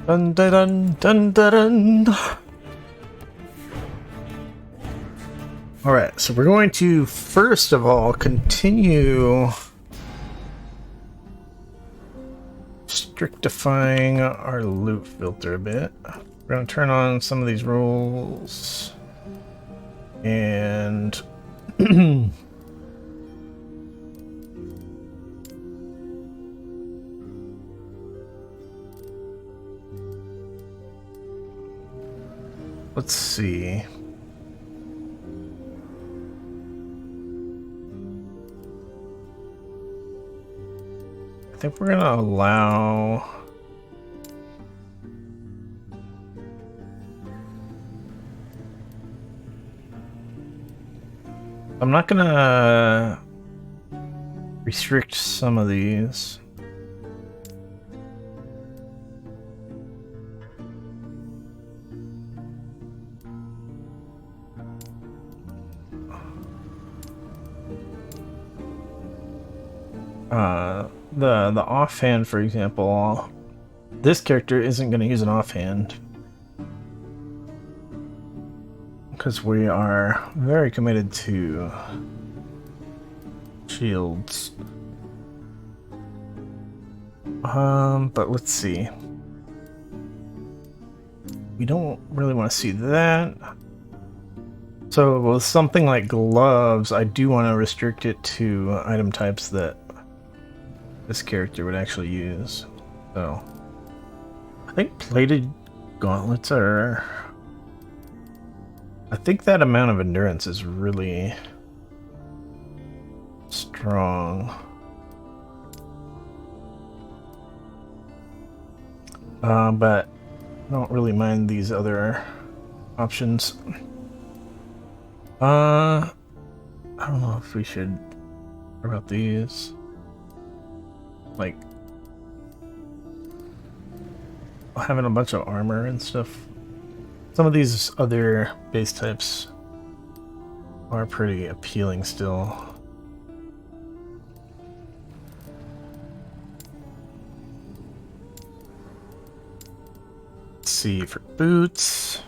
Dun dun dun dun dun. Dun. All right, so we're going to first of all continue strictifying our loot filter a bit. We're going to turn on some of these rules and let's see. I think we're gonna allow I'm not gonna restrict some of these. The offhand, for example, this character isn't going to use an offhand because we are very committed to shields. But let's see. We don't really want to see that. So with something like gloves, I do want to restrict it to item types that this character would actually use. So I think plated gauntlets are... I think that amount of endurance is really strong. But I don't really mind these other options. I don't know if we should worry about these. Like having a bunch of armor and stuff. Some of these other base types are pretty appealing still. Let's see, for boots.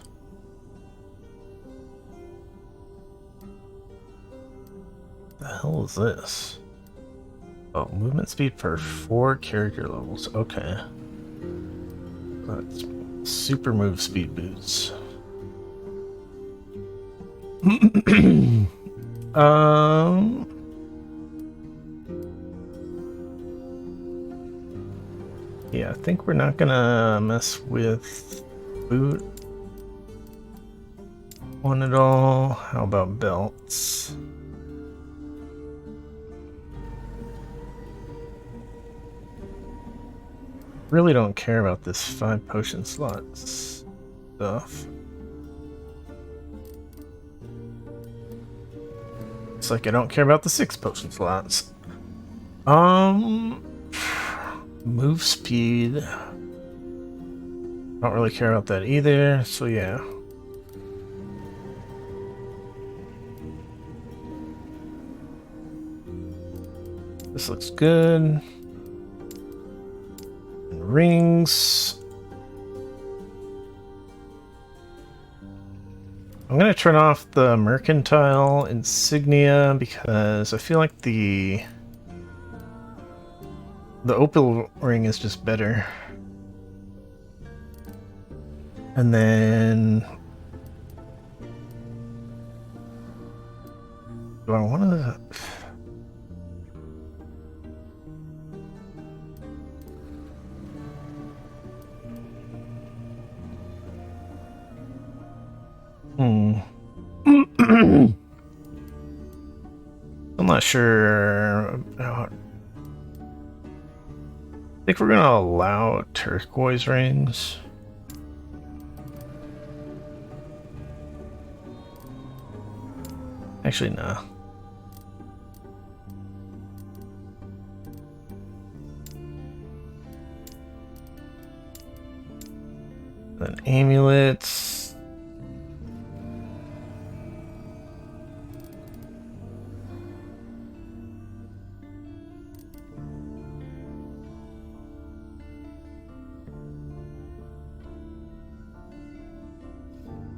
What the hell is this? Oh, movement speed for 4 character levels. Okay. That's super move speed boots. Yeah, I think we're not gonna mess with boot one at all. How about belts? Really don't care about this 5 potion slots stuff. It's like I don't care about the 6 potion slots. Move speed. Don't really care about that either, so yeah. This looks good. And rings. I'm gonna turn off the mercantile insignia because I feel like the opal ring is just better. And then do I want to? I'm not sure about... I think we're gonna allow turquoise rings. Actually, no. Then amulets.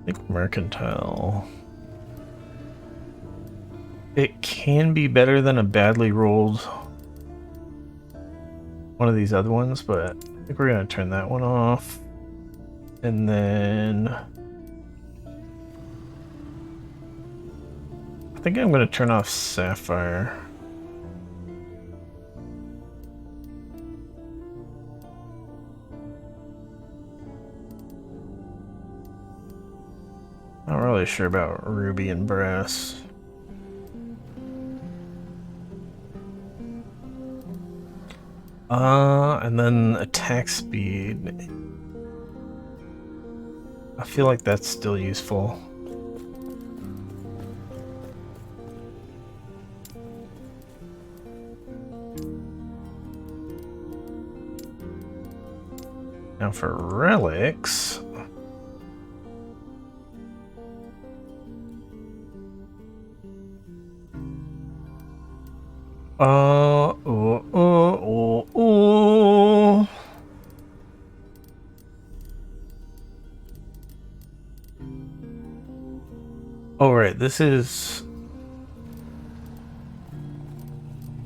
think mercantile. It can be better than a badly rolled one of these other ones, but I think we're gonna turn that one off. And then I think I'm gonna turn off Sapphire. Not really sure about Ruby and Brass. And then attack speed. I feel like that's still useful. Now for relics. Oh, right, this is...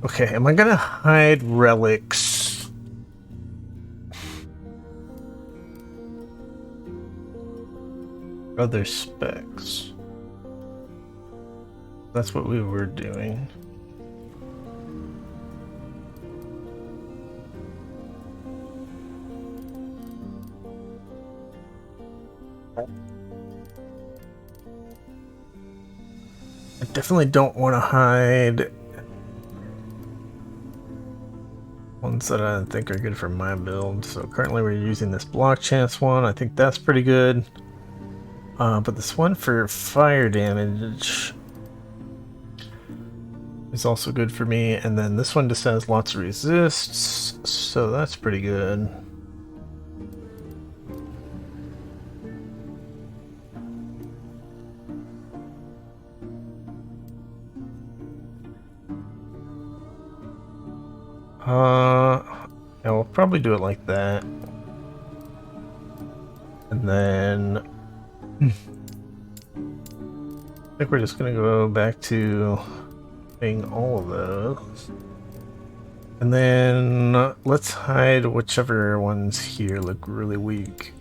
Okay, am I gonna hide relics? Other specs. That's what we were doing. I definitely don't want to hide ones that I think are good for my build. So currently we're using this block chance one. I think that's pretty good. But this one for fire damage is also good for me. And then this one just has lots of resists, so that's pretty good. Yeah, we'll probably do it like that. And then I think we're just gonna go back to doing all of those. And then let's hide whichever ones here look really weak.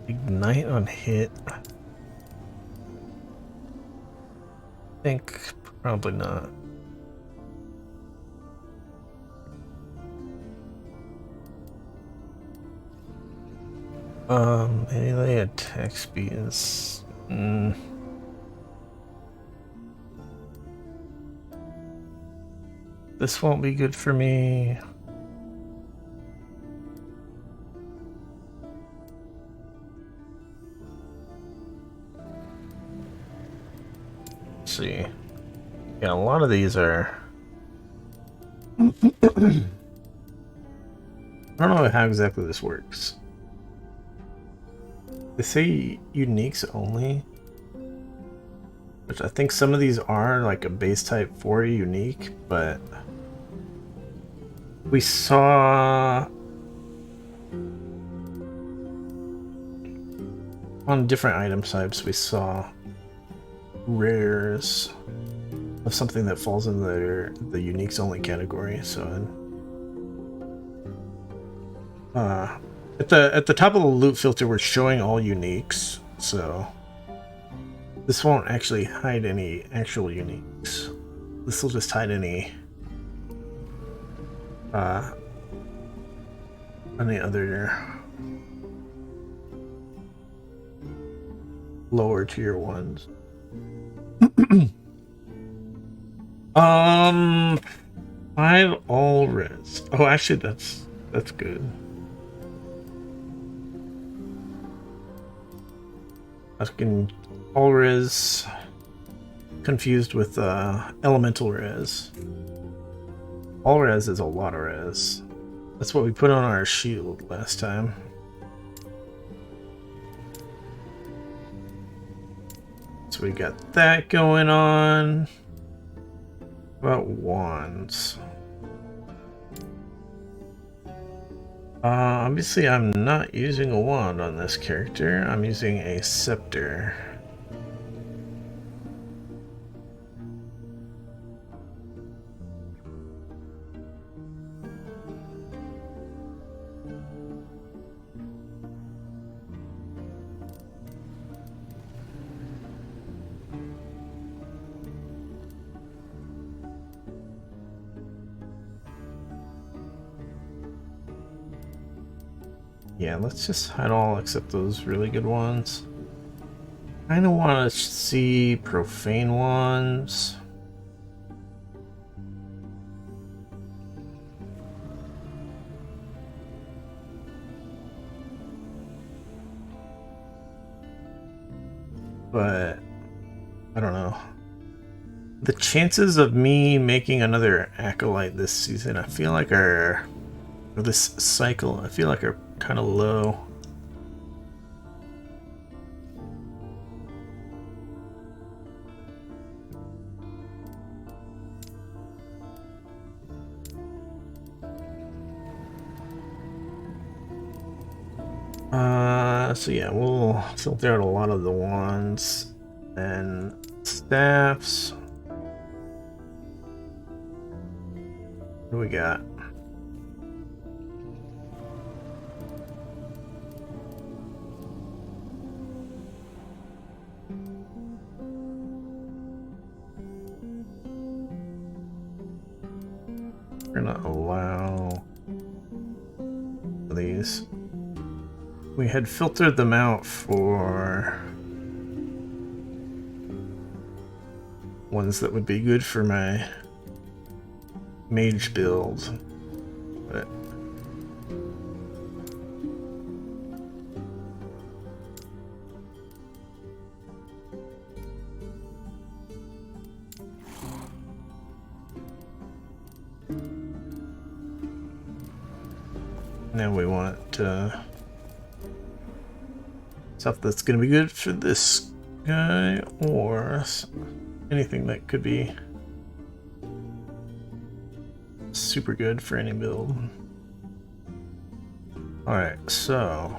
Ignite on hit. I think probably not. Melee attack speed is... This won't be good for me. Let's see. Yeah, a lot of these are... I don't know how exactly this works. They say uniques only, which I think some of these are like a base type 4 unique, but we saw on different item types, we saw rares of something that falls in the uniques only category. So at the top of the loot filter, we're showing all uniques, so this won't actually hide any actual uniques. This will just hide any other lower tier ones. 5 all res. Oh, actually, that's good. I was getting all res confused with elemental res. All res is a lot of res. That's what we put on our shield last time. So we got that going on. What about wands? Obviously I'm not using a wand on this character, I'm using a scepter. Yeah, let's just hide all except those really good ones. Kinda wanna see profane ones. But I don't know. The chances of me making another acolyte this season, I feel like are, or this cycle, I feel like are kind of low. So yeah, we'll filter out a lot of the wands and staffs. What do we got? We're gonna allow these. We had filtered them out for ones that would be good for my mage build, but now we want stuff that's going to be good for this guy, or anything that could be super good for any build. Alright, so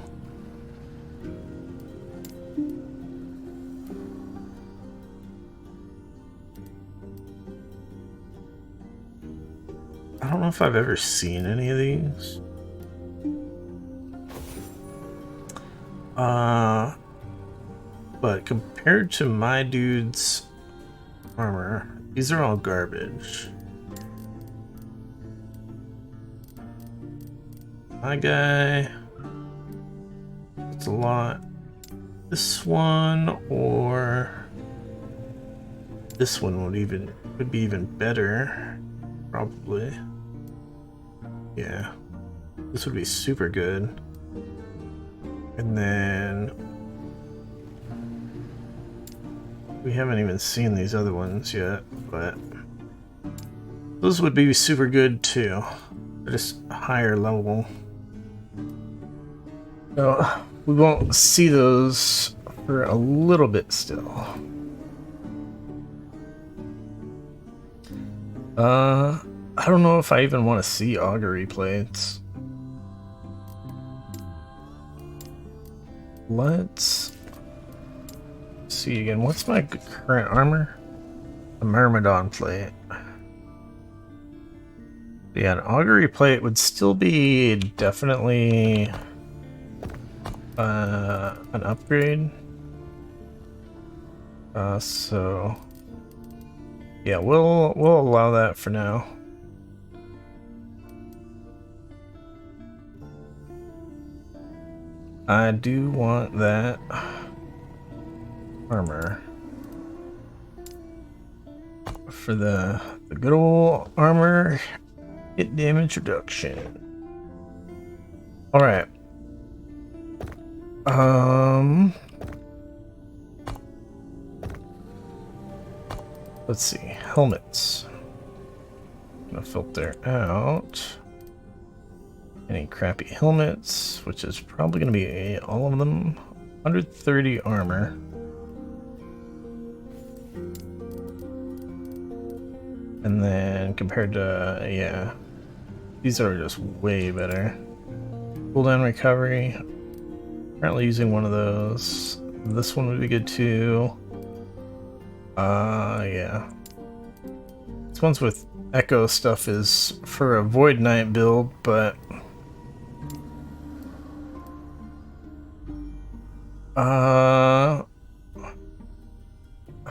I don't know if I've ever seen any of these. But compared to my dude's armor, these are all garbage. My guy, it's a lot. This one or this one would be even better, probably. Yeah, this would be super good. And then we haven't even seen these other ones yet, but those would be super good too. They're just higher level. So we won't see those for a little bit still. I don't know if I even want to see augury plates. Let's see again. What's my current armor? A Myrmidon plate. Yeah, an augury plate would still be definitely an upgrade. So yeah, we'll allow that for now. I do want that armor for the good old armor hit damage reduction. All right. Let's see, helmets. I'm gonna filter out any crappy helmets, which is probably gonna be all of them. 130 armor. And then compared to, yeah, these are just way better. Cooldown recovery. Currently using one of those. This one would be good too. Yeah. This one's with Echo stuff is for a Void Knight build, but I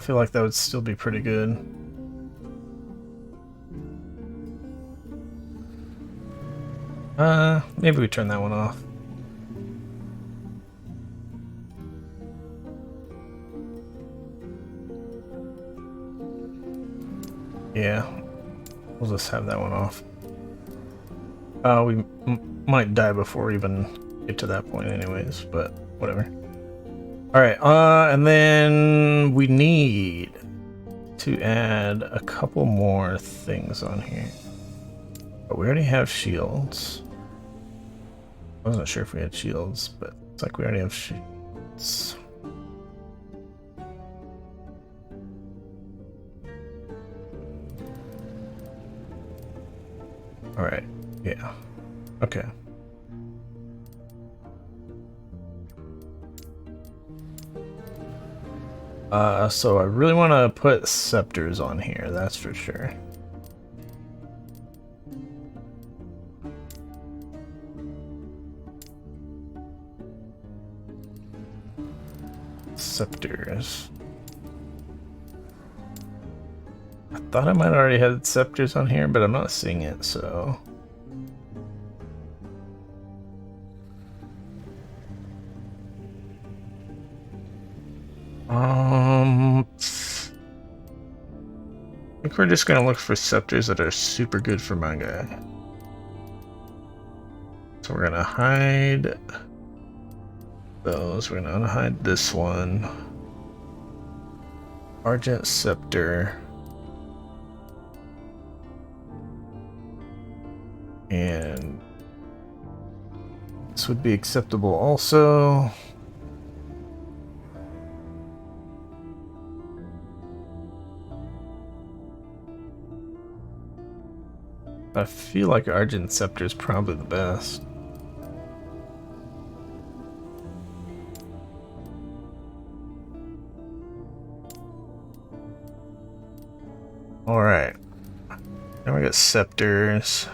feel like that would still be pretty good. Maybe we turn that one off. Yeah, we'll just have that one off. We might die before we even get to that point anyways, but whatever. Alright, and then we need to add a couple more things on here. But we already have shields. I wasn't sure if we had shields, but it's like we already have shields. Alright, yeah. Okay. So I really want to put scepters on here, that's for sure. Scepters. I thought I might already have scepters on here, but I'm not seeing it, so... I think we're just gonna look for scepters that are super good for my guy. So we're gonna hide those. We're gonna unhide this one. Argent scepter. And this would be acceptable also. I feel like Argent Scepter is probably the best. Alright. Now we got scepters.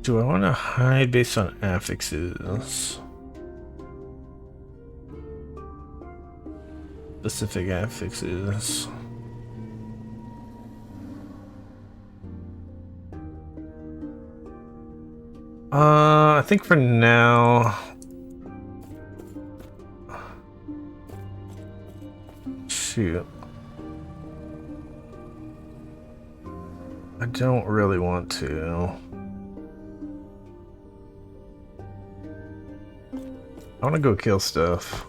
Do I want to hide based on affixes? Specific affixes. I think for now... Shoot. I don't really want to. I want to go kill stuff.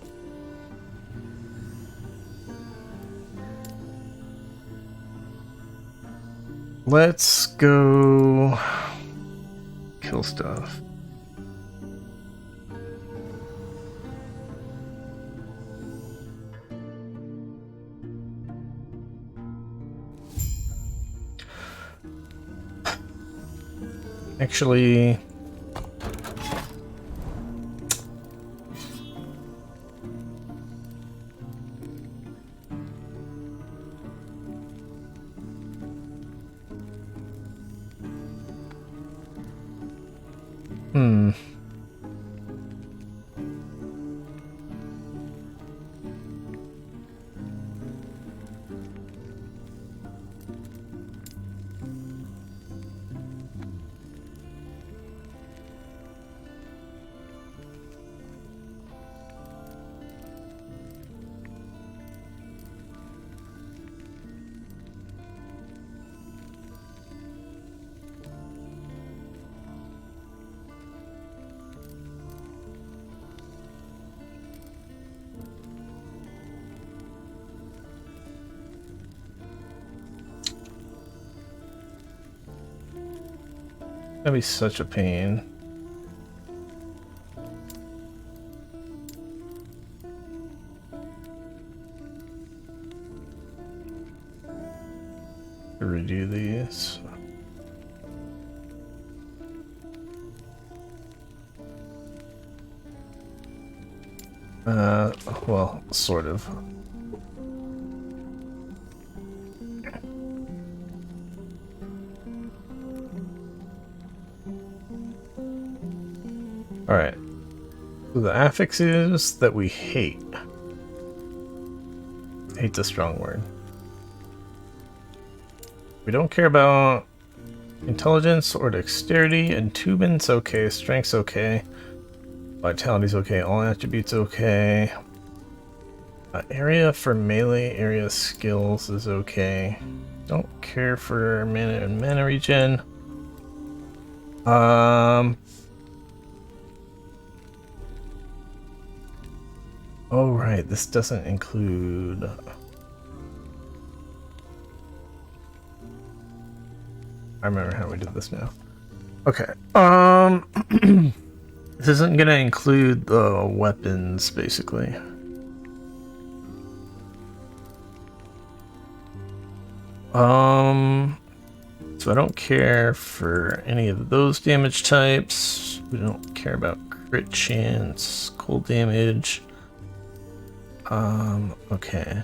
Let's go kill stuff. Actually, That'd be such a pain. Redo these. Well, sort of. Alright. So the affixes that we hate. Hate's a strong word. We don't care about intelligence or dexterity. Attunement's okay. Strength's okay. Vitality's okay. All attributes okay. Area for melee area skills is okay. Don't care for mana and mana regen. Oh right, this doesn't include. I remember how we did this now. Okay. This isn't gonna include the weapons, basically. So I don't care for any of those damage types. We don't care about crit chance, cold damage. Okay.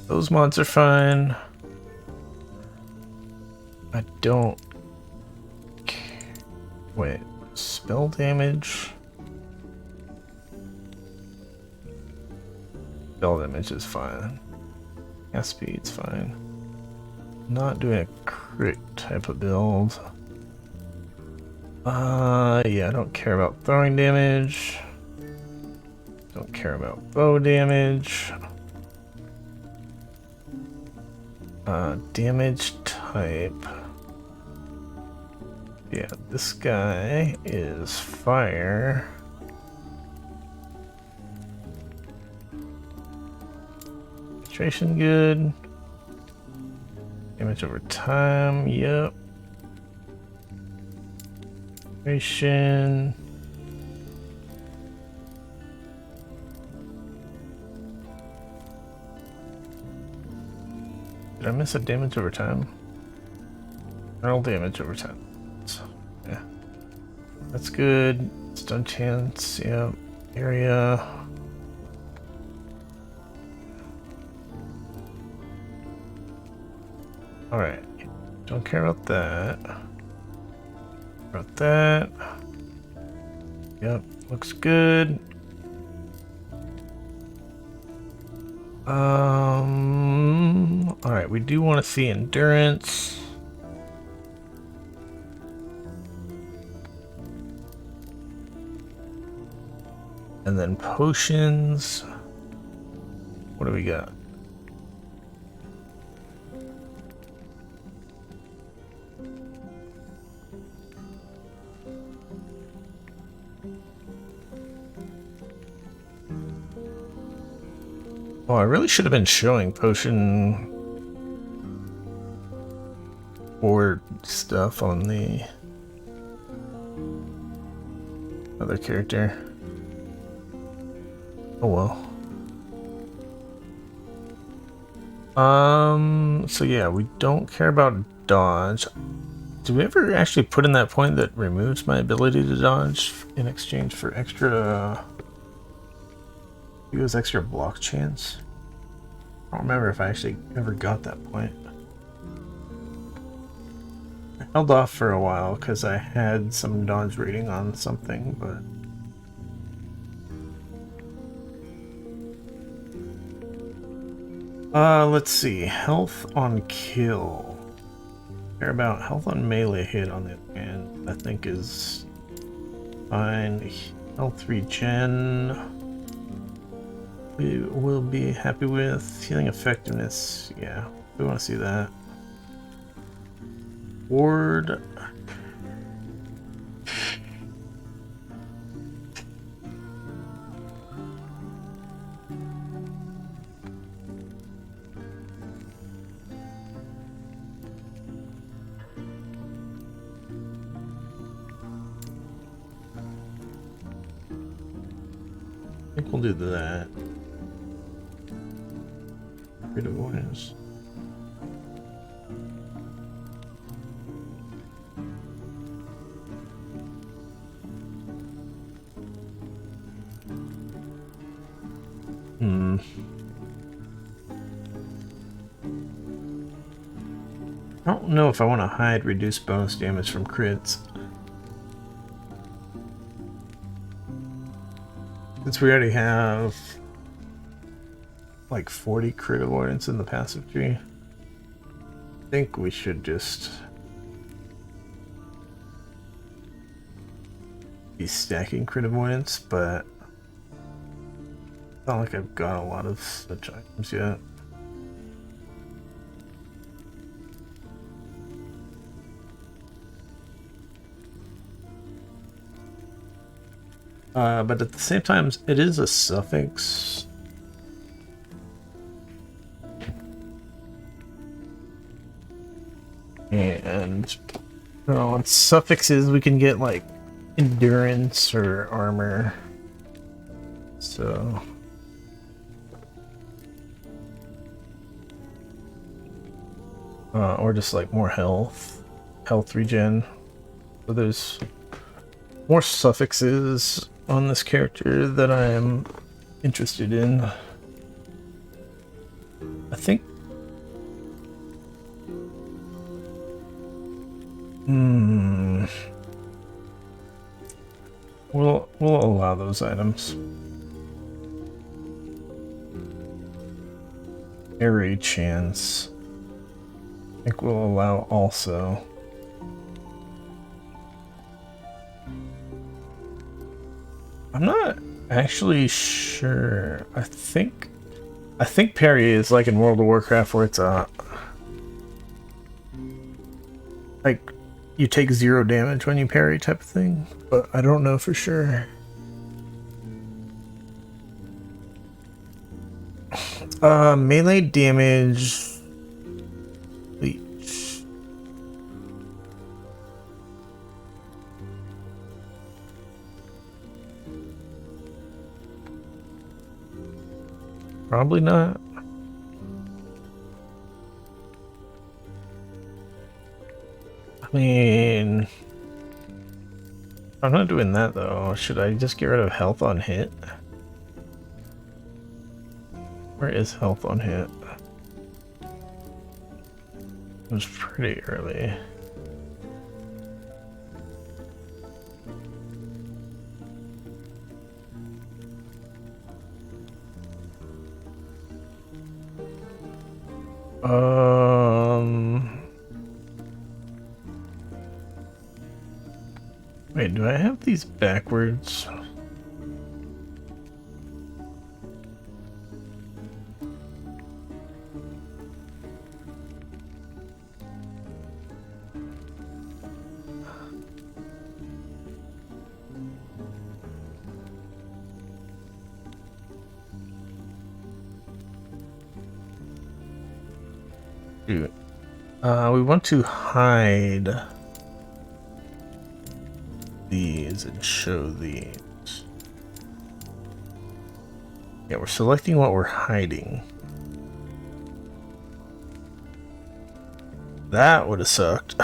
Those mods are fine. I don't care. Wait, spell damage? Spell damage is fine. Cast speed's fine. Not doing a crit type of build. Yeah, I don't care about throwing damage. Don't care about bow damage. Damage type. Yeah, this guy is fire. Concentration good. Damage over time, yep. Concentration. Did I miss a damage over time? Roll damage over time. So, yeah. That's good. Stun chance, yeah. Area. Alright. Don't care about that. About that. Yep, looks good. Alright, we do want to see endurance. And then potions. What do we got? Oh, I really should have been showing potion board stuff on the other character. Oh well. So yeah, we don't care about dodge. Did we ever actually put in that point that removes my ability to dodge in exchange for extra... It was extra block chance? I don't remember if I actually ever got that point. I held off for a while because I had some dodge rating on something, but... let's see. Health on kill. Care about health on melee hit on the other hand, I think is fine. Health regen we will be happy with. Healing effectiveness, yeah, we want to see that. Ward. I think we'll do that. Crit avoidance. I don't know if I want to hide reduced bonus damage from crits. Since we already have like 40 crit avoidance in the passive tree, I think we should just be stacking crit avoidance, but it's not like I've got a lot of such items yet. But at the same time, it is a suffix. And on suffixes, we can get like endurance or armor. So. Or just like more health regen. So there's more suffixes on this character that I am interested in. I think we'll allow those items. Airy chance. I think we'll allow also. I'm not actually sure. I think parry is like in World of Warcraft where it's like you take 0 damage when you parry type of thing, but I don't know for sure. Melee damage leech. Probably not. I mean, I'm not doing that though. Should I just get rid of health on hit? Where is health on hit? It was pretty early. Wait, do I have these backwards? Dude. We want to hide these and show these. Yeah, we're selecting what we're hiding. That would have sucked.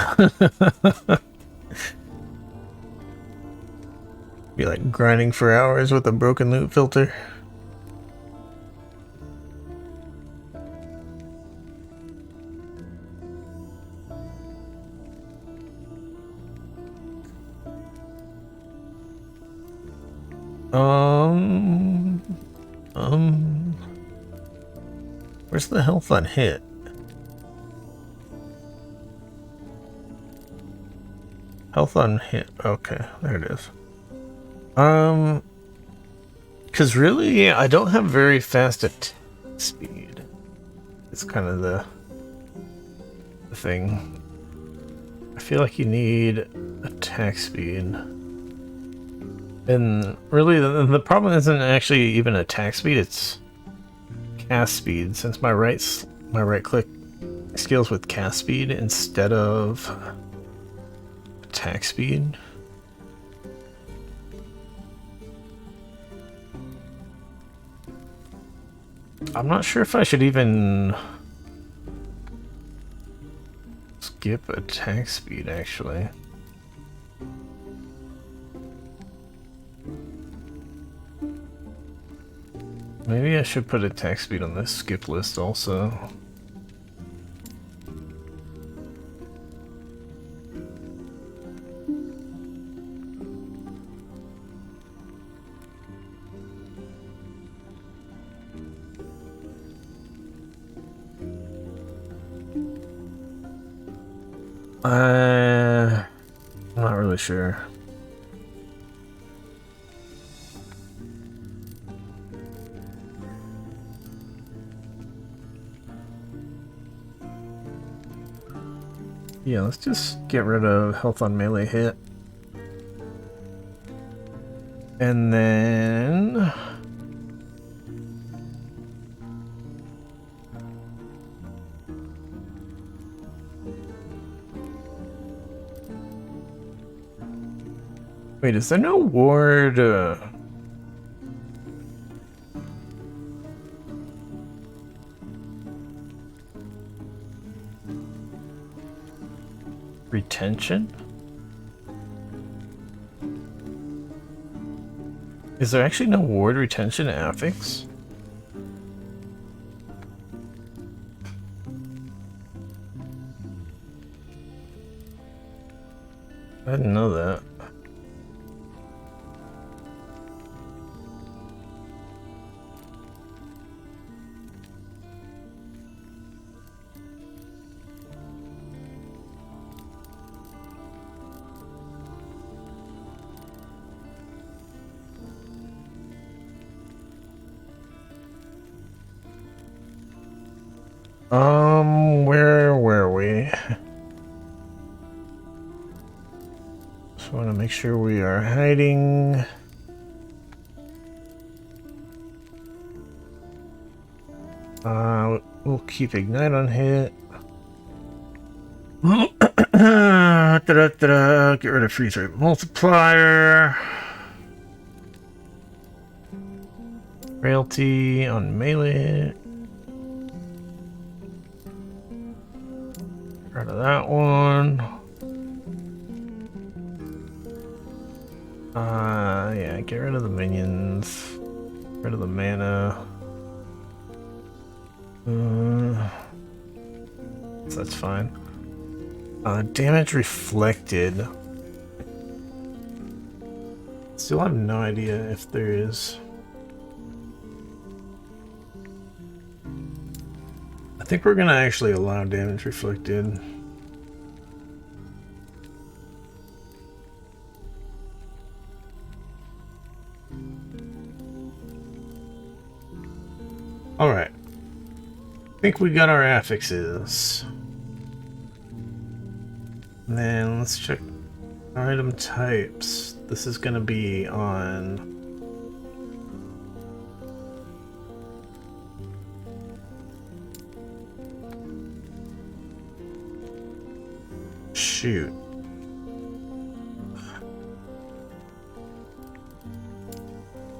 Be like grinding for hours with a broken loot filter. Where's the health on hit? Health on hit. Okay, there it is. Because really, I don't have very fast attack speed. It's kind of the thing. I feel like you need attack speed. And really, the problem isn't actually even attack speed, it's cast speed, since my right click scales with cast speed instead of attack speed. I'm not sure if I should even skip attack speed, actually. Maybe I should put attack speed on this skip list also. I'm not really sure. Yeah, let's just get rid of health on melee hit. And then... Wait, is there no ward? Retention? Is there actually no ward retention affix? I didn't know that. Where were we? Just want to make sure we are hiding. We'll keep ignite on hit. Get rid of freeze rate multiplier. Frailty on melee. Get rid of that one. Yeah, get rid of the minions. Get rid of the mana. So that's fine. Damage reflected. Still have no idea if there is. I think we're gonna actually allow damage reflected. Alright. I think we got our affixes. And then let's check our item types. This is gonna be on... Shoot.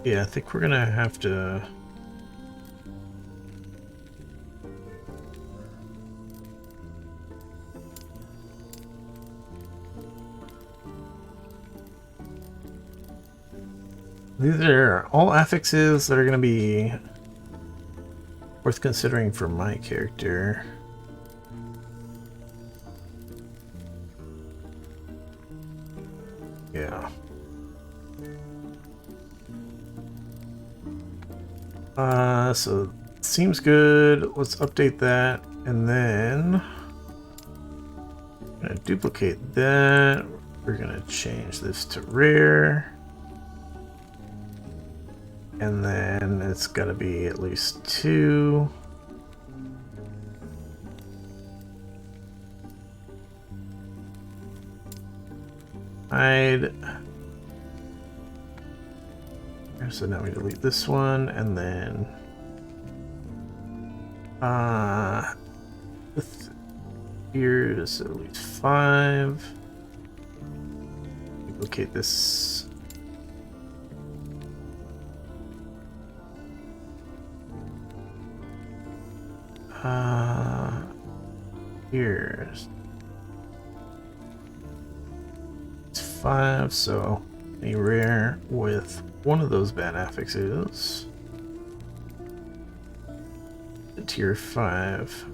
Yeah, I think we're gonna have to... These are all affixes that are going to be worth considering for my character. Yeah. So seems good. Let's update that, and then I'm going to duplicate that. We're going to change this to rare. And then it's got to be at least 2. Hide. So now we delete this one, and then here is at least 5. Duplicate this. Here's it's 5, so a rare with one of those bad affixes. A tier 5.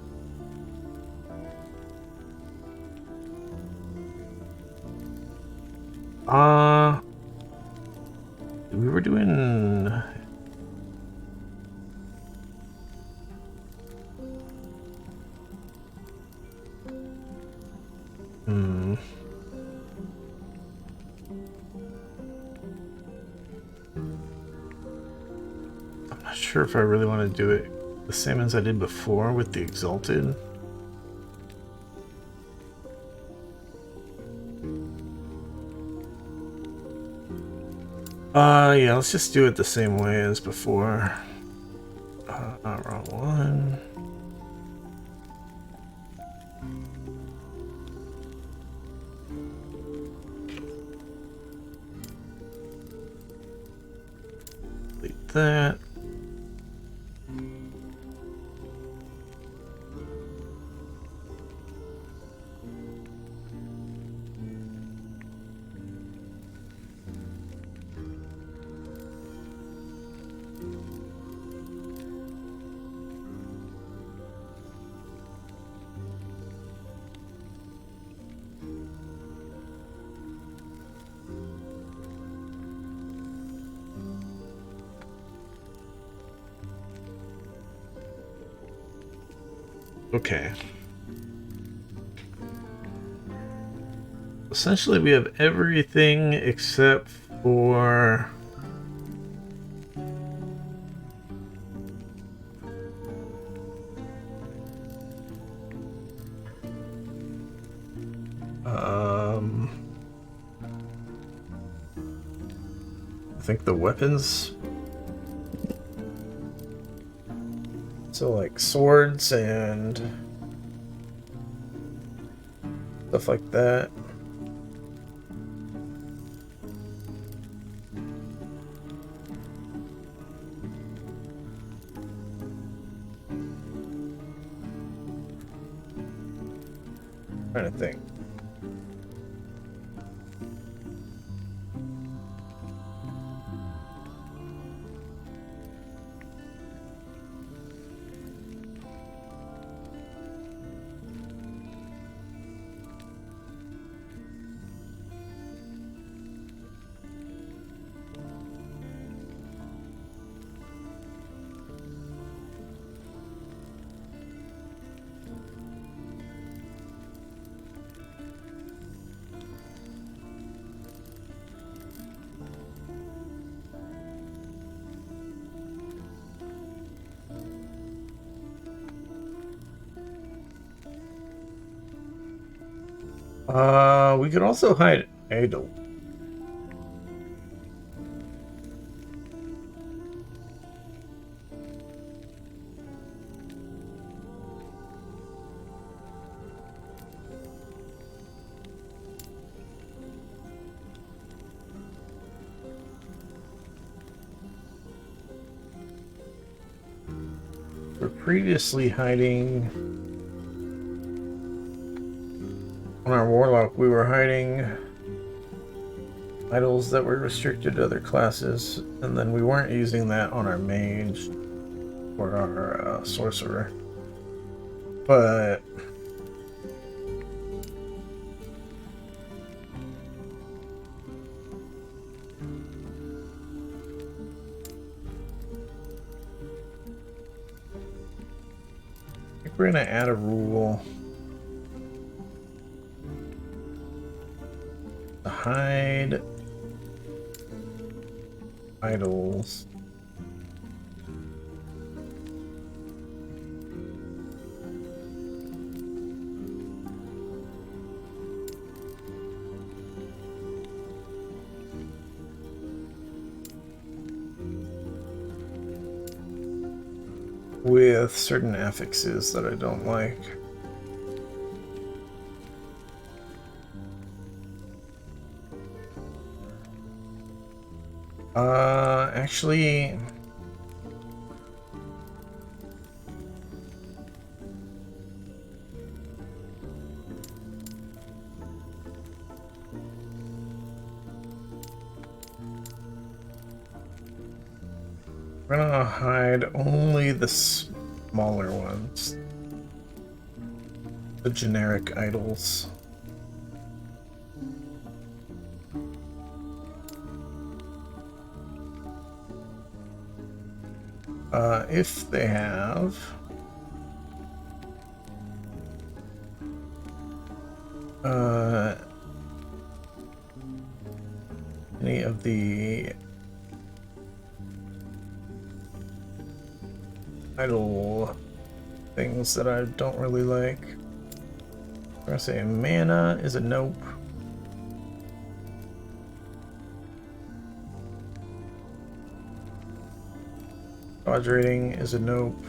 We were doing. I'm not sure if I really want to do it the same as I did before with the Exalted. Yeah, let's just do it the same way as before. Wrong one. Delete that. Okay. Essentially, we have everything except for I think the weapons. So like swords and stuff like that. Trying to think. We could also hide idol. We're previously hiding on our Warlock. We were hiding idols that were restricted to other classes, and then we weren't using that on our mage or our sorcerer. But I think we're gonna add a rule to hide idols with certain affixes that I don't like. Actually, We're gonna hide only the smaller ones. The generic idols. If they have any of the idol things that I don't really like. I'm gonna say mana is a nope. Dodge rating is a nope.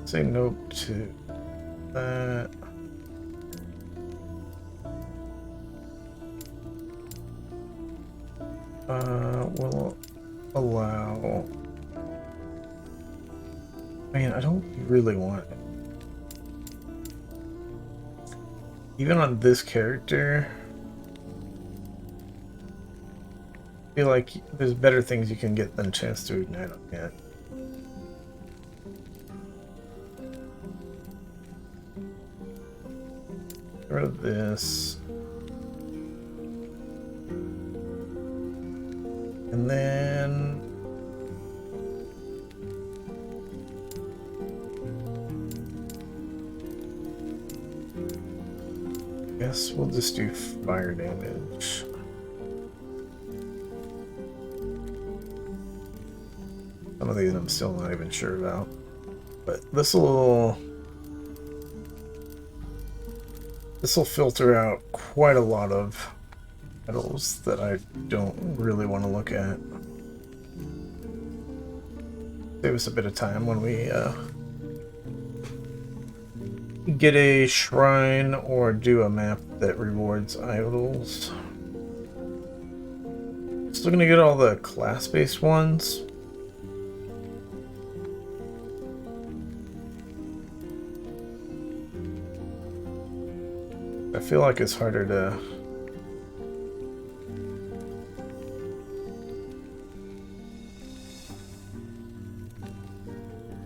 Say nope to that. We'll allow. Man, I don't really want it. Even on this character, I feel like there's better things you can get than chance to ignite on it. Get rid of this. And then guess we'll just do fire damage. Some of these I'm still not even sure about. But this'll filter out quite a lot of medals that I don't really want to look at. Save us a bit of time when we get a shrine or do a map that rewards idols. Still gonna get all the class-based ones. I feel like it's harder to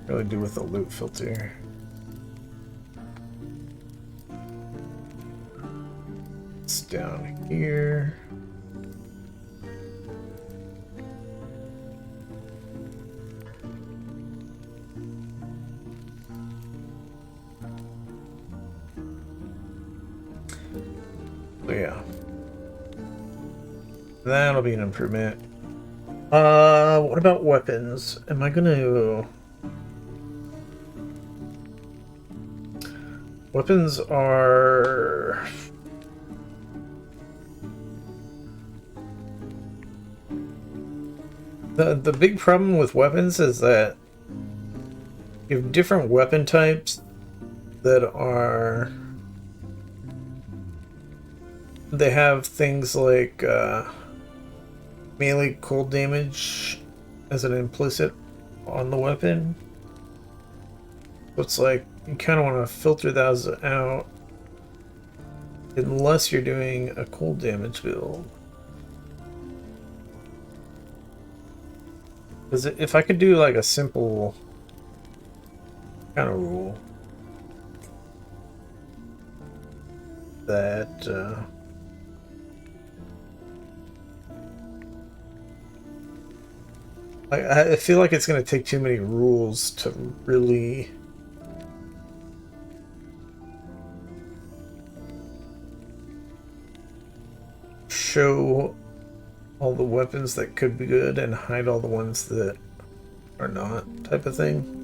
really do with the loot filter. It's down here. So yeah, that'll be an improvement. What about weapons? Am I gonna... Weapons are... The big problem with weapons is that you have different weapon types that are... They have things like melee cold damage as an implicit on the weapon. So it's like you kind of want to filter those out unless you're doing a cold damage build. Because if I could do like a simple kind of rule that I feel like it's going to take too many rules to really show all the weapons that could be good and hide all the ones that are not, type of thing.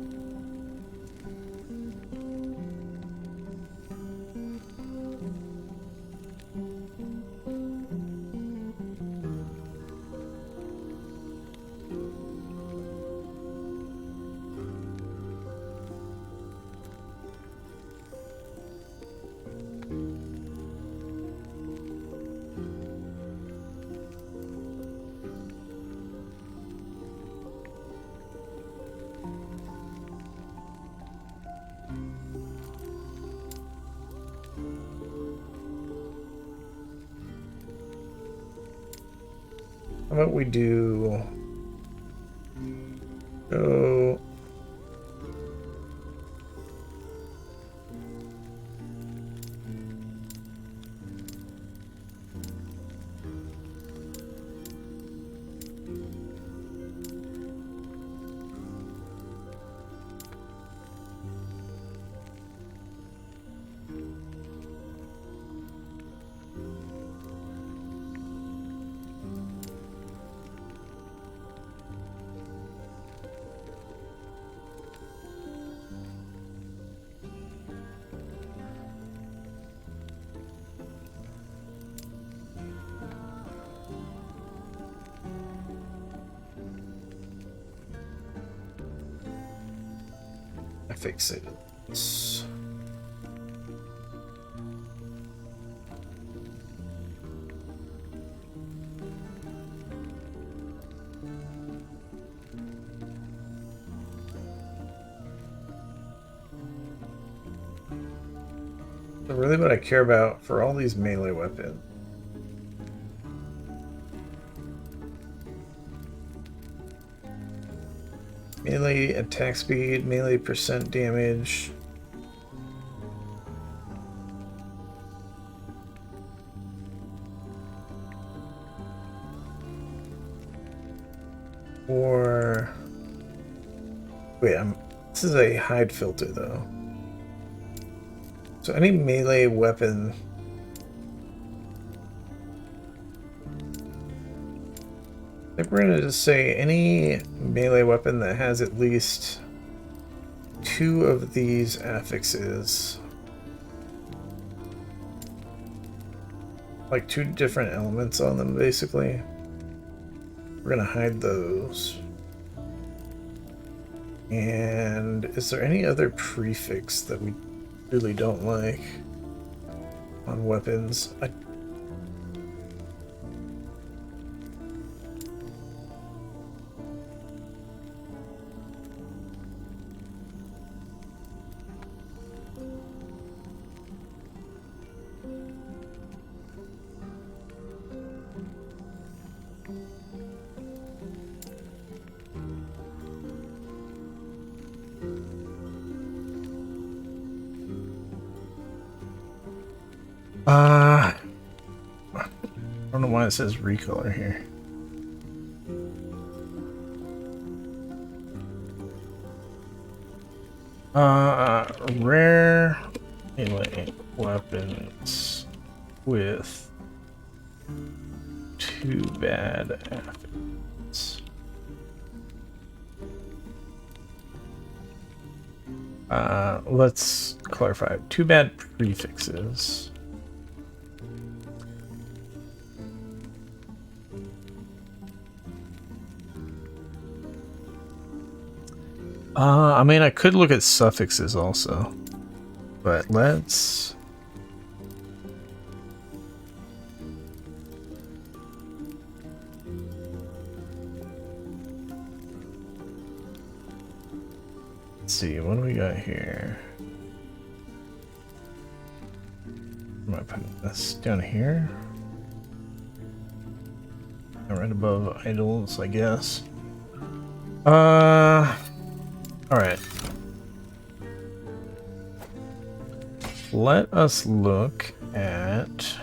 How about we do... Go... I fixated this. So really what I care about for all these melee weapons. Melee attack speed, melee percent damage. Or... Wait, this is a hide filter though. So any melee weapon... I think we're going to just say any melee weapon that has at least 2 of these affixes. Like 2 different elements on them, basically. We're going to hide those. And is there any other prefix that we really don't like on weapons? I don't know why it says recolor here. Rare melee weapons with 2 bad affixes. Let's clarify. 2 bad prefixes. I mean, I could look at suffixes also, but let's... Let's see, what do we got here? Am I putting this down here? Right above idols, I guess. Alright. Let us look at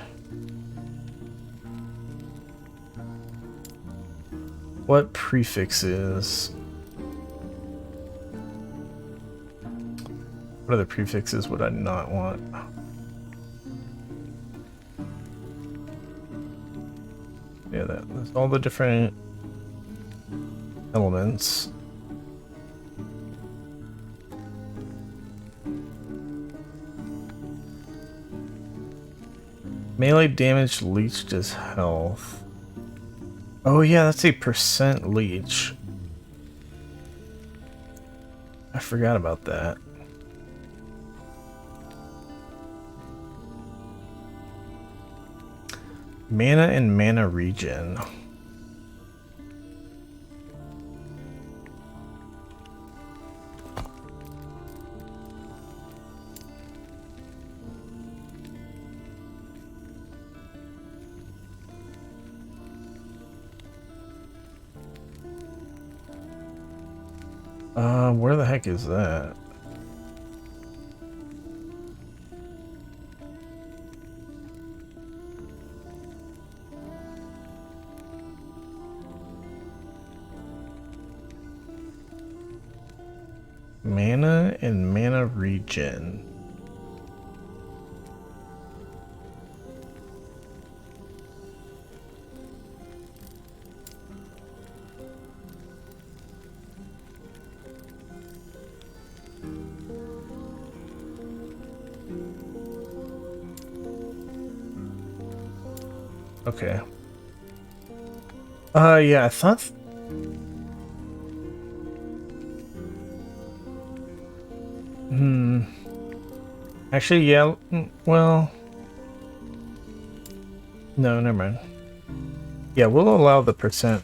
what prefixes. What other prefixes would I not want? Yeah, that's all the different elements. Melee damage leached as health. Oh yeah, that's a percent leech. I forgot about that. Mana and mana regen. Where the heck is that? Mana and mana regen. Okay. Yeah, I thought... Actually, yeah, well... No, never mind. Yeah, we'll allow the percent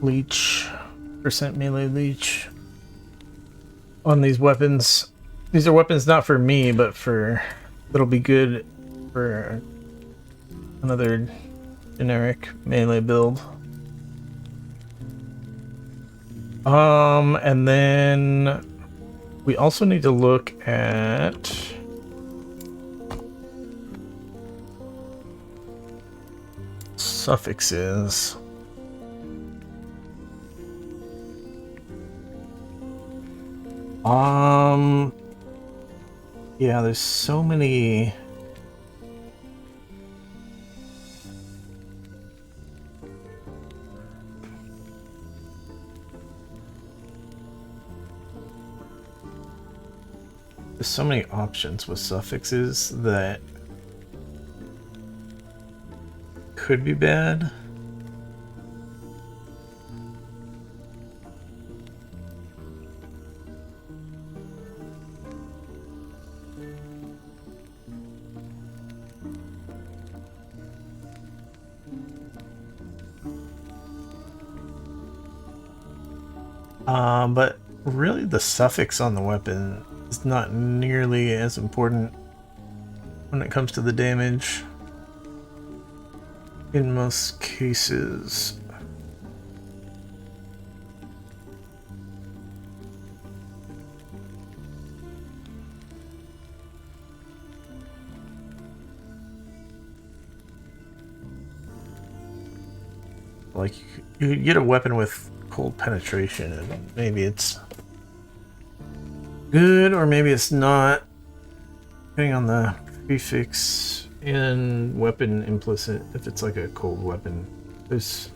leech, percent melee leech on these weapons. These are weapons not for me, but for... That'll be good for another generic melee build. And then we also need to look at suffixes. Yeah, there's so many. There's so many options with suffixes that could be bad. But really the suffix on the weapon is not nearly as important when it comes to the damage in most cases. Like, you could get a weapon with cold penetration and maybe it's good or maybe it's not, depending on the prefix and weapon implicit. If it's like a cold weapon, there's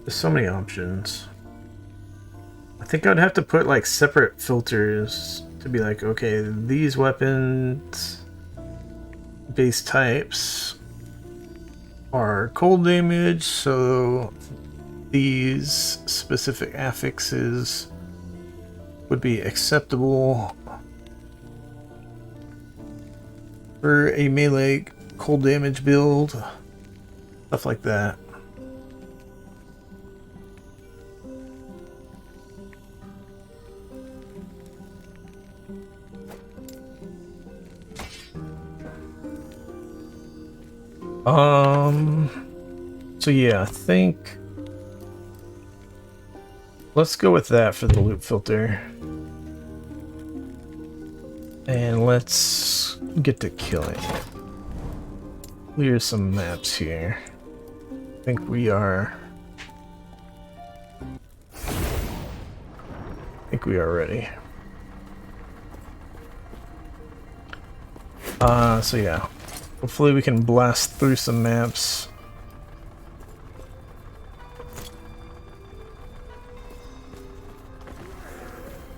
so many options. I think I'd have to put like separate filters to be like, okay, these weapons base types are cold damage, so these specific affixes would be acceptable for a melee cold damage build, stuff like that. So yeah, I think let's go with that for the loot filter. And let's get to killing it. Clear some maps here. I think we are ready. So yeah. Hopefully we can blast through some maps.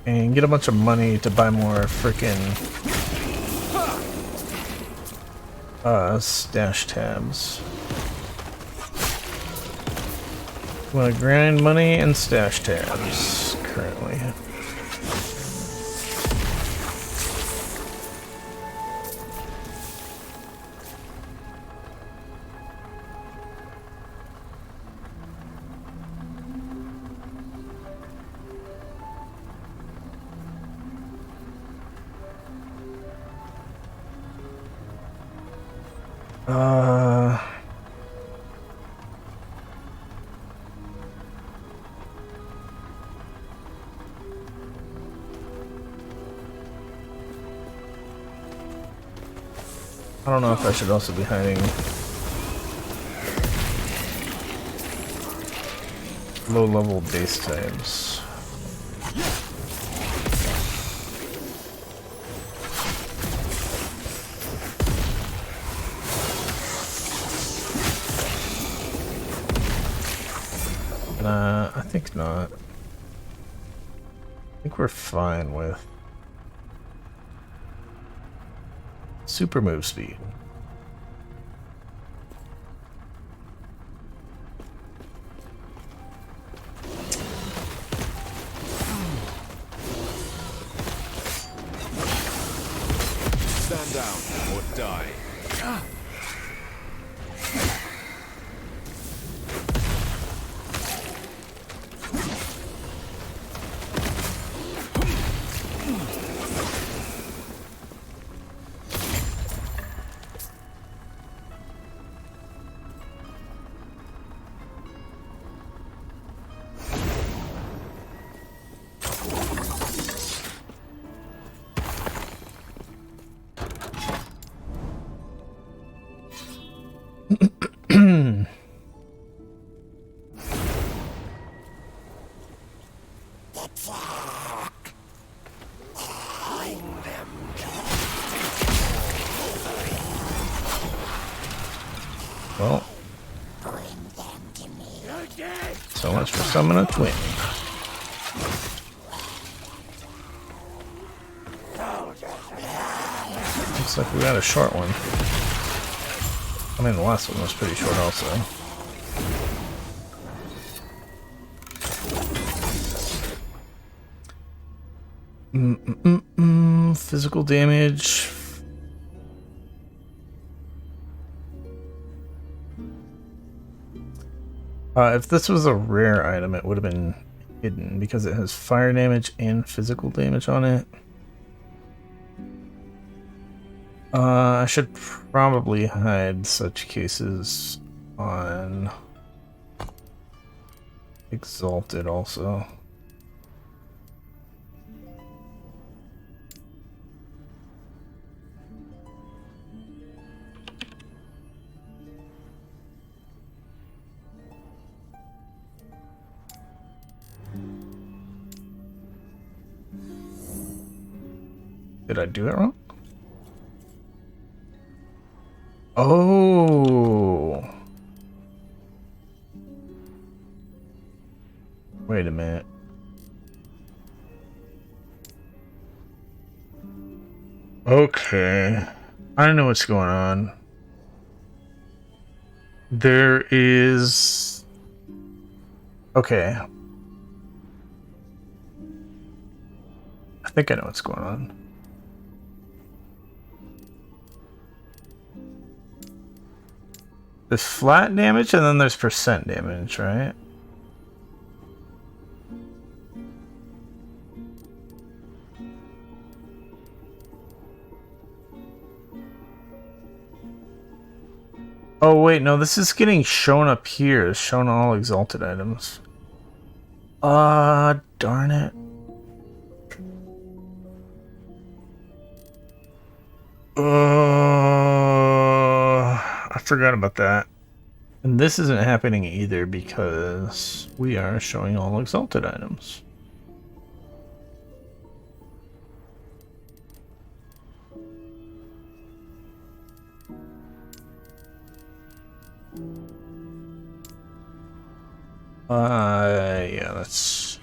And get a bunch of money to buy more frickin' stash tabs. Want to grind money and stash tabs currently. I don't know if I should also be hiding low-level base types. I think not. I think we're fine with super move speed. Stand down or die. Well, so much for summon a twin. Looks like we got a short one. I mean, the last one was pretty short also. Physical damage. If this was a rare item, it would have been hidden because it has fire damage and physical damage on it. I should probably hide such cases on Exalted also. Did I do it wrong? Oh. Wait a minute. Okay. I don't know what's going on. There is... Okay. I think I know what's going on. There's flat damage and then there's percent damage, right? Oh wait, no, this is getting shown up here. It's shown all exalted items. Darn it. I forgot about that. And this isn't happening either because we are showing all exalted items. Yeah, that's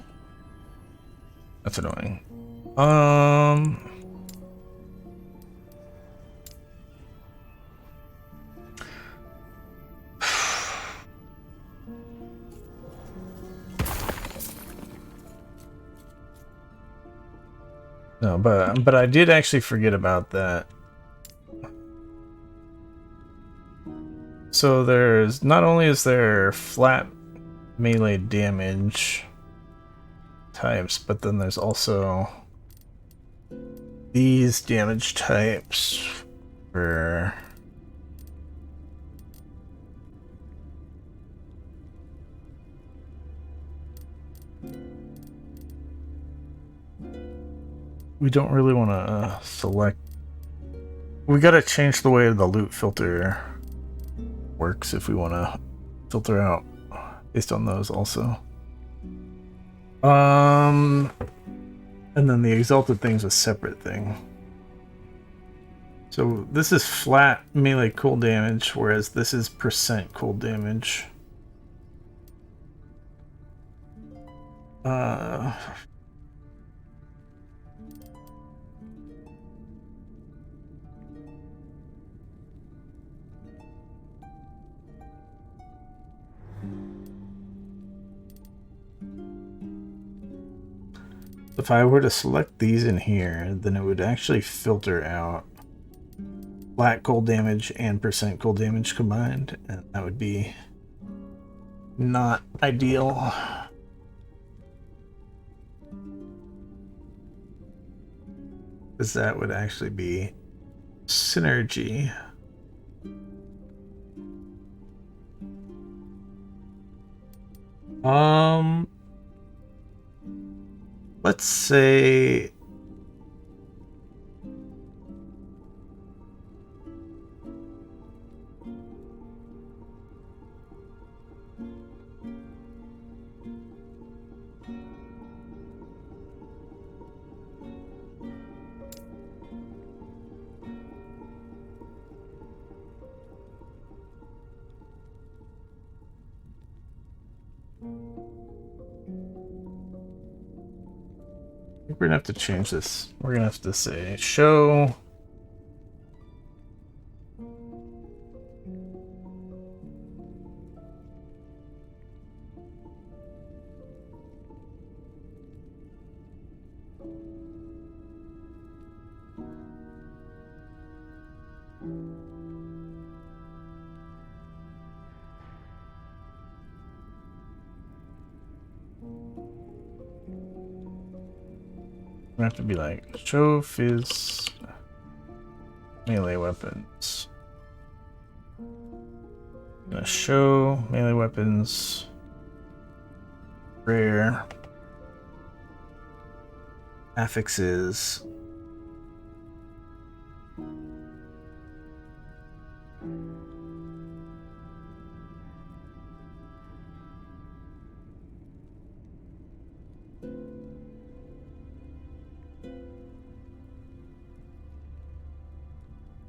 annoying. No, but I did actually forget about that. So there's not only is there flat melee damage types, but then there's also these damage types for we don't really want to select We gotta change the way the loot filter works if we want to filter out based on those also. And then the exalted thing's a separate thing. So this is flat melee cold damage, whereas this is percent cold damage. If I were to select these in here, then it would actually filter out flat cold damage and percent cold damage combined, and that would be not ideal. Because that would actually be synergy. Let's say we're gonna have to change this. We're gonna have to say show we have to be like show fizz melee weapons. Gonna show melee weapons rare affixes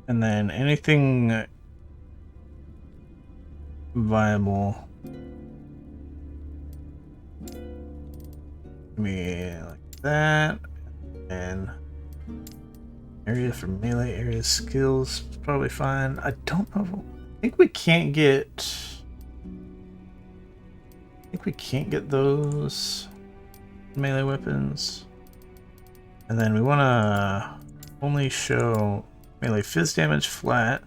and then anything viable. Me like that, and area for melee area skills is probably fine. I don't know. I think we can't get. I think we can't get those melee weapons, and then we want to only show melee fizz damage flat.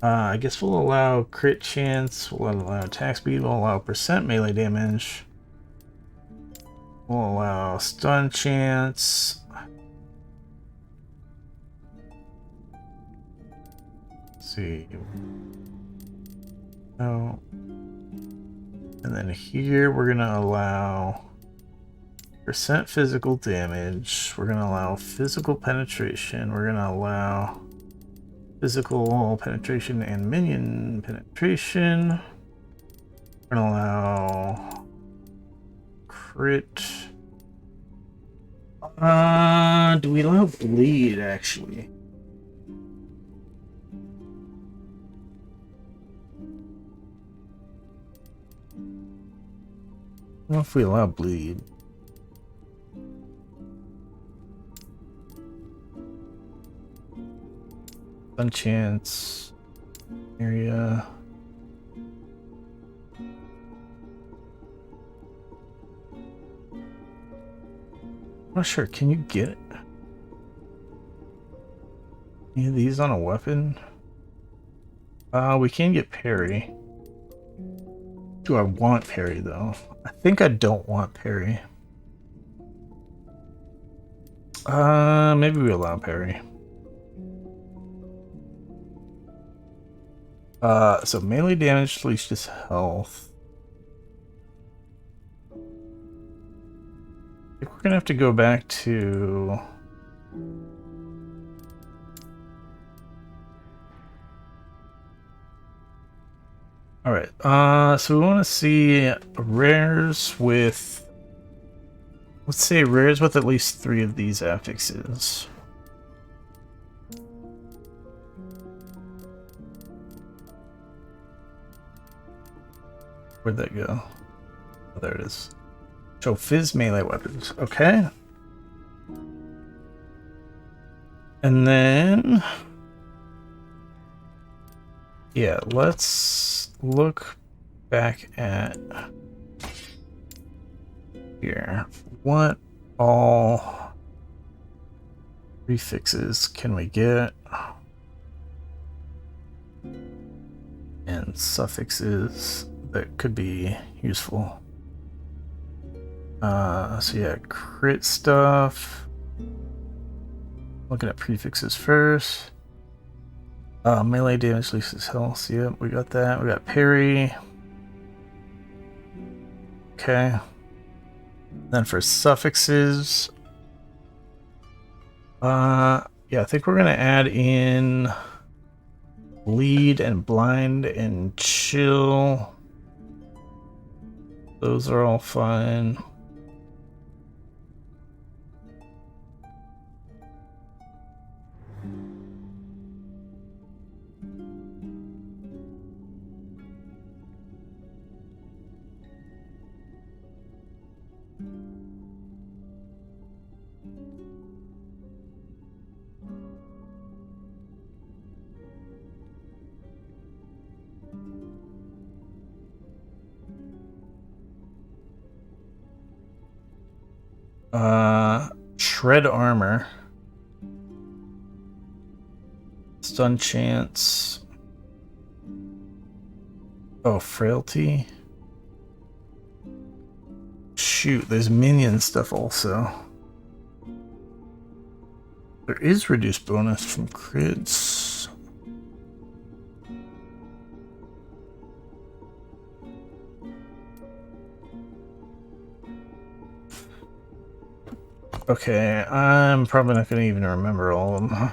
I guess we'll allow crit chance, we'll allow attack speed, we'll allow percent melee damage, we'll allow stun chance. Let's see. No. And then here we're gonna allow percent physical damage, we're gonna allow physical penetration, we're gonna allow physical penetration and minion penetration. We're gonna allow crit. Do we allow bleed actually? I don't know if we allow bleed. Stun chance area. I'm not sure. Can you get any of these on a weapon? We can get parry. Do I want parry though? I think I don't want parry. Maybe we allow parry. So melee damage leaches health. I think we're gonna have to go back to Alright, so we want to see rares with... Let's say rares with at least 3 of these affixes. Where'd that go? Oh, there it is. So fizz melee weapons. Okay. And then... yeah, let's look back at... here. What all prefixes can we get? And suffixes that could be useful. So yeah, crit stuff. Looking at prefixes first. Melee damage leases health. Yep, we got that. We got parry. Okay. Then for suffixes, yeah, I think we're gonna add in bleed and blind and chill. Those are all fine. Shred armor. Stun chance. Oh, frailty. Shoot, there's minion stuff also. There is reduced bonus from crits. Okay, I'm probably not going to even remember all of them.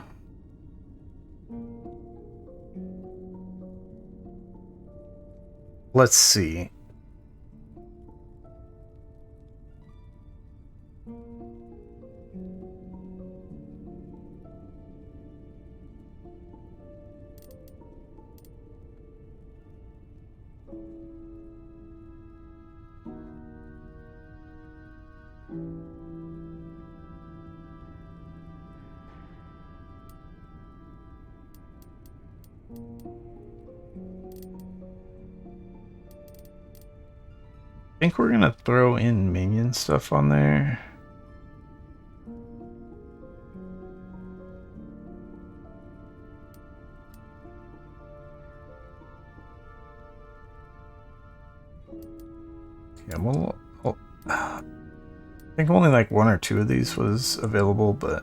Let's see. I think we're gonna throw in minion stuff on there. Yeah, well, I think only like 1 or 2 of these was available, but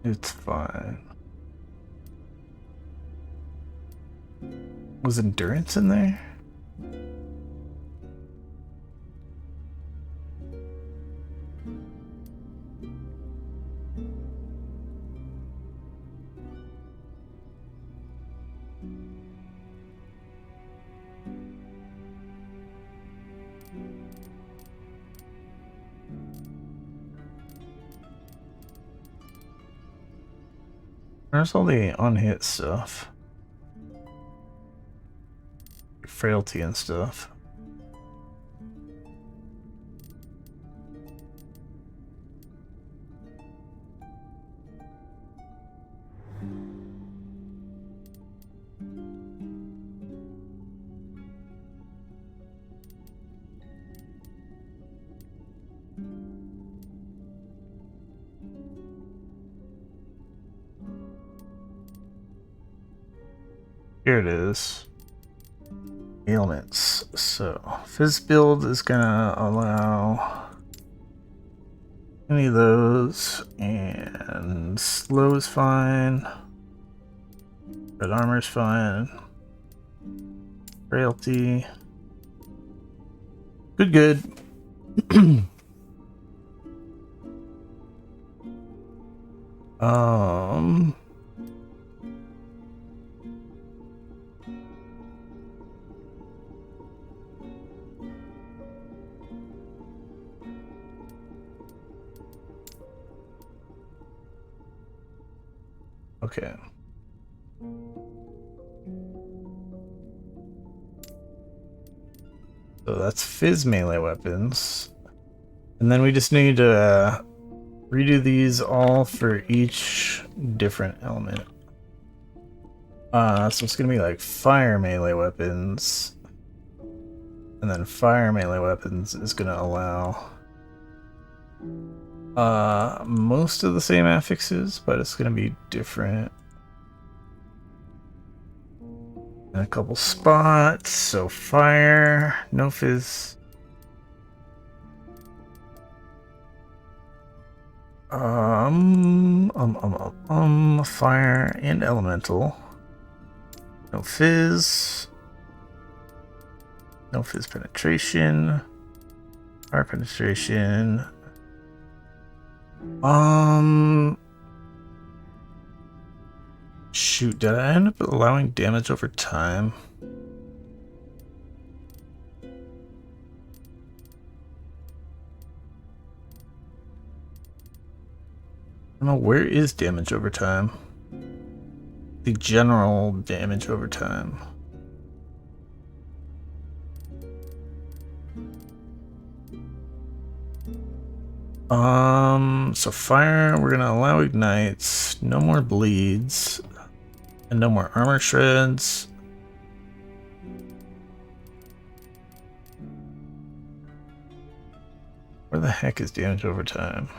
it's fine. Was endurance in there? Where's all the unhit stuff? Frailty and stuff. Here it is. Ailments. So, Fizz build is gonna allow any of those, and slow is fine. Red armor's fine. Frailty. Good. Um. Okay. So that's Fizz melee weapons. And then we just need to redo these all for each different element. So it's gonna be like fire melee weapons. And then fire melee weapons is gonna allow most of the same affixes, but it's gonna be different in a couple spots. So fire, no fizz. Fire and elemental. No fizz. No fizz penetration. Fire penetration. Shoot, did I end up allowing damage over time? I don't know, where is damage over time? The general damage over time. So fire, we're gonna allow ignites, no more bleeds, and no more armor shreds. Where the heck is damage over time?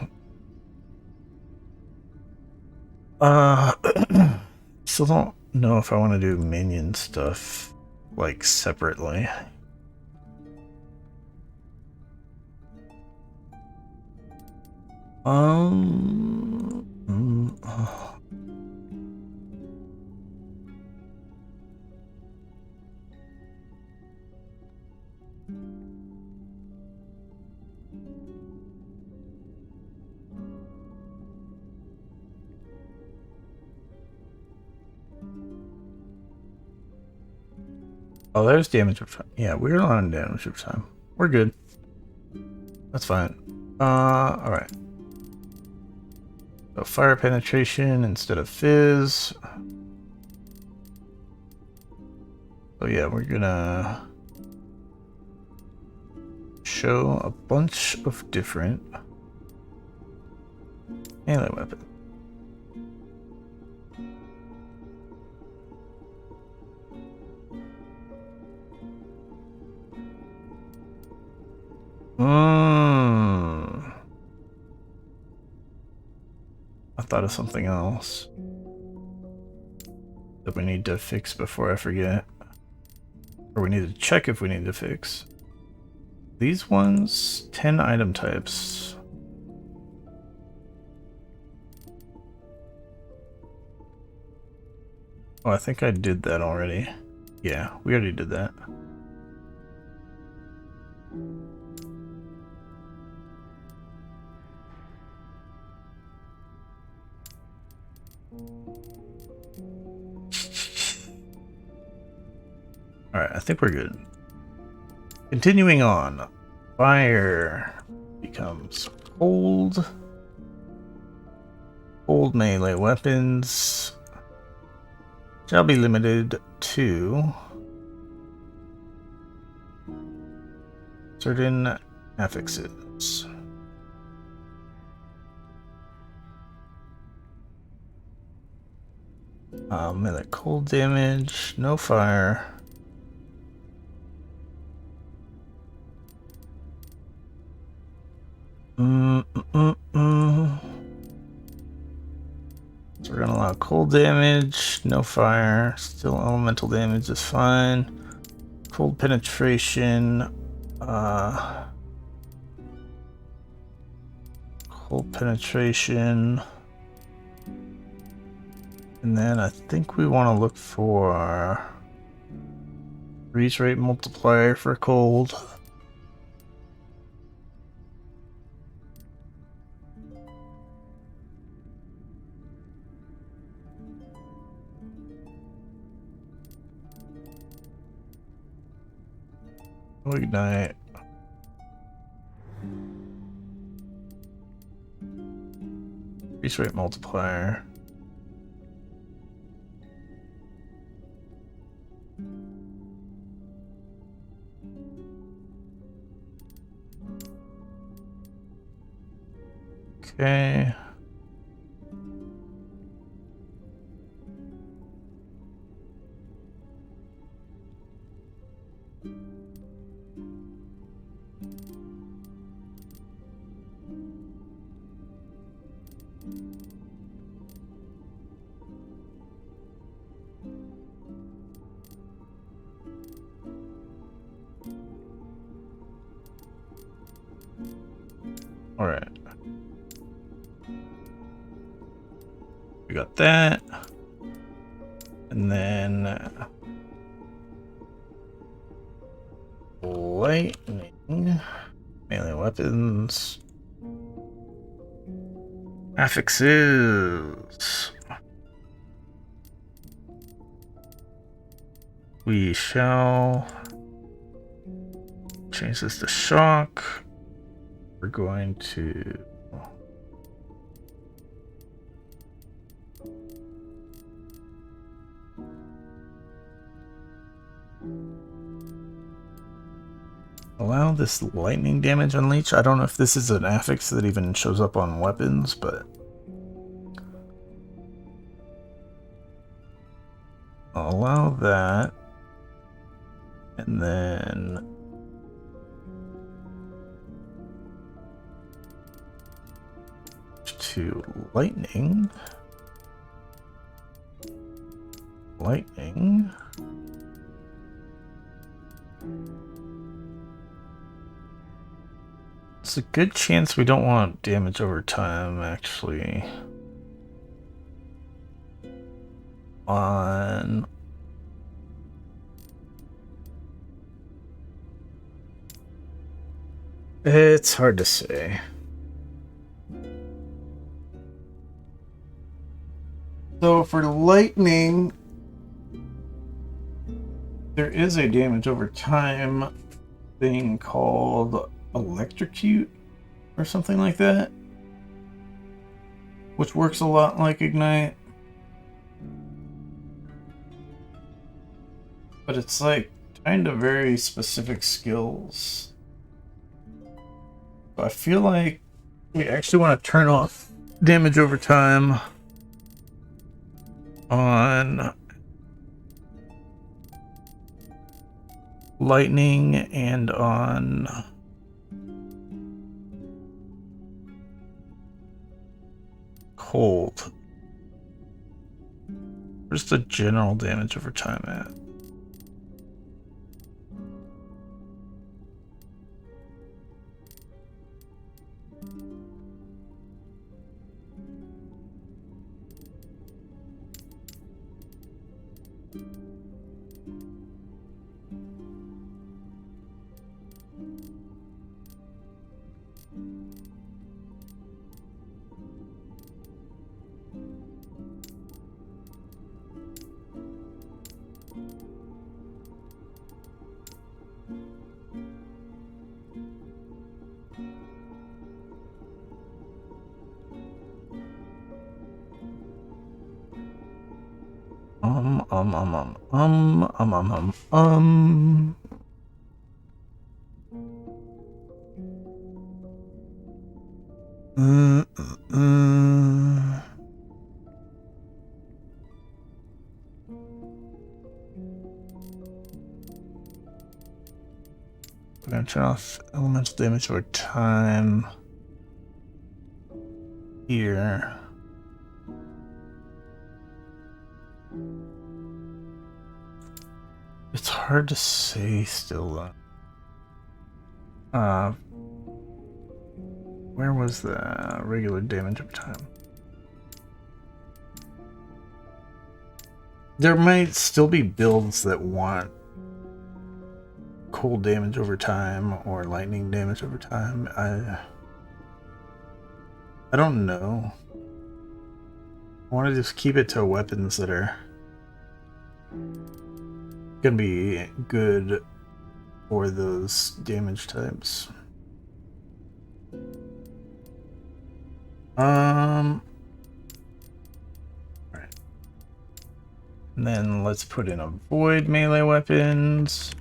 Still don't know if I want to do minion stuff, like, separately. Oh, there's damage over time. Yeah, we're on damage over time. We're good. That's fine. Alright. So fire penetration instead of fizz. So yeah, we're gonna show a bunch of different melee weapons. I thought of something else that we need to fix before I forget. Or we need to check if we need to fix. These ones, 10 item types. Oh, I think I did that already. Yeah, we already did that. Alright, I think we're good. Continuing on. Fire becomes cold. Cold melee weapons shall be limited to certain affixes. Melee cold damage, no fire. So we're gonna allow cold damage, no fire, still elemental damage is fine. Cold penetration, cold penetration. And then I think we want to look for freeze rate multiplier for cold. Ignite. Increase rate multiplier. Okay. All right. We got that. And then lightning, melee weapons, affixes. We shall change this to shock. We're going to allow this lightning damage unleash. I don't know if this is an affix that even shows up on weapons, but I'll allow that. And then to lightning. Lightning. It's a good chance we don't want damage over time, actually. On it's hard to say. So for lightning, there is a damage over time thing called electrocute or something like that, which works a lot like ignite, but it's like kind of very specific skills. So I feel like we actually want to turn off damage over time on lightning and on cold. Where's the general damage over time at? We're gonna turn off elemental damage over time here. It's hard to say still. Where was the regular damage over time? There might still be builds that want cold damage over time or lightning damage over time. I don't know. I want to just keep it to weapons that are gonna be good for those damage types. Alright. And then let's put in avoid melee weapons.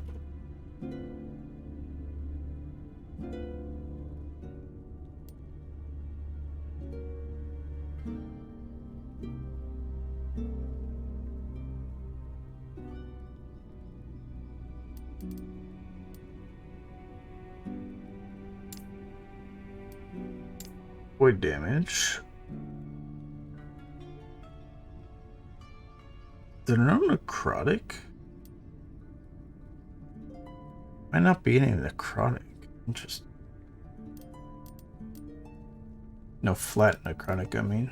Void damage. Is there no necrotic? Might not be any necrotic. Interesting. No flat necrotic, I mean.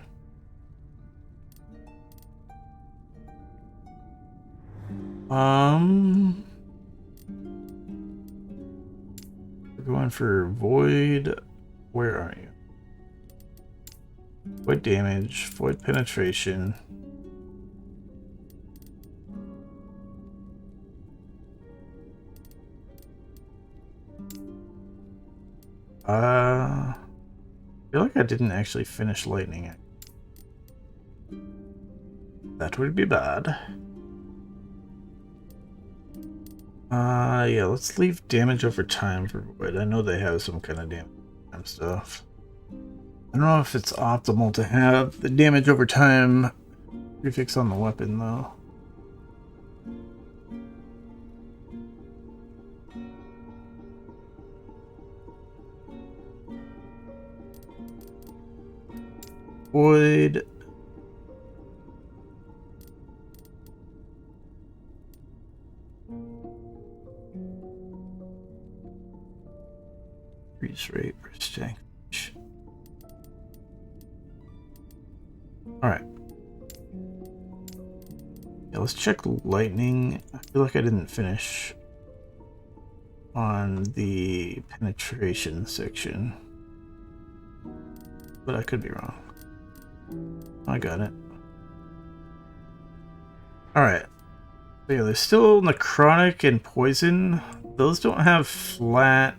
We're going for void. Where are you? Void damage, void penetration. I feel like I didn't actually finish lightning it. That would be bad. Yeah, let's leave damage over time for void. I know they have some kind of damage time stuff. I don't know if it's optimal to have the damage over time prefix on the weapon, though. Void. Increase rate per stack. Alright. Yeah, let's check lightning. I feel like I didn't finish on the penetration section, but I could be wrong. I got it. Alright. So yeah, there's still necrotic and poison. Those don't have flat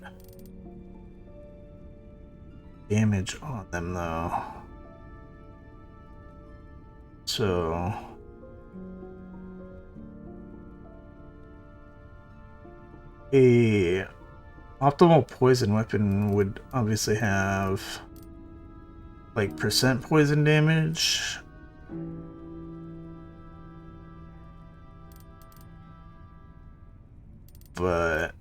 damage on them, though. So a optimal poison weapon would obviously have like percent poison damage. But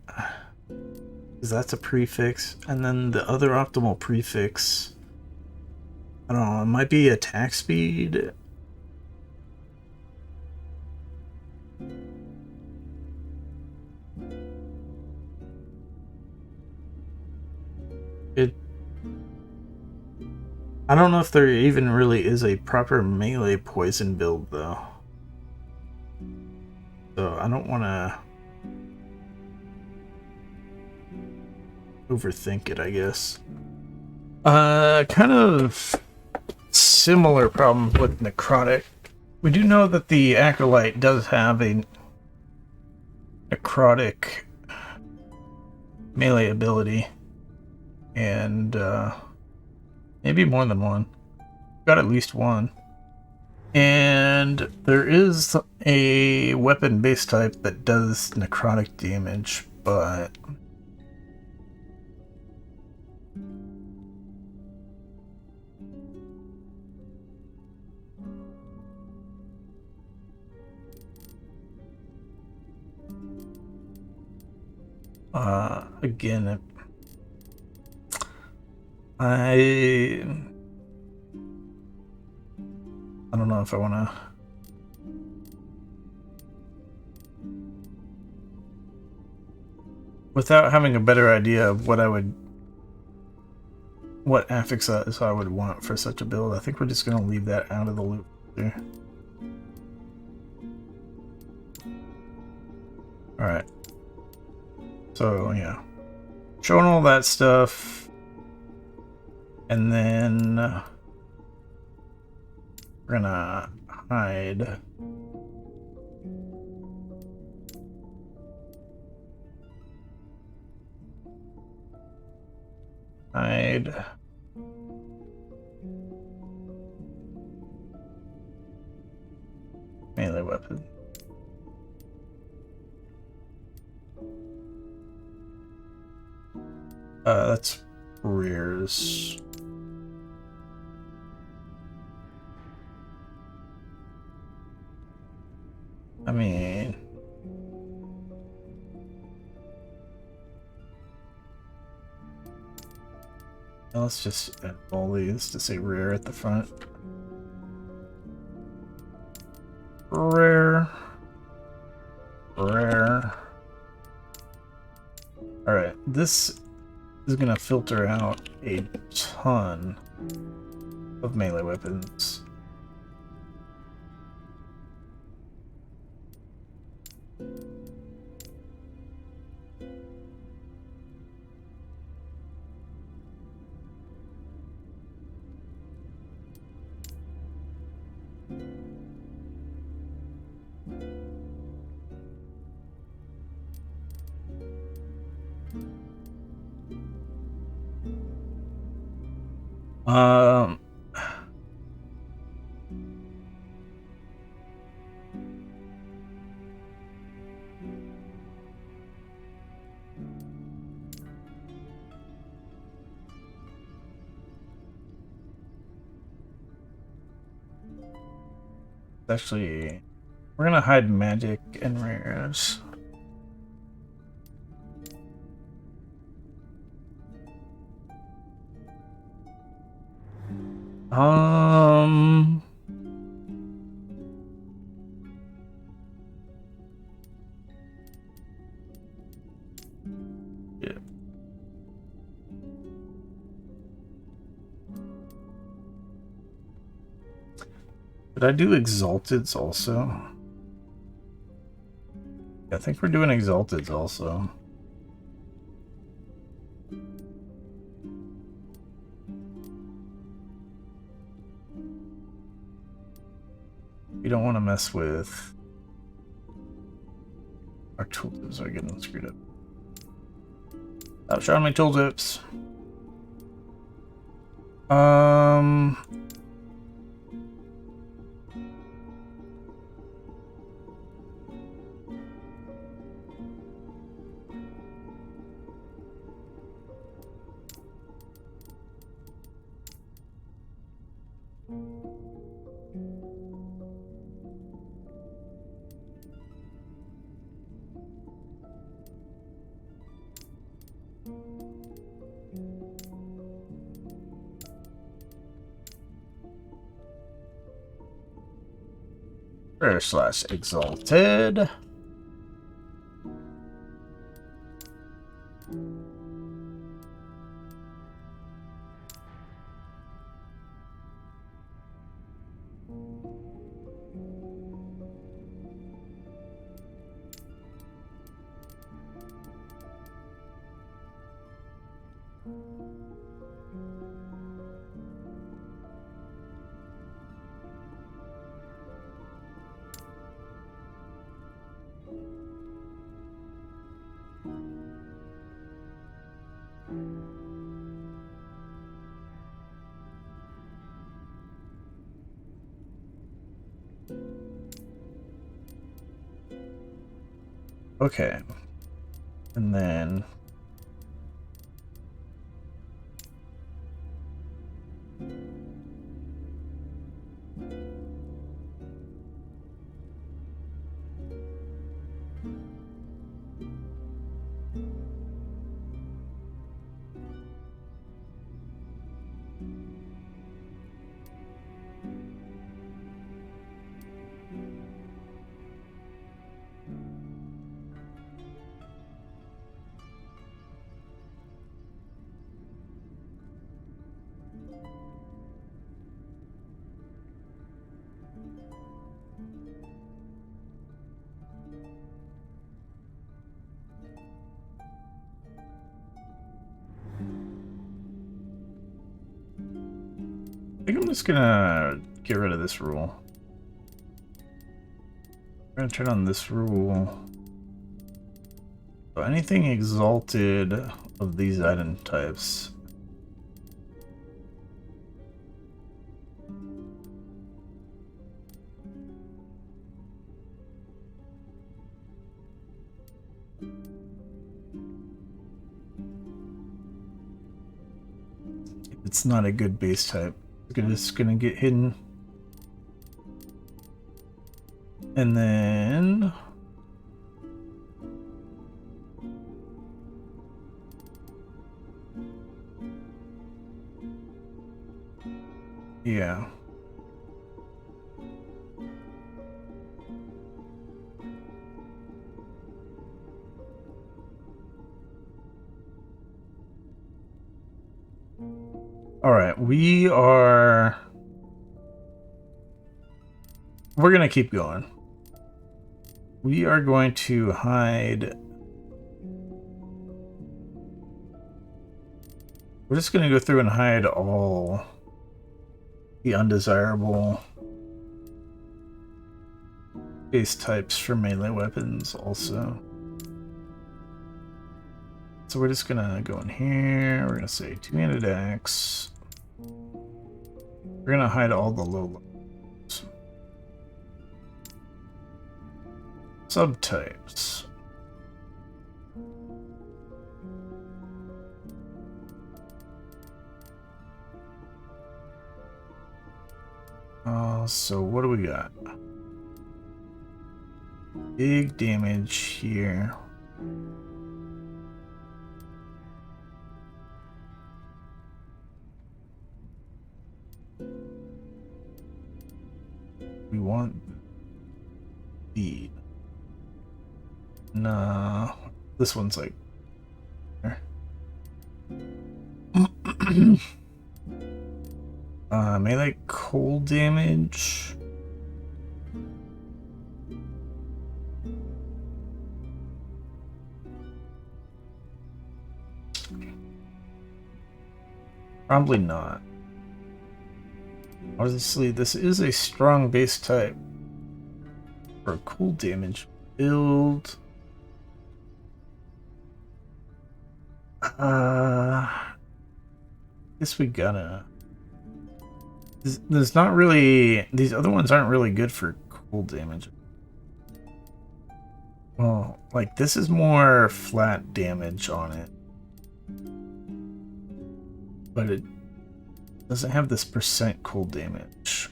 that's a prefix, and then the other optimal prefix, I don't know, it might be attack speed. I don't know if there even really is a proper melee poison build, though. So I don't want to overthink it, I guess. Kind of similar problem with necrotic. We do know that the acolyte does have a necrotic melee ability, and maybe more than one. Got at least one. And there is a weapon base type that does necrotic damage, but again, I don't know if I want to. Without having a better idea of what affixes I would want for such a build, I think we're just going to leave that out of the loop there. Alright. So, yeah. Showing all that stuff. And then we're gonna hide. Hide. Melee weapon. That's rears. I mean, let's just add all these to say rear at the front. Rare. Rare. Alright, this is gonna filter out a ton of melee weapons. Um, actually, we're gonna hide magic and rares. Yeah. Did I do Exalteds also? I think we're doing Exalteds also. We don't want to mess with our tooltips are getting screwed up. Stop showing me tooltips. Slash exalted. Okay. And then I think I'm just gonna get rid of this rule. I'm gonna turn on this rule. So anything exalted of these item types It's not a good base type. It's just gonna get hidden. And then yeah. All right, we're gonna keep going. We are going to hide. We're just gonna go through and hide all the undesirable base types for melee weapons also. So we're just gonna go in here, we're gonna say two-handed axe. We're gonna hide all the low levels. Subtypes. So what do we got? Big damage here. We want the... Nah, this one's like... melee cold damage. Probably not. Obviously, this is a strong base type for a cool damage build. Guess we gotta. There's not really. These other ones aren't really good for cool damage. Well, like this is more flat damage on it, but it doesn't have this percent cool damage.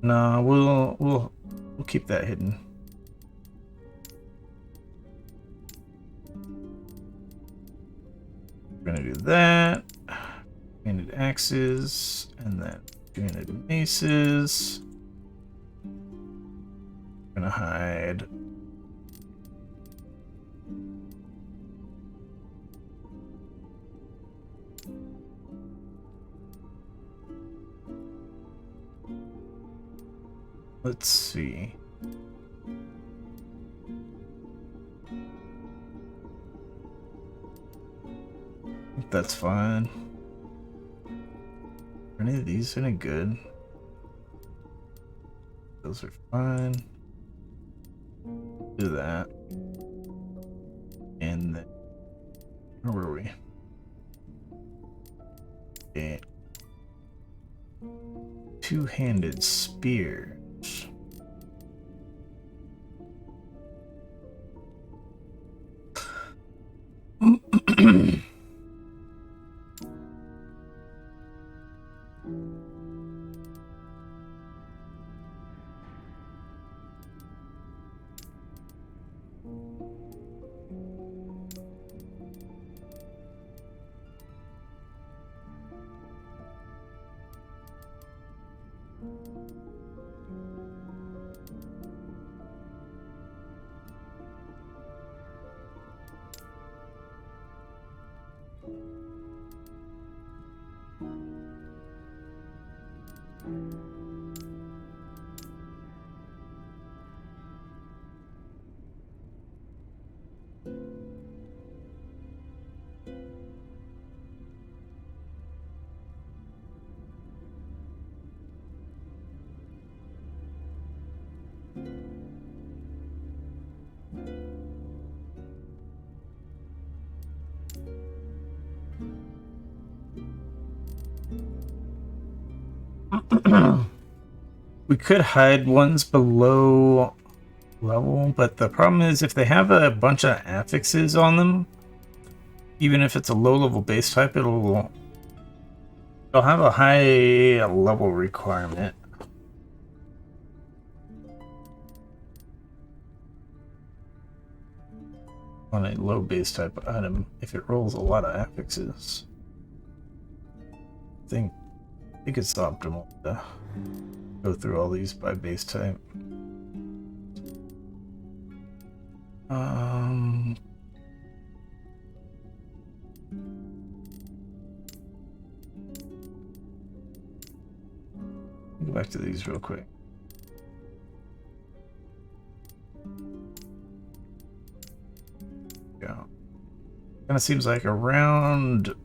No, we'll keep that hidden. We're gonna do that. Handed axes, and then handed maces. We're gonna hide. Let's see. I think that's fine. Are any of these any good? Those are fine. Do that. And then, where were we? Okay. Two-handed spears. We could hide ones below level, but the problem is if they have a bunch of affixes on them, even if it's a low level base type, it'll have a high level requirement. On a low base type item if it rolls a lot of affixes. I think it's optimal to go through all these by base type. Go back to these real quick. Yeah. Kind of seems like around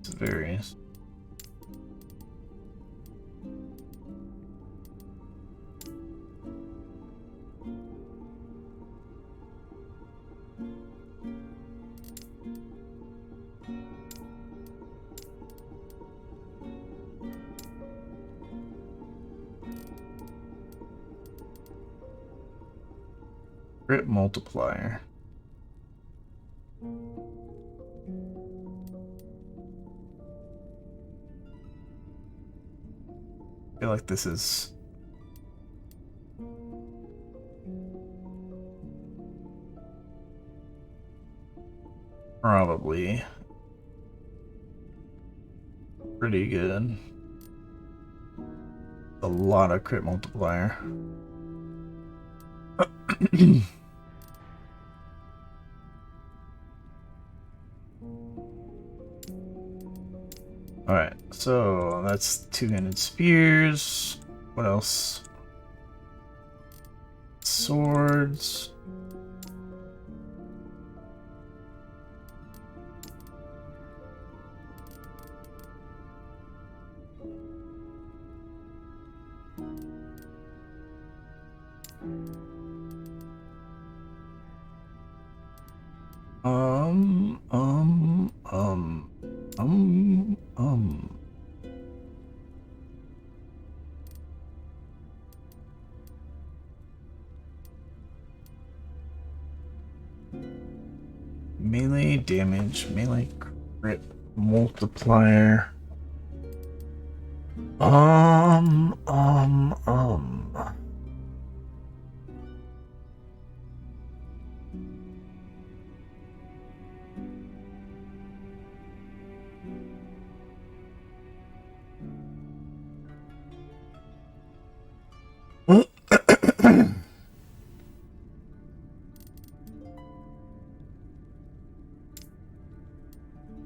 it varies. Crit multiplier. I feel like this is probably pretty good. A lot of crit multiplier. Alright, so that's two-handed spears. What else? Swords. Melee damage, melee crit multiplier.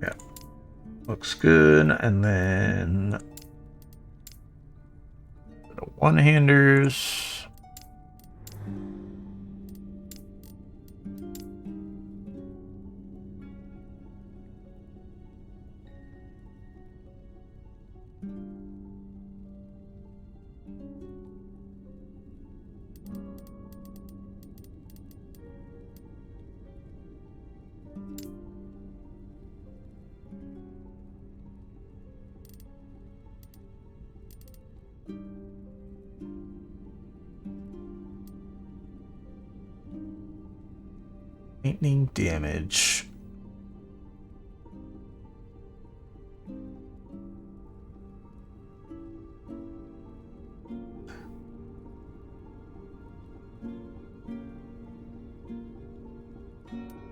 Yeah, looks good. And then one-handers. Lightning damage.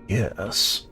Yes.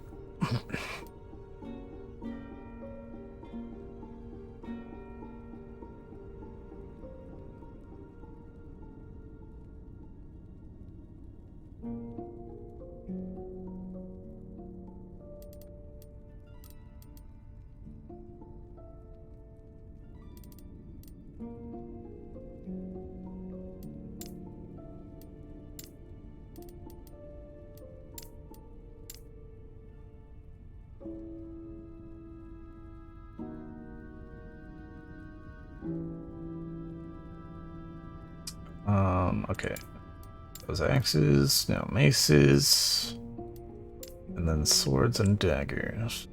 Okay. Those axes, now maces. And And then swords and daggers.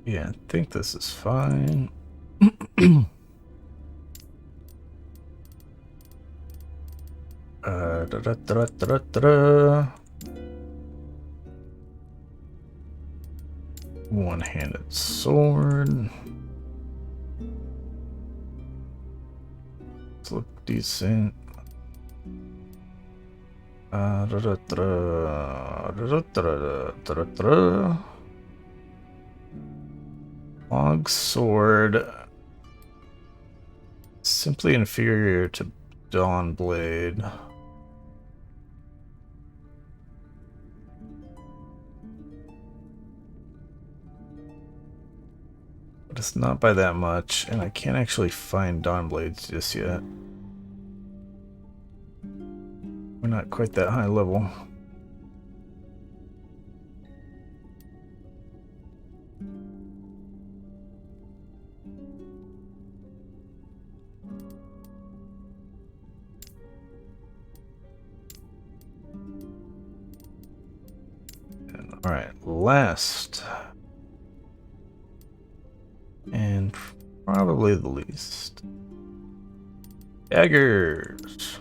Yeah, I think this is fine. One-handed sword. This look decent. Log sword. Simply inferior to Dawn Blade. But it's not by that much, and I can't actually find Dawn Blades just yet. We're not quite that high level. All right, last and probably the least, daggers.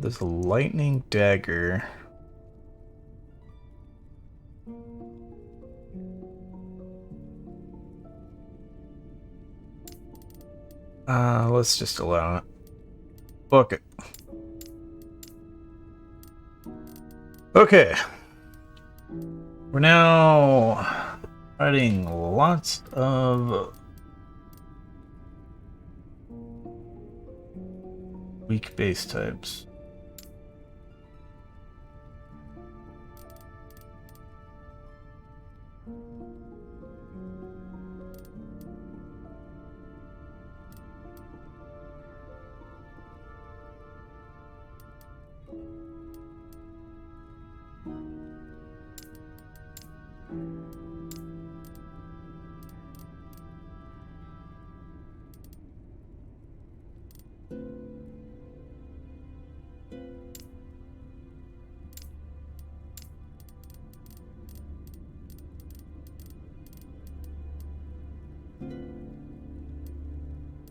There's a lightning dagger. Let's just allow it. Book it. Okay. We're now writing lots of weak base types.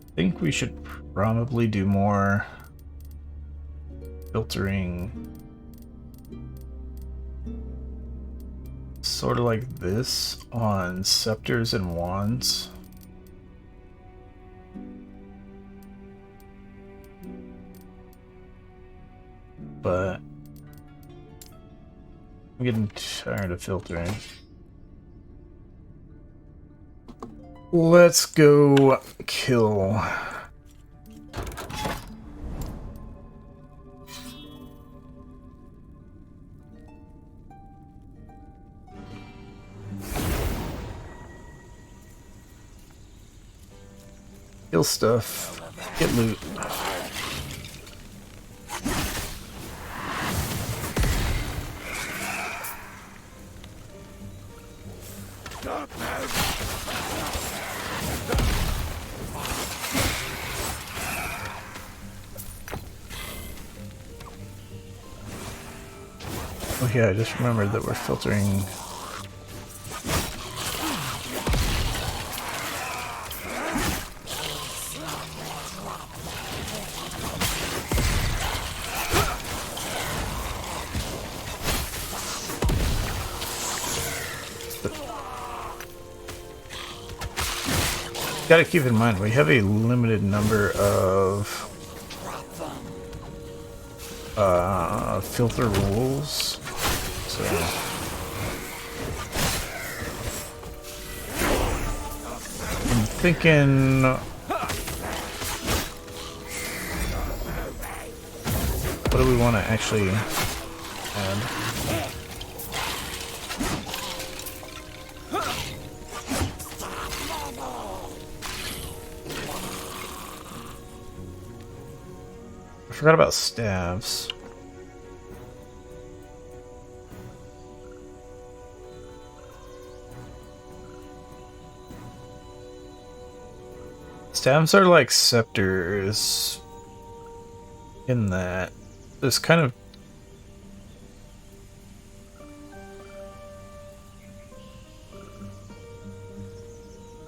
I think we should probably do more filtering, sort of like this on scepters and wands. But I'm getting tired of filtering. Let's go kill. Kill stuff. Get loot. Oh yeah, I just remembered that we're filtering. got to keep in mind we have a limited number of filter rules, so I'm thinking what do we want to actually add? I forgot about staves. Staves are like scepters in that there's kind of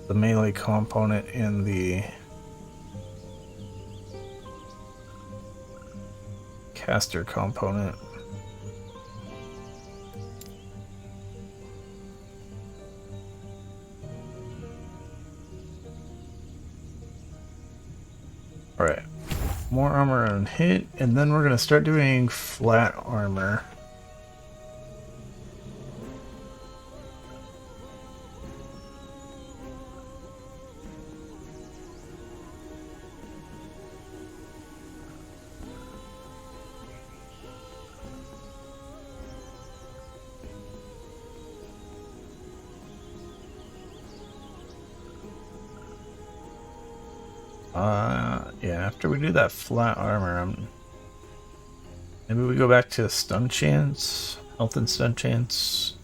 the melee component in the caster component. Alright, more armor on hit, and then we're going to start doing flat armor. Yeah, after we do that flat armor, maybe we go back to stun chance, health and stun chance.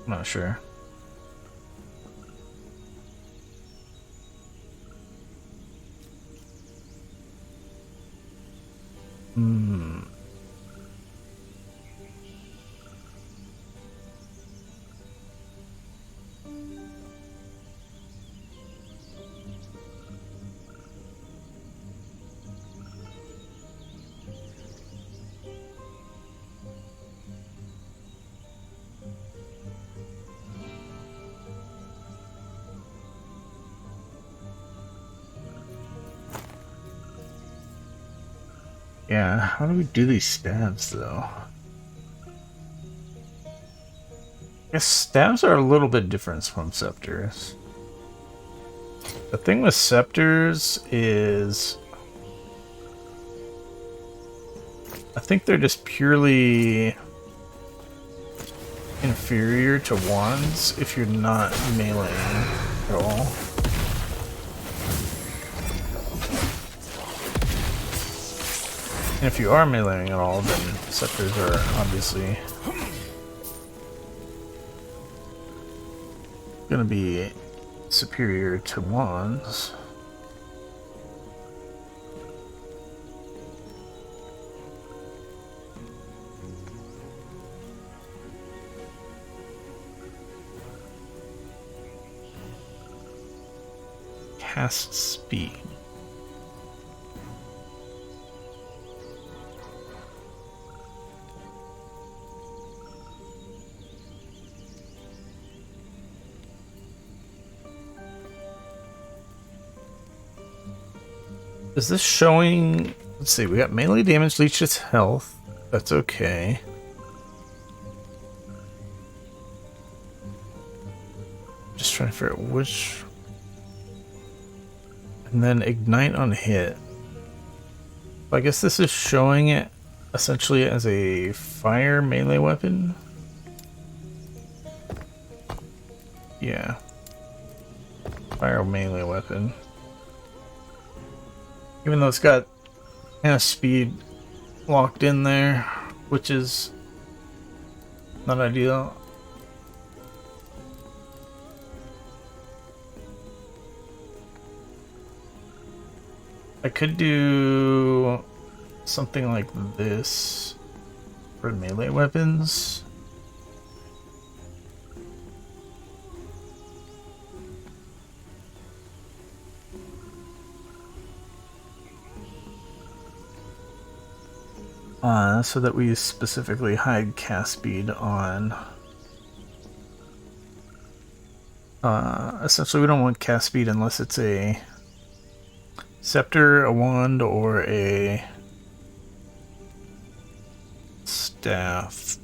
I'm not sure. Yeah, how do we do these stabs though? I guess stabs are a little bit different from scepters. The thing with scepters is I think they're just purely inferior to wands if you're not meleeing at all. And if you are meleeing at all, then scepters are obviously gonna be superior to wands. Cast speed. Is this showing? Let's see, we got melee damage, leech its health. That's okay. Just trying to figure out which. And then ignite on hit. I guess this is showing it essentially as a fire melee weapon. Yeah. Fire melee weapon. Even though it's got kind of speed locked in there, which is not ideal. I could do something like this for melee weapons. so that we specifically hide cast speed on. Essentially, we don't want cast speed unless it's a scepter, a wand, or a staff.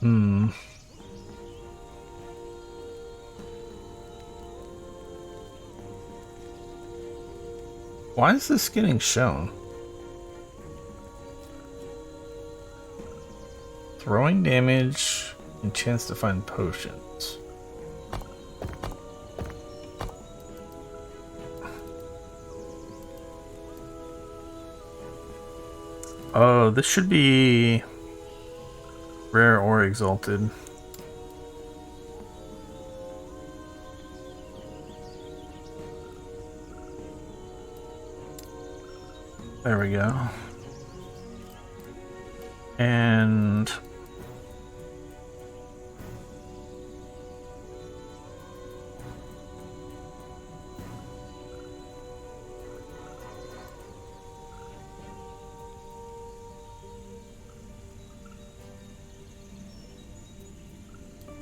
Hmm. Why is this getting shown? Throwing damage and chance to find potions. Oh, this should be rare or exalted. There we go. And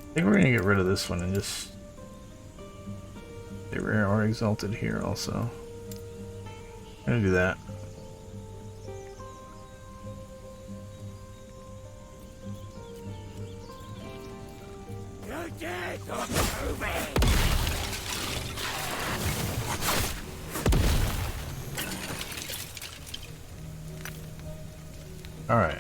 I think we're gonna get rid of this one and just say rare or exalted here also. I'm gonna do that. Alright.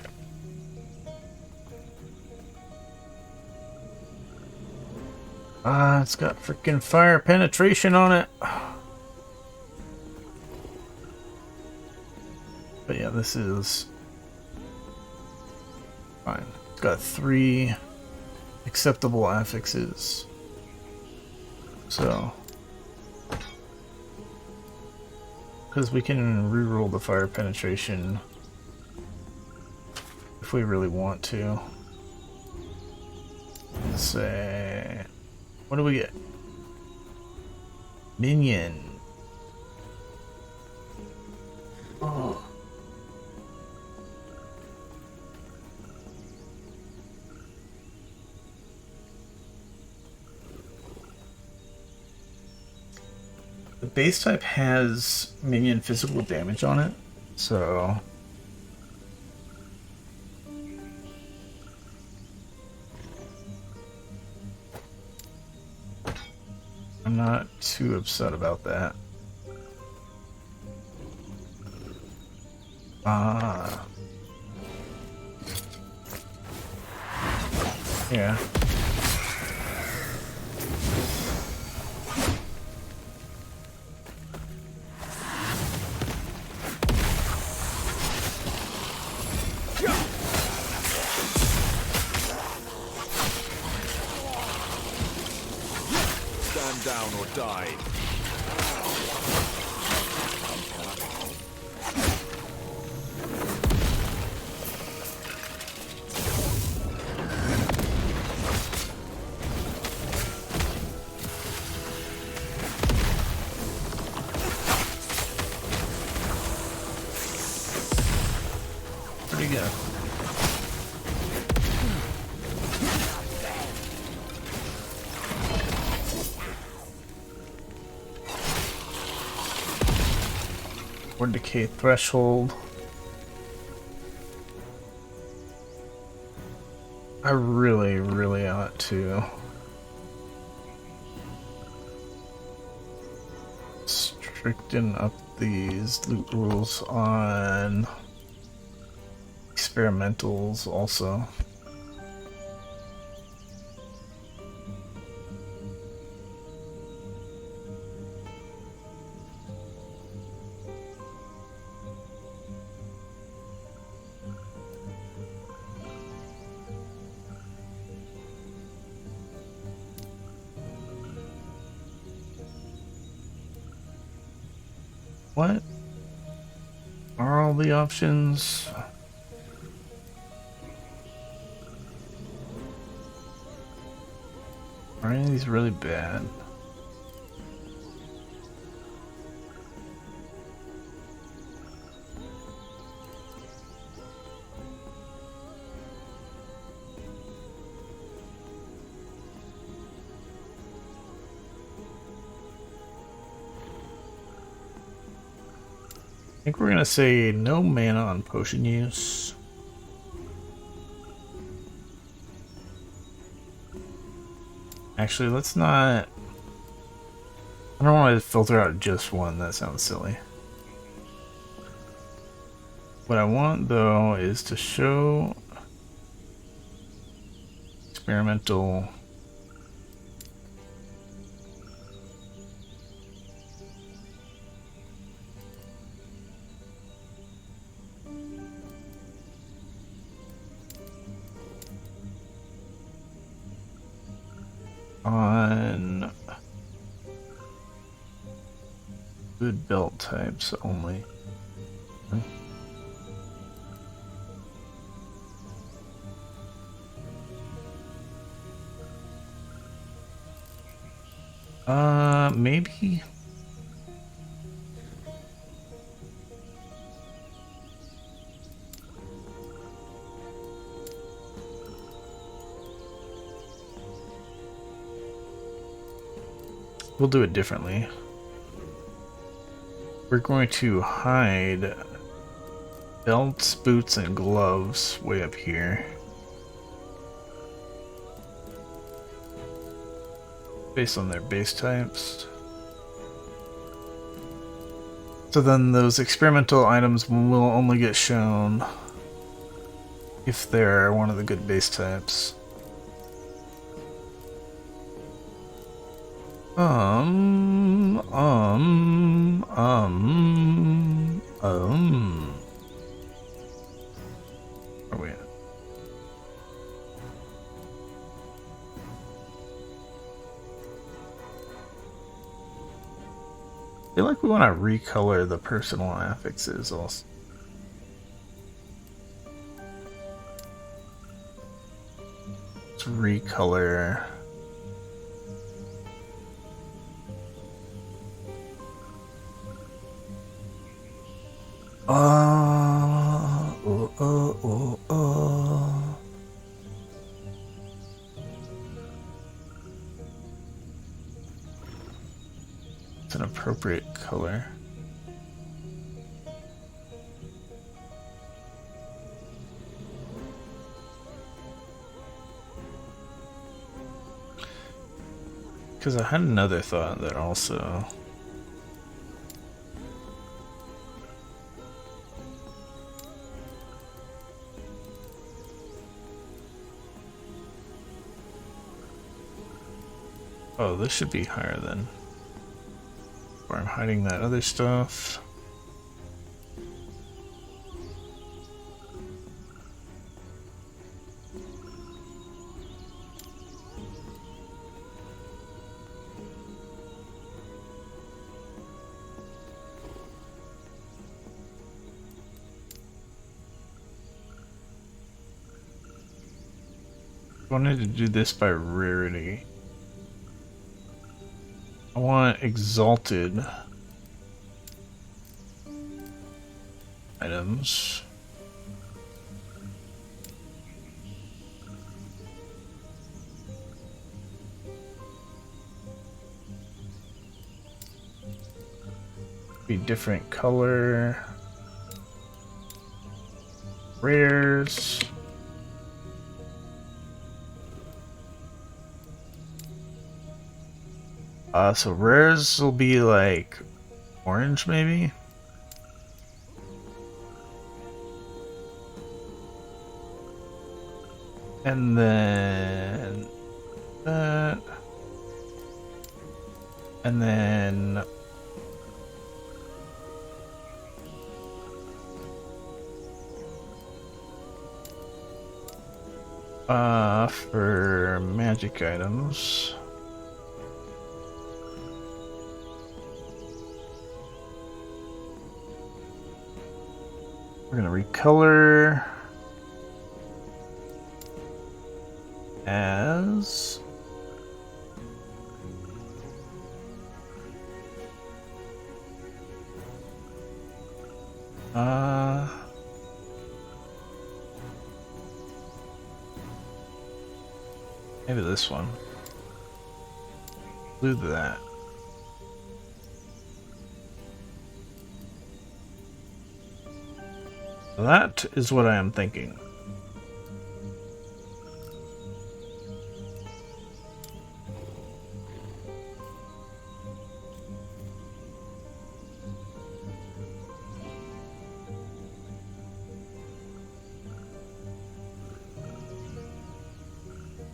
It's got freaking fire penetration on it. But yeah, this is fine. It's got 3 acceptable affixes. So, because we can reroll the fire penetration if we really want to. Let's say, what do we get? Minion. Oh. The base type has minion physical damage on it, so I'm not too upset about that. Yeah. Stand down or die. Pretty good. Or decay threshold. I really ought to stricten up these loot rules on experimentals also. What are all the options? Are any of these really bad? I think we're gonna say no mana on potion use. Actually, let's not. I don't want to filter out just one, that sounds silly. What I want though is to show experimental on good belt types only. Maybe. We'll do it differently. We're going to hide belts, boots, and gloves way up here. Based on their base types. So then those experimental items will only get shown if they're one of the good base types. Where are we at? I feel like we want to recolor the personal affixes also. Let's recolor. It's an appropriate color. Because I had another thought that also... Oh, this should be higher then. Where I'm hiding that other stuff. I wanted to do this by rarity. I want exalted items. Be different color. Rares. So rares will be like orange maybe? And then that. And then for magic items. We're gonna recolor as maybe this one. Do that. That is what I am thinking.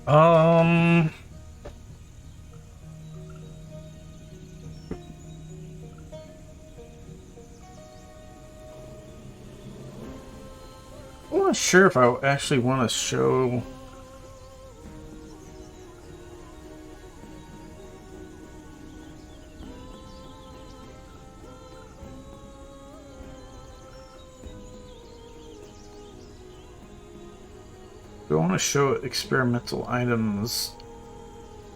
I'm not sure if I actually want to show. Do I want to show experimental items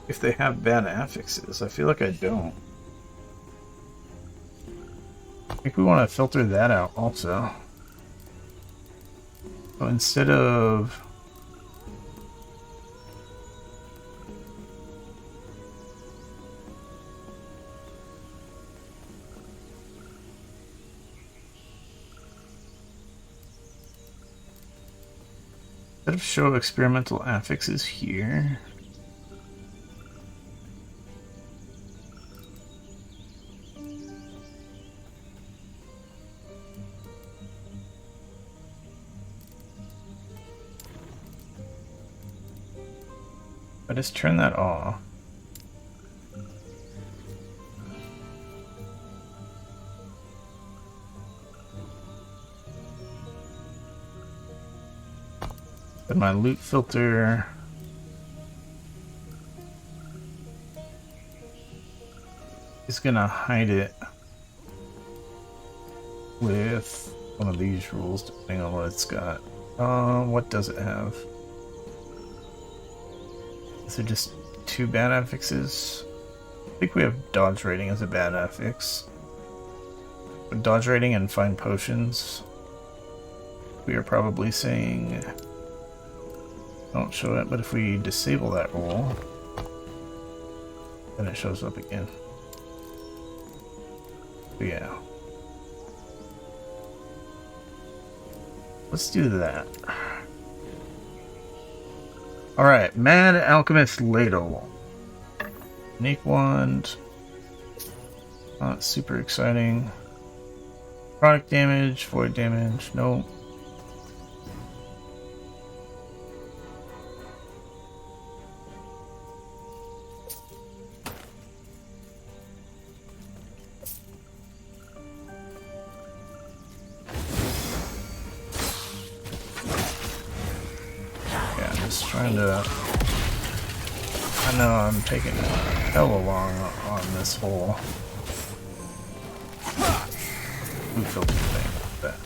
if they have bad affixes? I feel like I don't. I think we want to filter that out also. So instead of show experimental affixes here. I just turn that off. But my loot filter is gonna hide it with one of these rules, depending on what it's got. What does it have? Is there just 2 bad affixes? I think we have dodge rating as a bad affix. But dodge rating and find potions, we are probably saying don't show it, but if we disable that rule, then it shows up again. So yeah. Let's do that. Alright, Mad Alchemist Ladle. Unique wand. Not super exciting. Product damage, void damage, nope. I know I'm taking hella long on this whole loot filter thing. But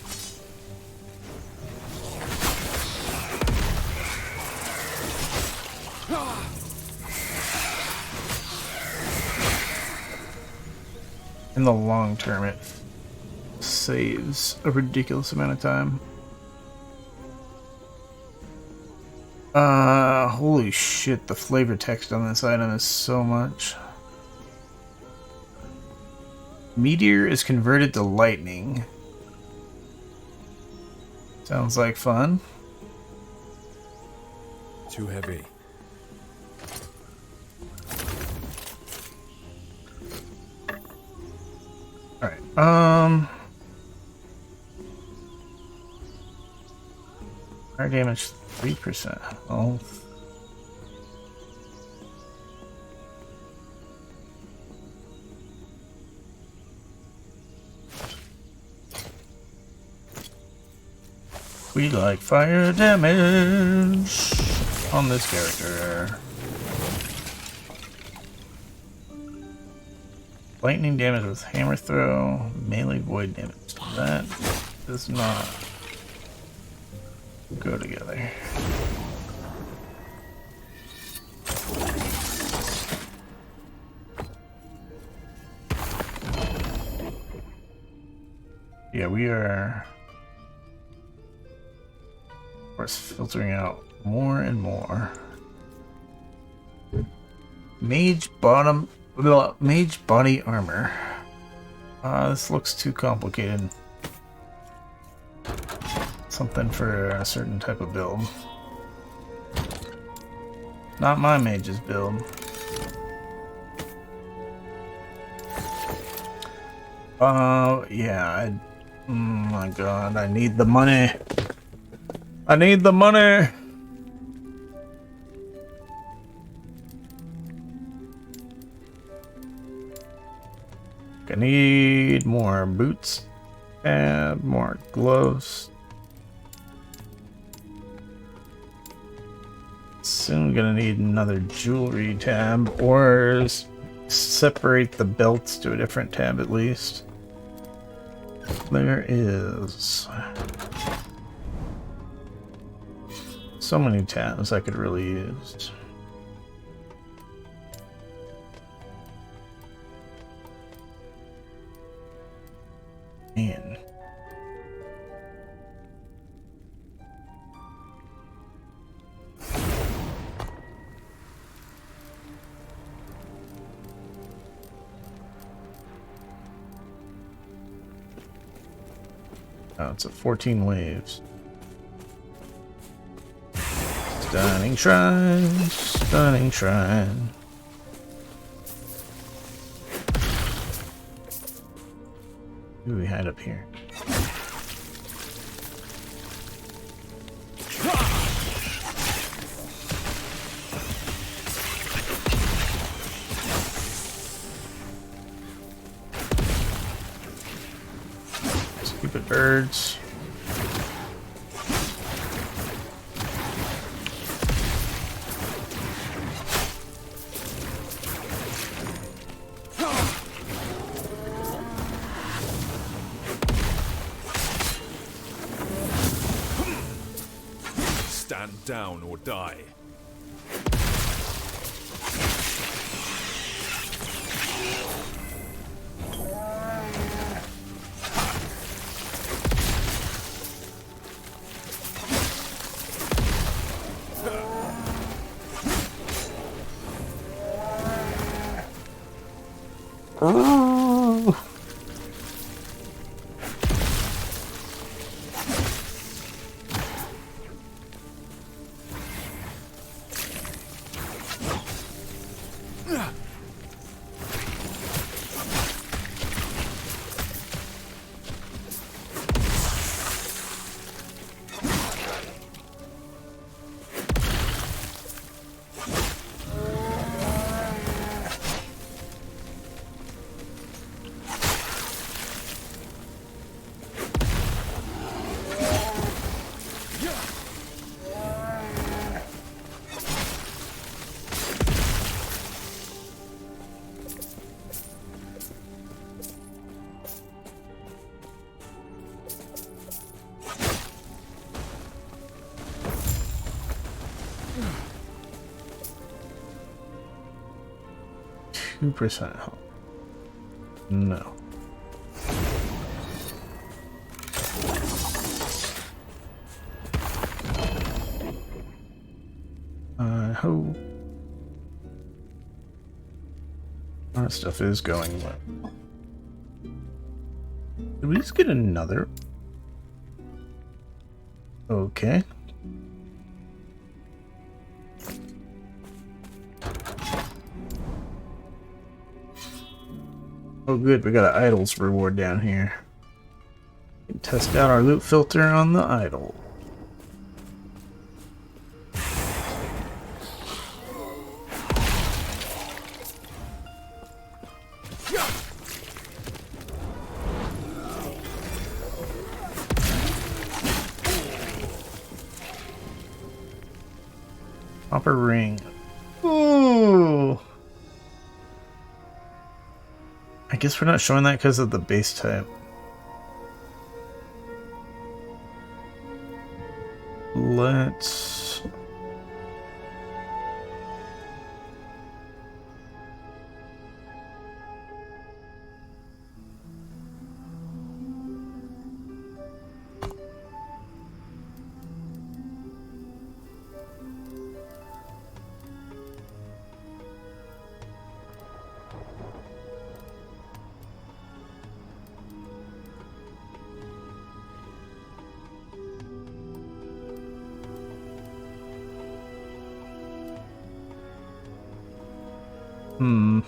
in the long term, it saves a ridiculous amount of time. Holy shit, the flavor text on this item is so much. Meteor is converted to lightning. Sounds like fun. Too heavy. Alright, fire damage 3%. Oh. We like fire damage on this character. Lightning damage with hammer throw, melee void damage. That does not go together. Yeah, we are, of course, filtering out more and more. Mage body armor. This looks too complicated. Something for a certain type of build. Not my mage's build. Yeah, oh my god, I need the money. I need the money. I need more boots and more gloves. Soon gonna need another jewelry tab, or separate the belts to a different tab at least. There is so many tabs I could really use. Man. Oh, it's at 14 waves. Stunning shrine, stunning shrine. What do we had up here? Stupid birds. Stand down or die. Oh. %2% health. No. I hope that stuff is going well. Did we just get another? Okay. Oh good, we got an idols reward down here. We can test out our loot filter on the idol. Copper ring. Ooh. I guess we're not showing that because of the base type. let's... Hmm.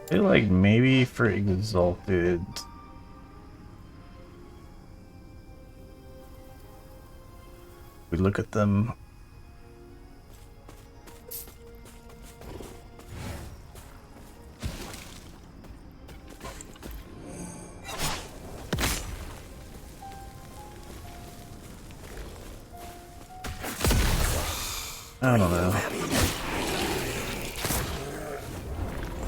I feel like maybe for Exalted... we look at them... I don't know.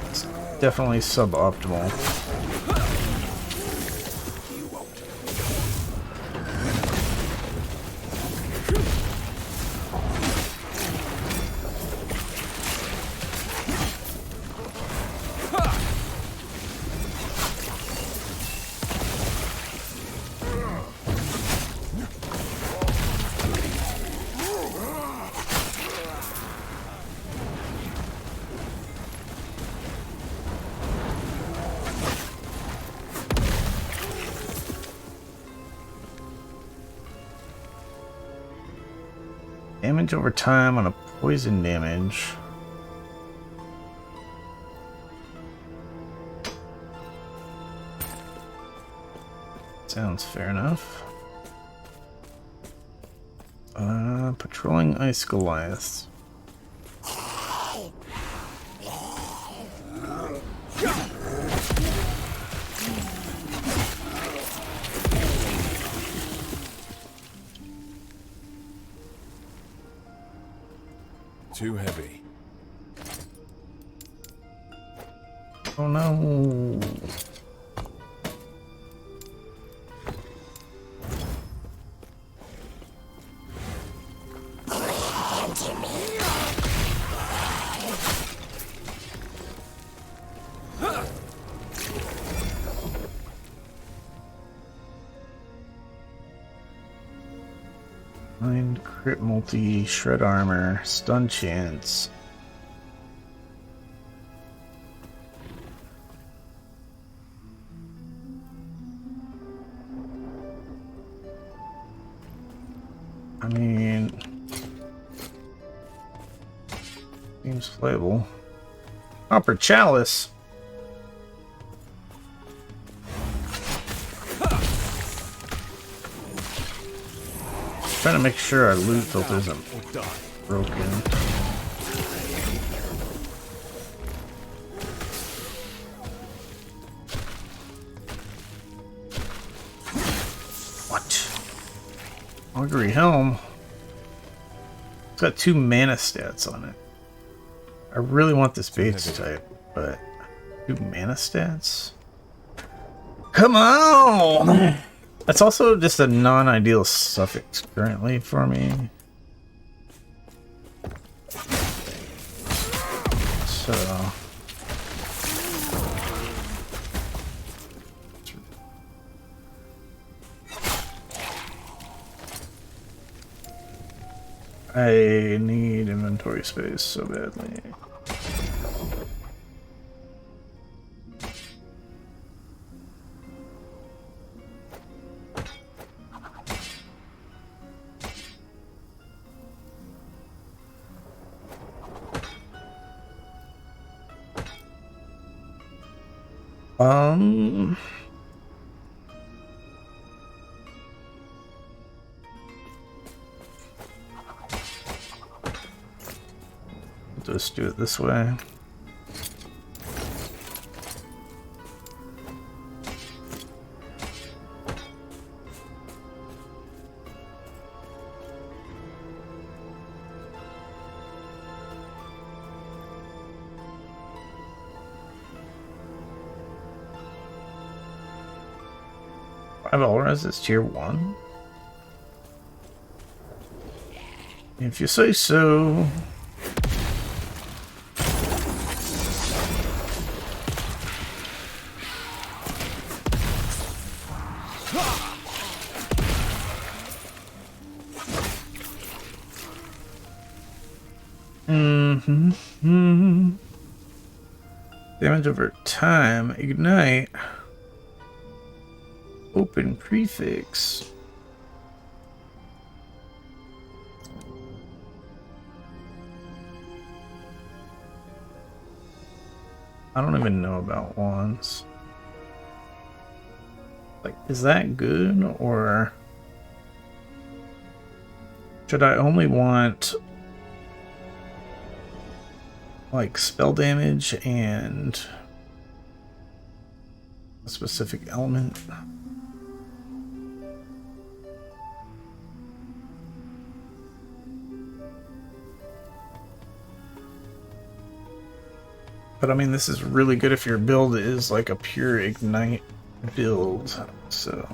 It's definitely suboptimal. Damage over time on a poison damage. Sounds fair enough. Patrolling Ice Goliaths. Too heavy. Oh no. Mind, crit multi, shred armor, stun chance. I mean, seems playable. Copper Chalice. Trying to make sure our loot filter isn't broken. What? Augury Helm? It's got 2 mana stats on it. I really want this base type, but 2 mana stats? Come on! That's also just a non-ideal suffix currently for me. So... I need inventory space so badly. Just do it this way. 5 auras is tier 1? If you say so. Damage over time. Ignite. Open prefix. I don't even know about wands. Like, is that good, or should I only want like spell damage and a specific element? But I mean, this is really good if your build is like a pure ignite build, so.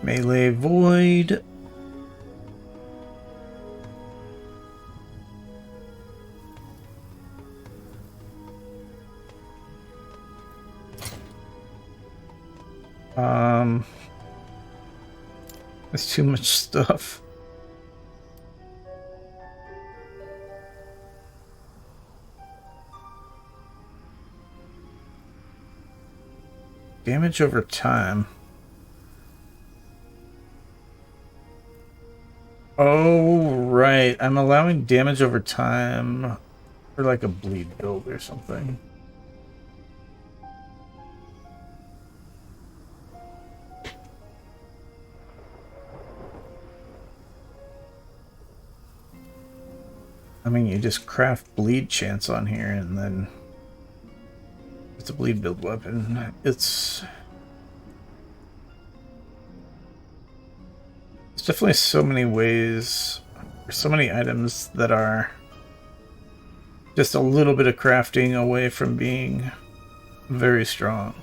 Melee void. There's too much stuff. Damage over time. Oh, right. I'm allowing damage over time for like a bleed build or something. I mean, you just craft bleed chance on here and then it's a bleed build weapon. There's definitely so many ways, so many items that are just a little bit of crafting away from being very strong.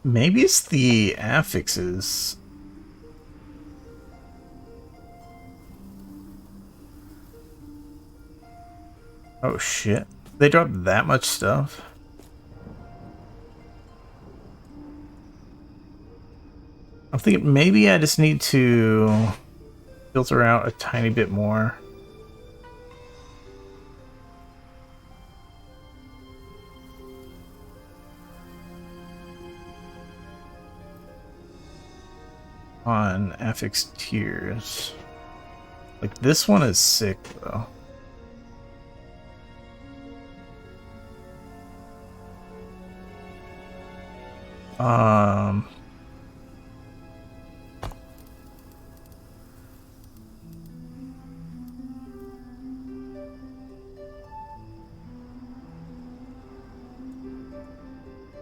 Maybe it's the affixes. Oh shit. They dropped that much stuff? I'm thinking maybe I just need to filter out a tiny bit more. On affix tiers. Like, this one is sick, though.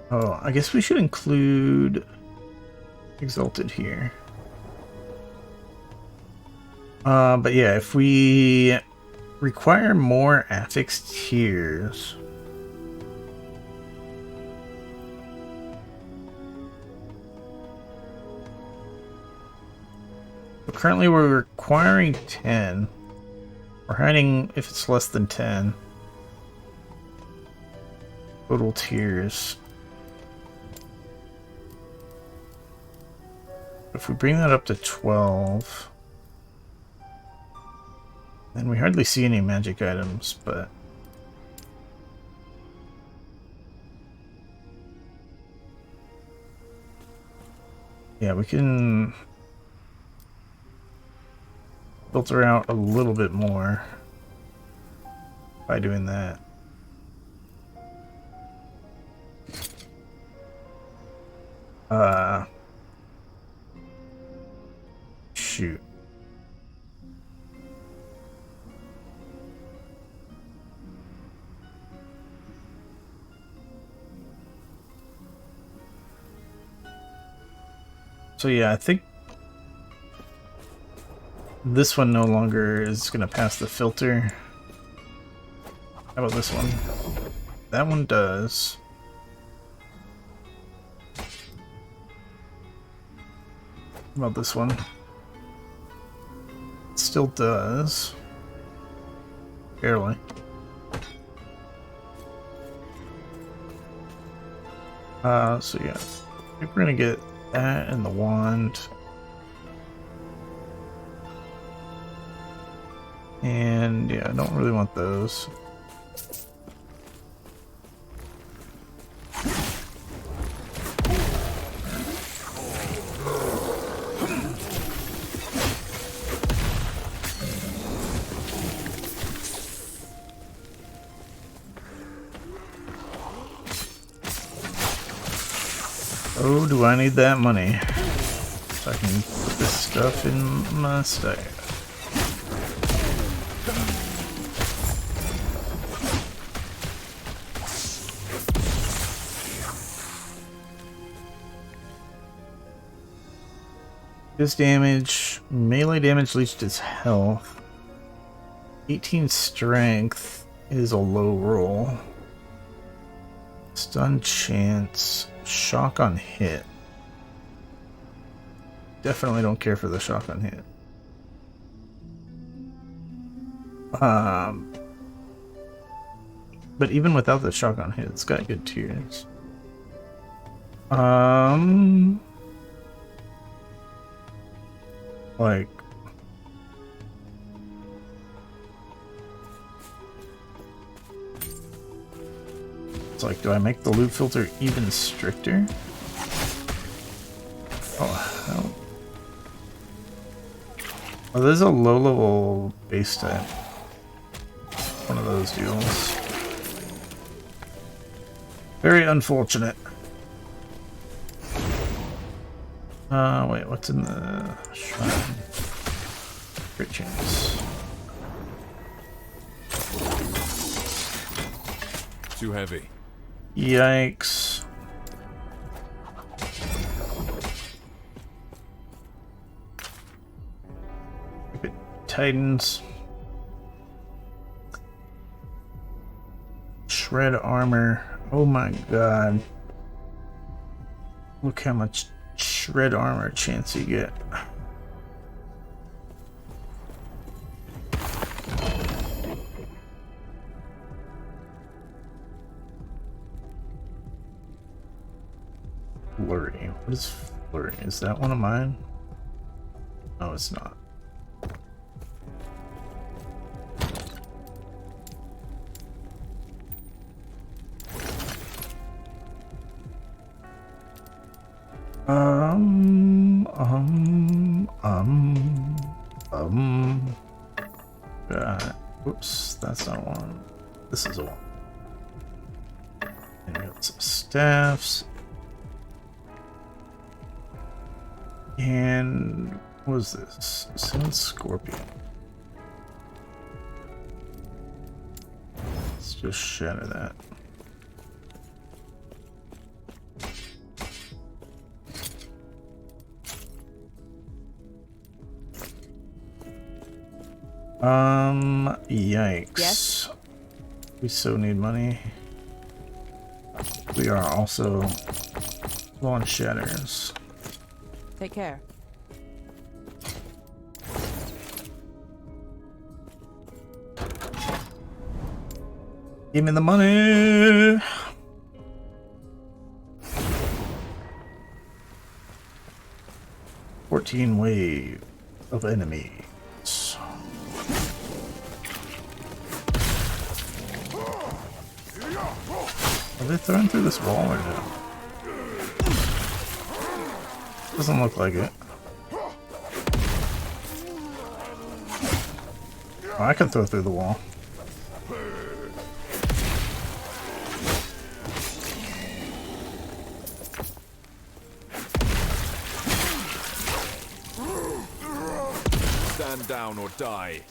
Oh, I guess we should include Exalted here. But yeah, if we require more affix tiers, but currently we're requiring 10. We're hiding if it's less than 10 total tiers. If we bring that up to 12, then we hardly see any magic items, but yeah, we can filter out a little bit more by doing that. Shoot. So yeah, I think this one no longer is going to pass the filter. How about this one? That one does. How about this one? It still does. Barely. So yeah, I think we're gonna get that and the wand. And yeah, I don't really want those. Oh, do I need that money so I can put this stuff in my stash. This damage, melee damage leached his health. 18 strength is a low roll. Stun chance, shock on hit. Definitely don't care for the shock on hit. But even without the shock on hit, it's got good tiers. Like, it's like, do I make the loot filter even stricter? Oh, hell. Oh, there's a low level base type. One of those deals. Very unfortunate. Wait, what's in the shrine? Crit chance. Too heavy. Yikes. Titans. Shred armor. Oh my god. Look how much shred armor chance you get. Flurry. What is flurry? Is that one of mine? No, it's not. Oops, that's not one. This is a one. And we got some staffs. And what is this? Sun Scorpion. Let's just shatter that. Yikes. Yes? We so need money. We are also low on shatters. Take care. Give me the money! "14 wave of enemies." Are they throwing through this wall or no? Doesn't look like it. Oh, I can throw through the wall. Stand down or die.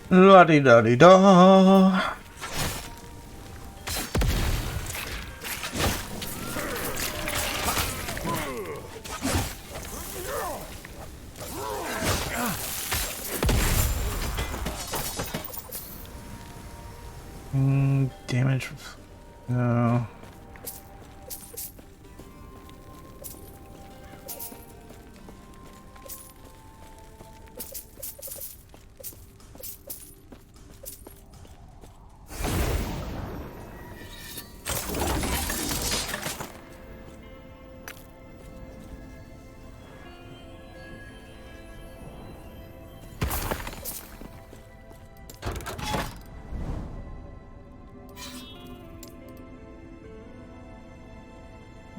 La-di-da-di-da. Damage. No.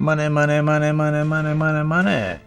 Money, money, money, money, money, money, money.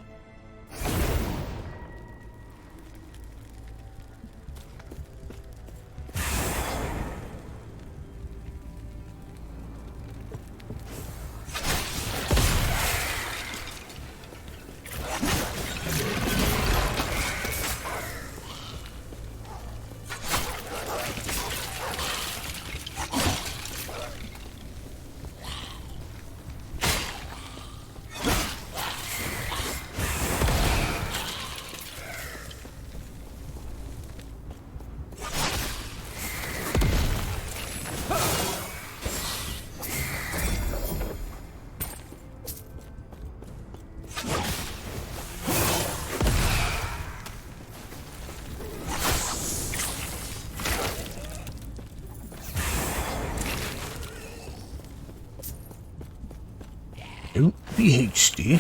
Don't be hasty.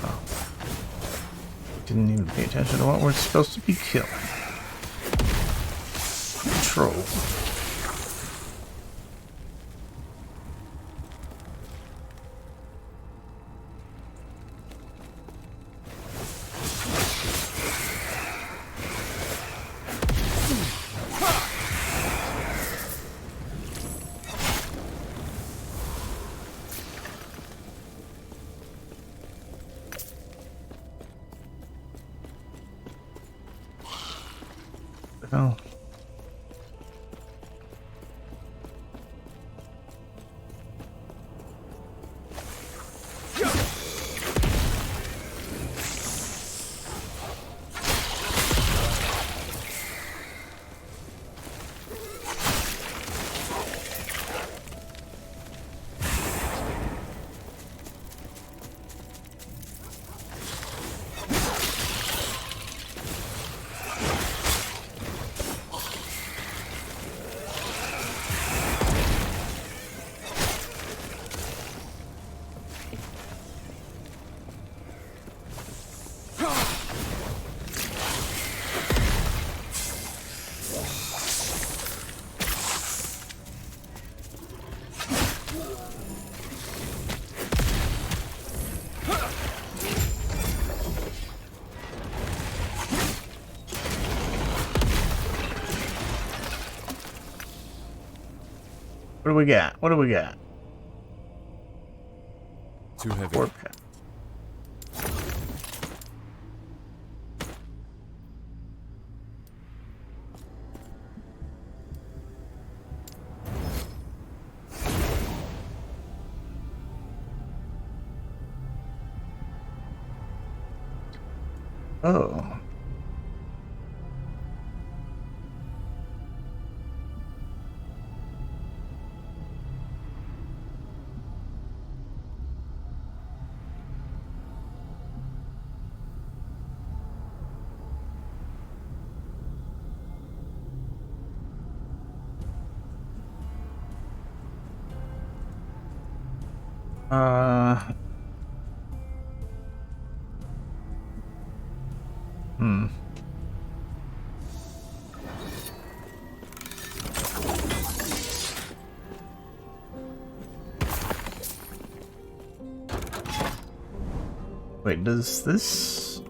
Oh. Didn't even pay attention to what we're supposed to be killing. Troll. Oh. What do we got? What do we got? Too heavy. 4 pack. Oh. Hmm. Wait, does this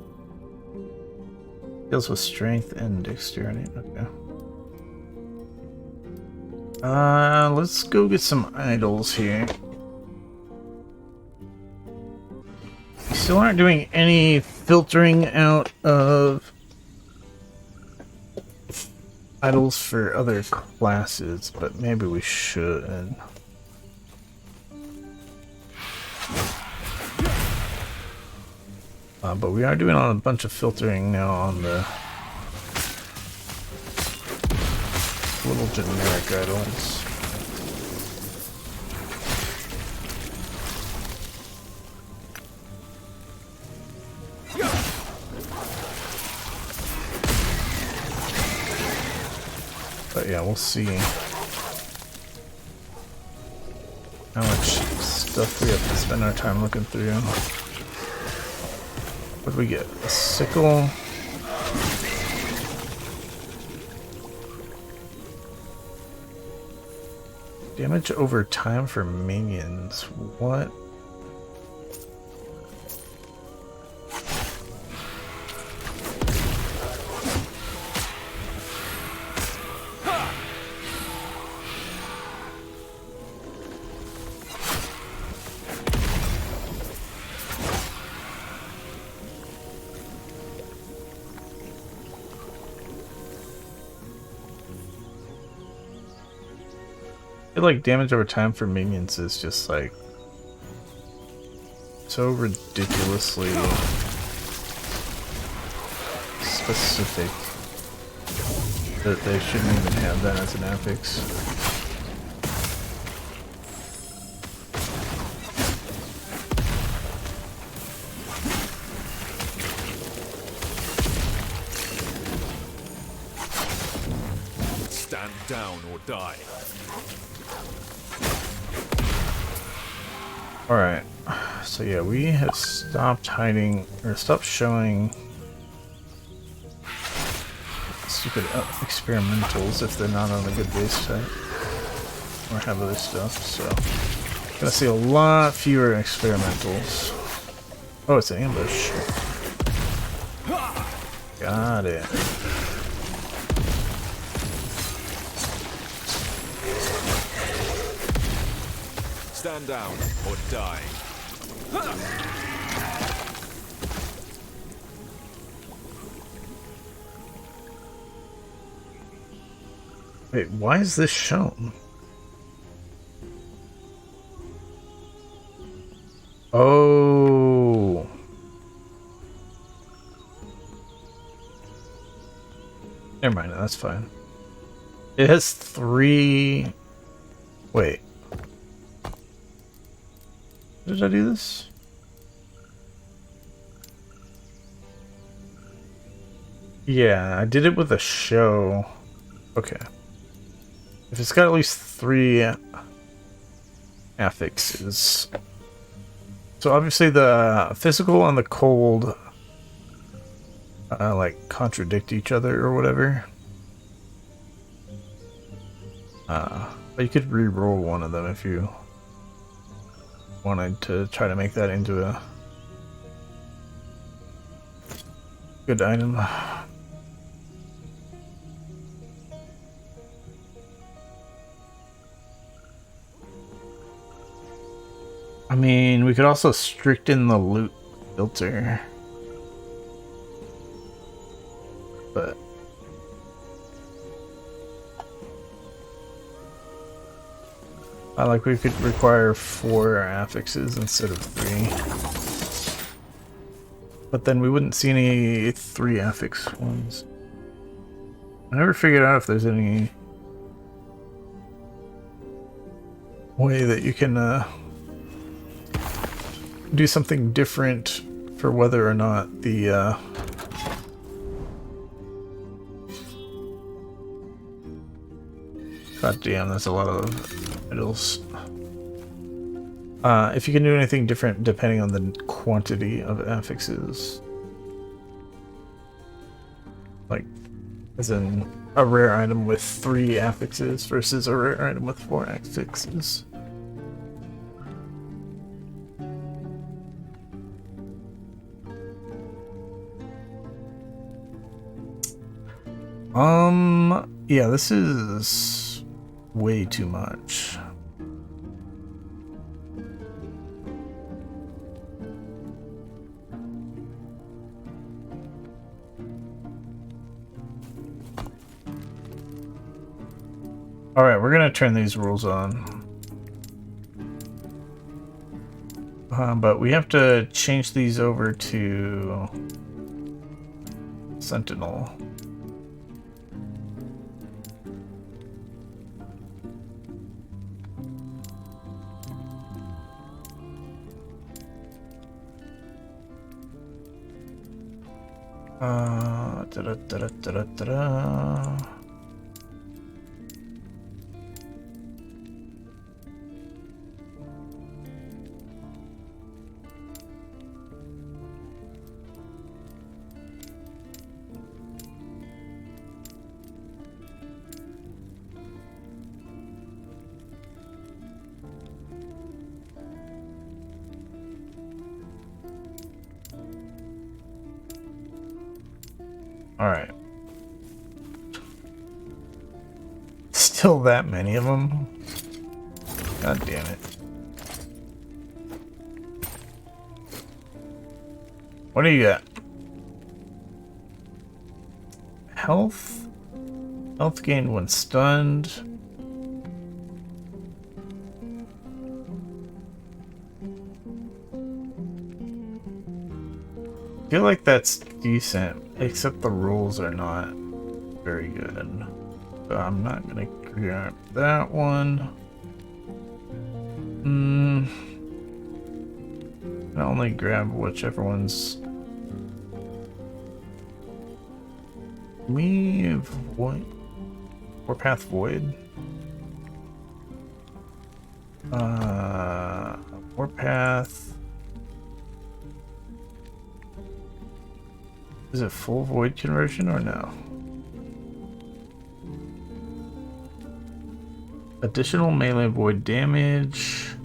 deals with strength and dexterity? Okay. Let's go get some idols here. We still aren't doing any filtering out of idols for other classes, but maybe we should. But we are doing a bunch of filtering now on the little generic idols. But yeah, we'll see how much stuff we have to spend our time looking through. What do we get? A sickle. Damage over time for minions. What? I feel like damage over time for minions is just like so ridiculously specific that they shouldn't even have that as an affix. Stand down or die. Alright, so yeah, we have stopped hiding, or stopped showing stupid experimentals if they're not on a good base type, or have other stuff, so gonna see a lot fewer experimentals. Oh, it's an ambush. Got it. Stand down or die. Wait, why is this shown? Oh. Never mind, that's fine. It has 3... Wait. Did I do this? Yeah, I did it with a show. Okay. If it's got at least 3 affixes. So obviously the physical and the cold like contradict each other or whatever. But you could re-roll one of them if you wanted to try to make that into a good item. I mean, we could also stricten the loot filter, but I like we could require 4 affixes instead of 3. But then we wouldn't see any 3 affix ones. I never figured out if there's any way that you can do something different for whether or not the God damn, there's a lot of riddles. If you can do anything different depending on the quantity of affixes. Like, as in a rare item with 3 affixes versus a rare item with 4 affixes. Yeah, this is way too much. Alright, we're gonna turn these rules on. But we have to change these over to Sentinel. Da-da-da-da-da-da-da. Alright. Still that many of them? God damn it. What do you got? Health? Health gained when stunned. I feel like that's decent, except the rules are not very good. So I'm not gonna grab that one. I only grab whichever one's. We void. Warpath Void. Warpath. Is it full void conversion or no? Additional melee void damage.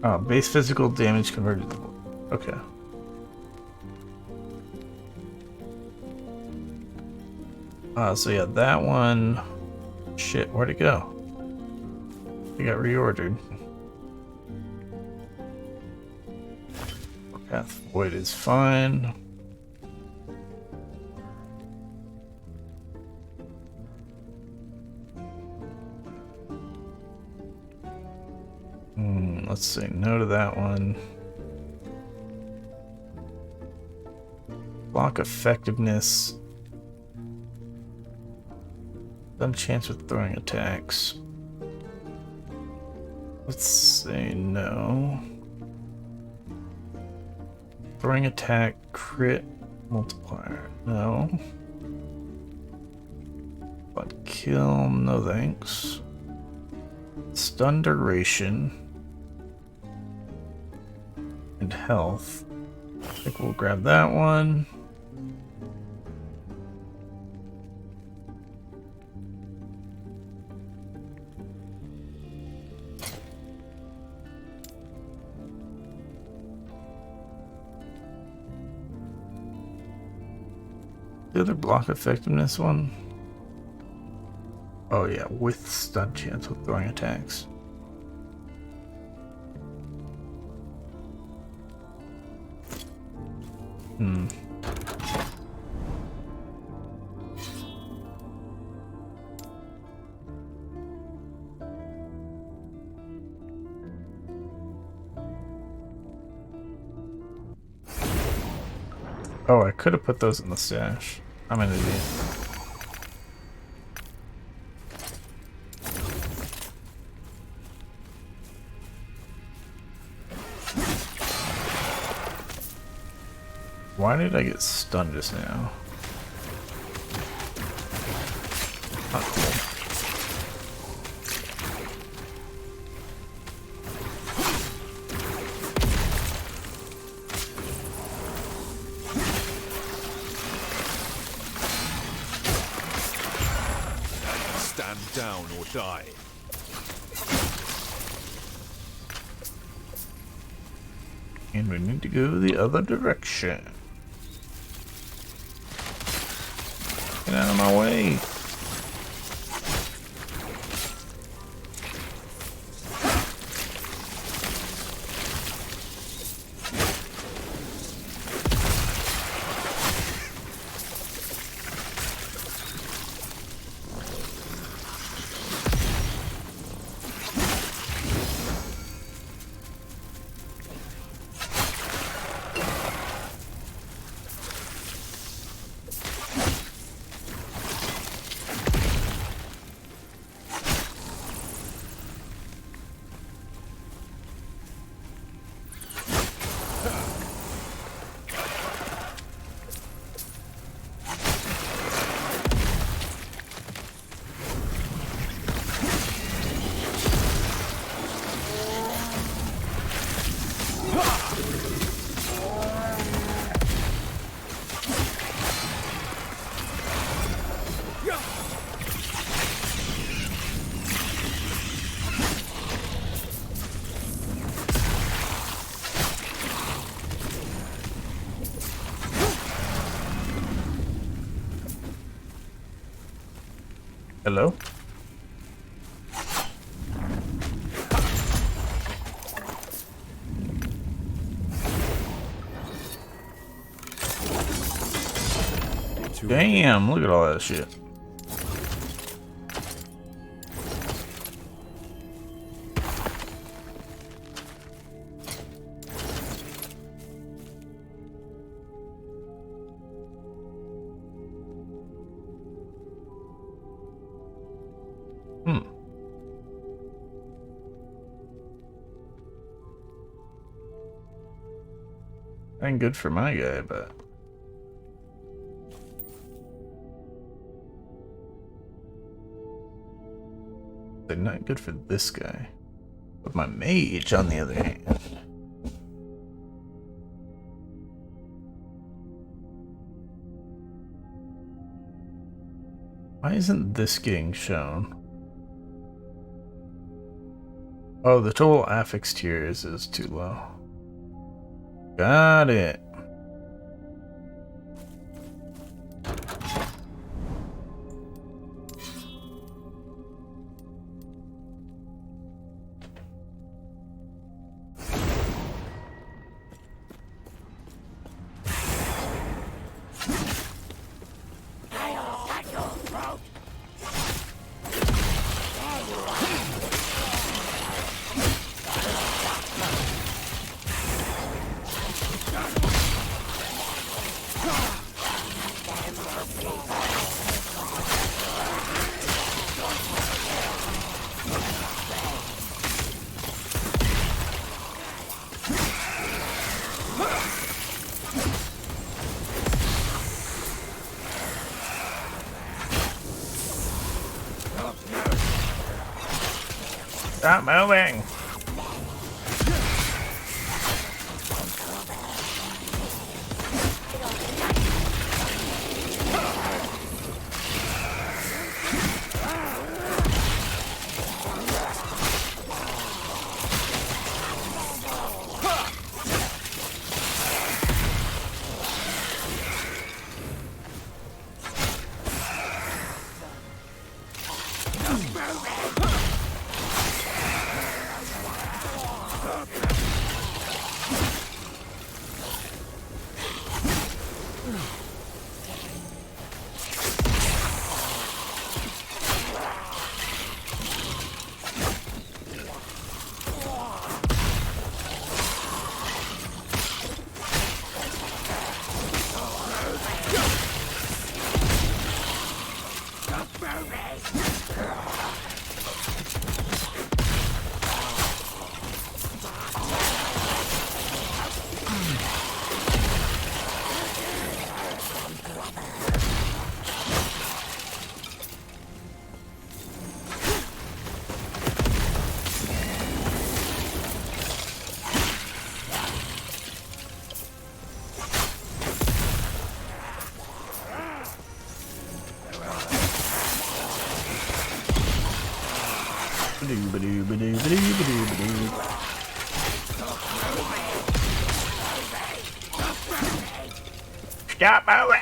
Oh, base physical damage converted to void. Okay. So yeah, that one. Shit, where'd it go? It got reordered. Path Void is fine. Let's say no to that one. Block effectiveness. Done chance with throwing attacks. Let's say no. Throwing attack, crit, multiplier, no. But kill, no thanks. Stun duration. And health. I think we'll grab that one. The other block effectiveness one? Oh yeah, with stun chance with throwing attacks. Oh, I could have put those in the stash. I'm an idiot. Why did I get stunned just now? Not cool. Stand down or die. And we need to go the other direction. Get out of my way. Hello? Damn, look at all that shit. Ain't good for my guy, but they're not good for this guy. But my mage, on the other hand. Why isn't this getting shown? Oh, the total affix tiers is too low. Got it. Stop moving! Stop moving!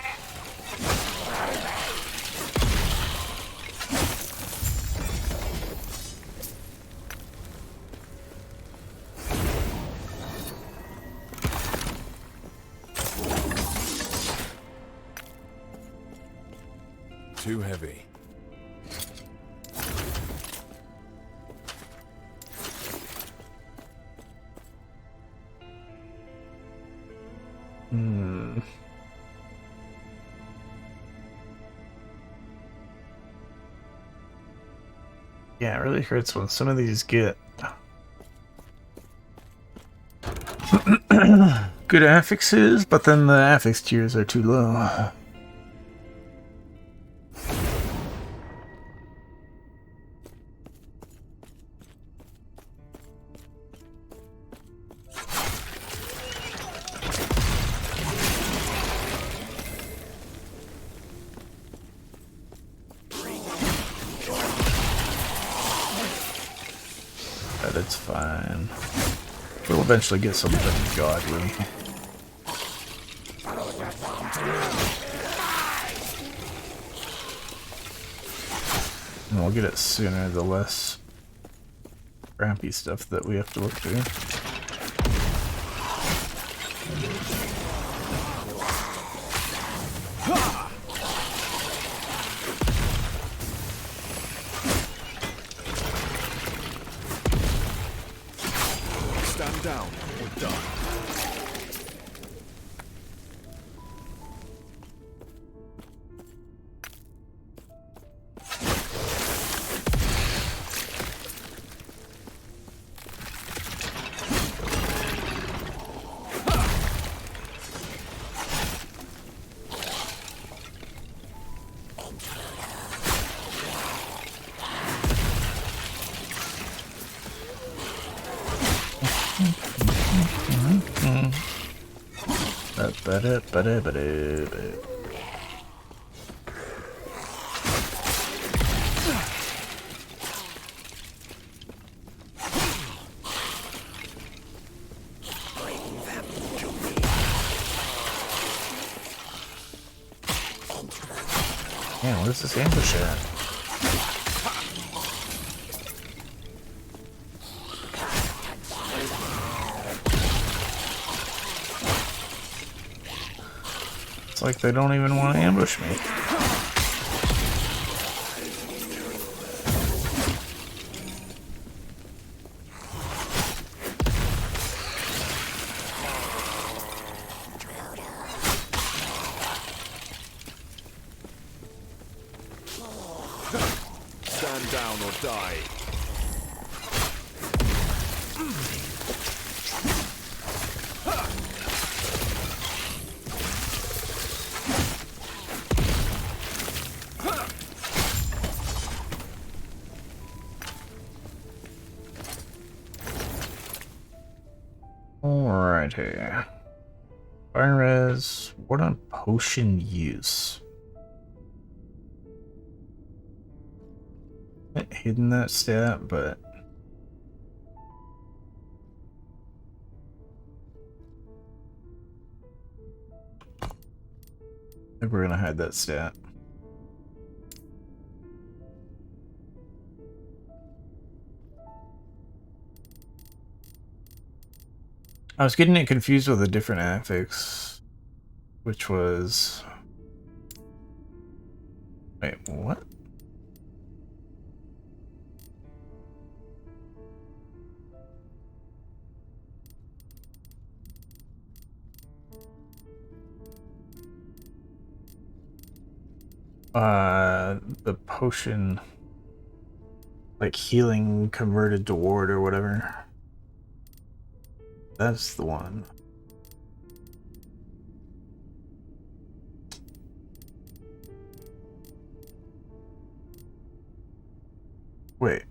Too heavy. Yeah, it really hurts when some of these get good affixes, but then the affix tiers are too low. But it's fine. We'll eventually get something godly. And we'll get it sooner, the less crappy stuff that we have to look through. Stand down or die. Man, where's this ambush at? It's like they don't even want to ambush me. Stand down or die. Alrighty. Fire res, what on potion use? Hidden that stat, but I think we're gonna hide that stat. I was getting it confused with a different affix, which was... Wait, what? The potion, like healing converted to ward or whatever. That's the one. Wait.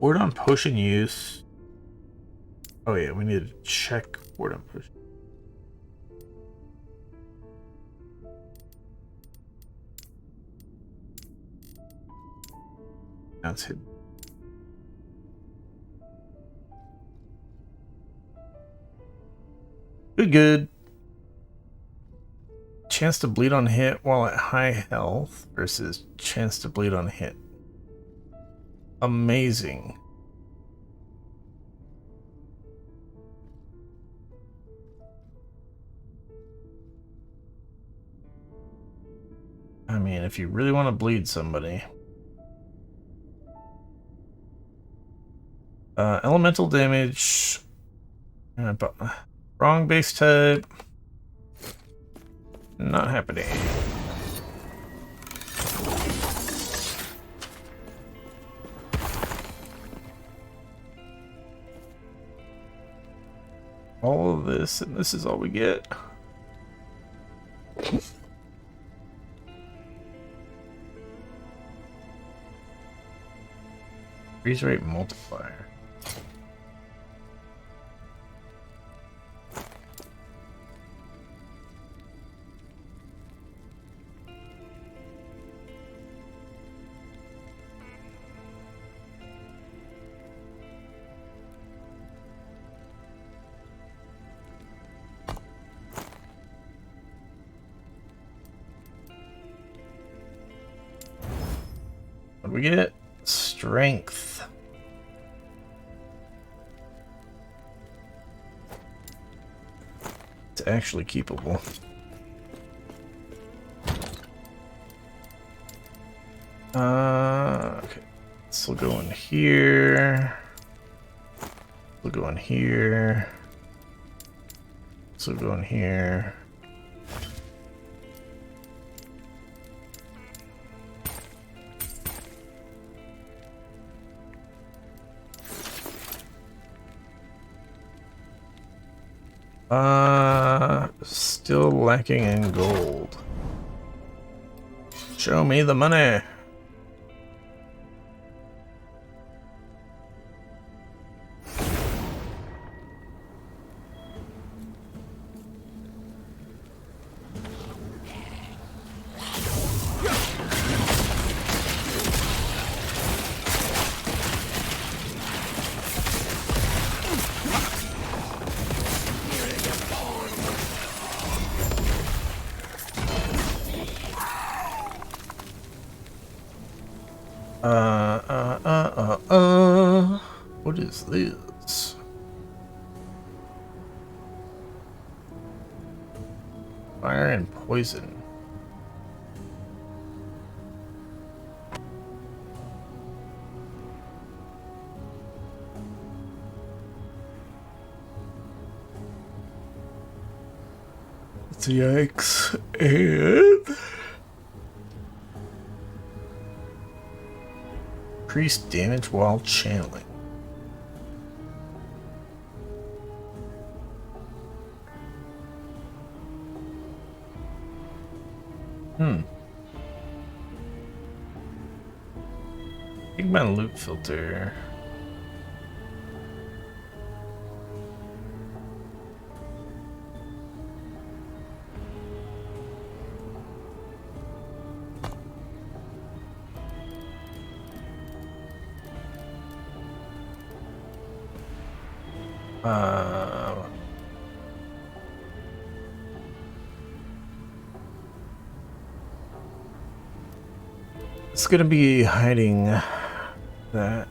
Ward on potion use. Oh yeah, we need to check ward on potion. That's hidden. Good. Chance to bleed on hit while at high health versus chance to bleed on hit. Amazing. I mean, if you really want to bleed somebody. Elemental damage. Wrong base type. Not happening. All of this, and this is all we get. Freeze rate multiplier. What do we get? Strength. It's actually keepable. Okay. This will go in here. We'll go in here. This will go in here. Still lacking in gold. Show me the money. What is this? Fire and poison. Yikes. And increase damage while channeling. Big man loot filter. It's gonna be hiding that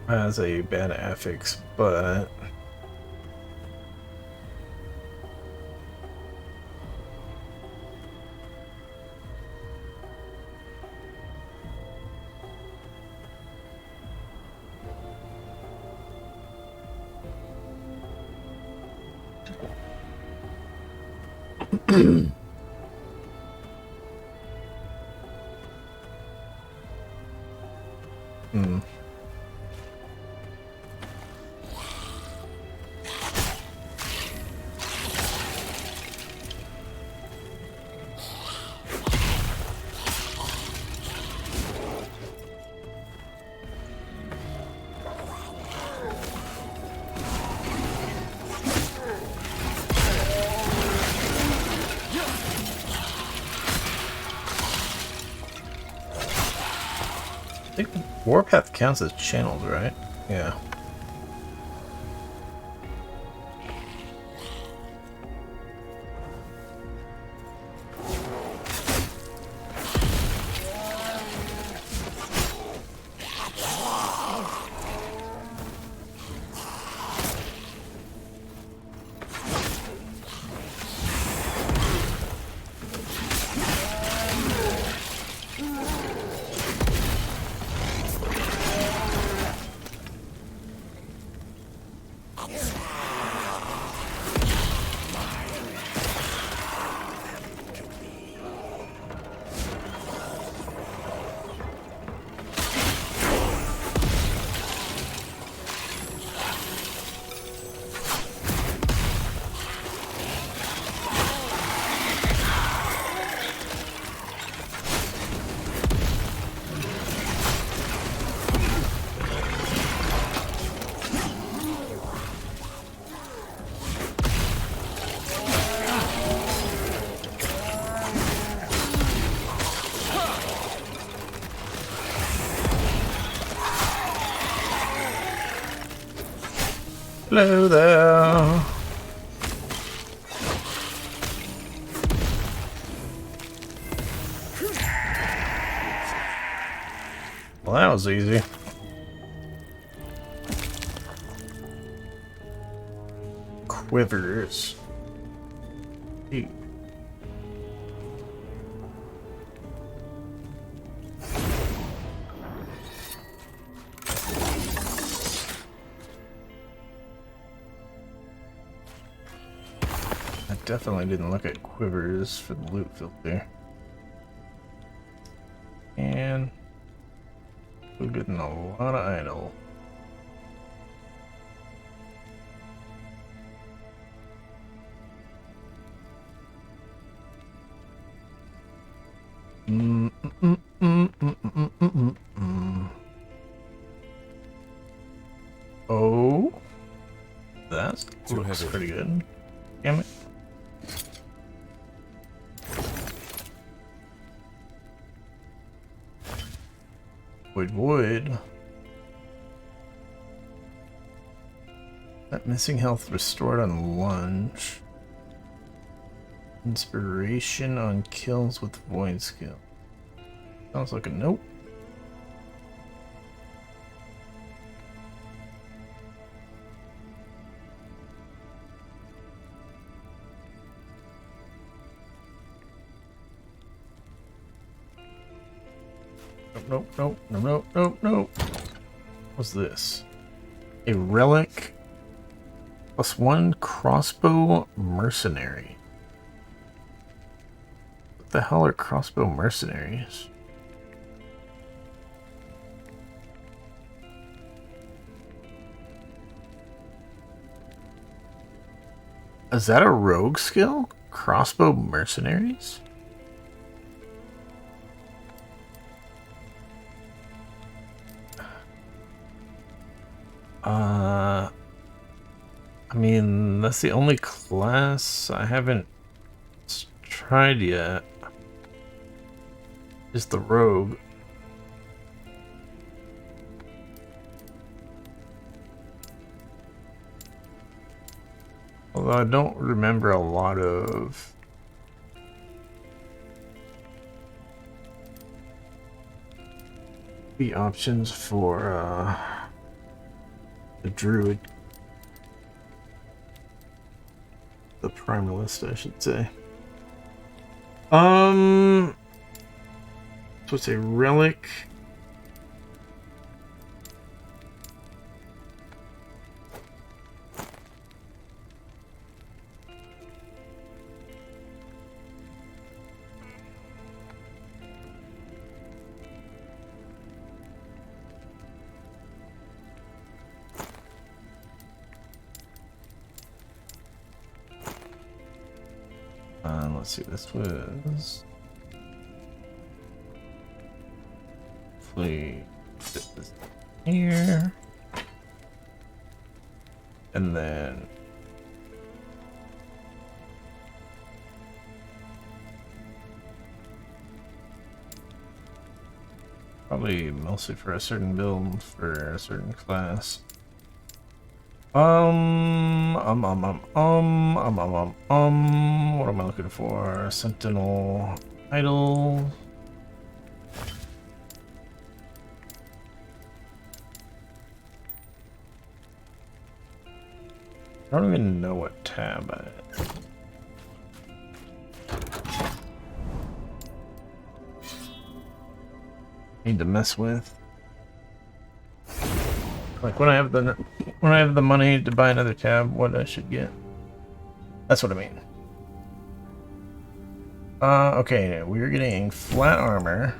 as a bad affix, but I think Warpath counts as channels, right? Yeah. Hello there. Well, that was easy. Quivers. Ew. I definitely didn't look at quivers for the loot filter. And we're getting a lot of idle. Oh, that Too looks heavy. pretty good. Damn it. Wood. That missing health restored on lunge. Inspiration on kills with void skill. Sounds like a nope. Nope. What's this? A relic +1 crossbow mercenary. What the hell are crossbow mercenaries? Is that a rogue skill? Crossbow mercenaries? I mean, that's the only class I haven't tried yet. Is the rogue. Although I don't remember a lot of the options for the druid. The primalist, I should say. So it's a relic. Let's see, this was... Hopefully fit this here. And then... Probably mostly for a certain build for a certain class. What am I looking for? Sentinel idol. I don't even know what tab I need to mess with. Like when I have the money to buy another tab, what I should get. That's what I mean. Okay, we're getting flat armor.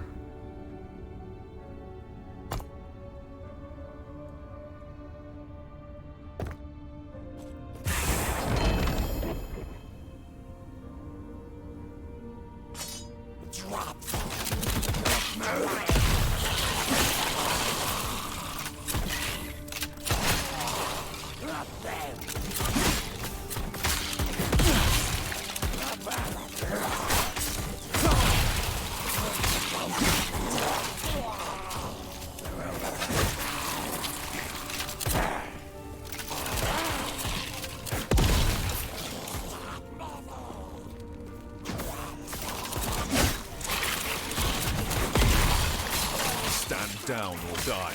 Stand down or die.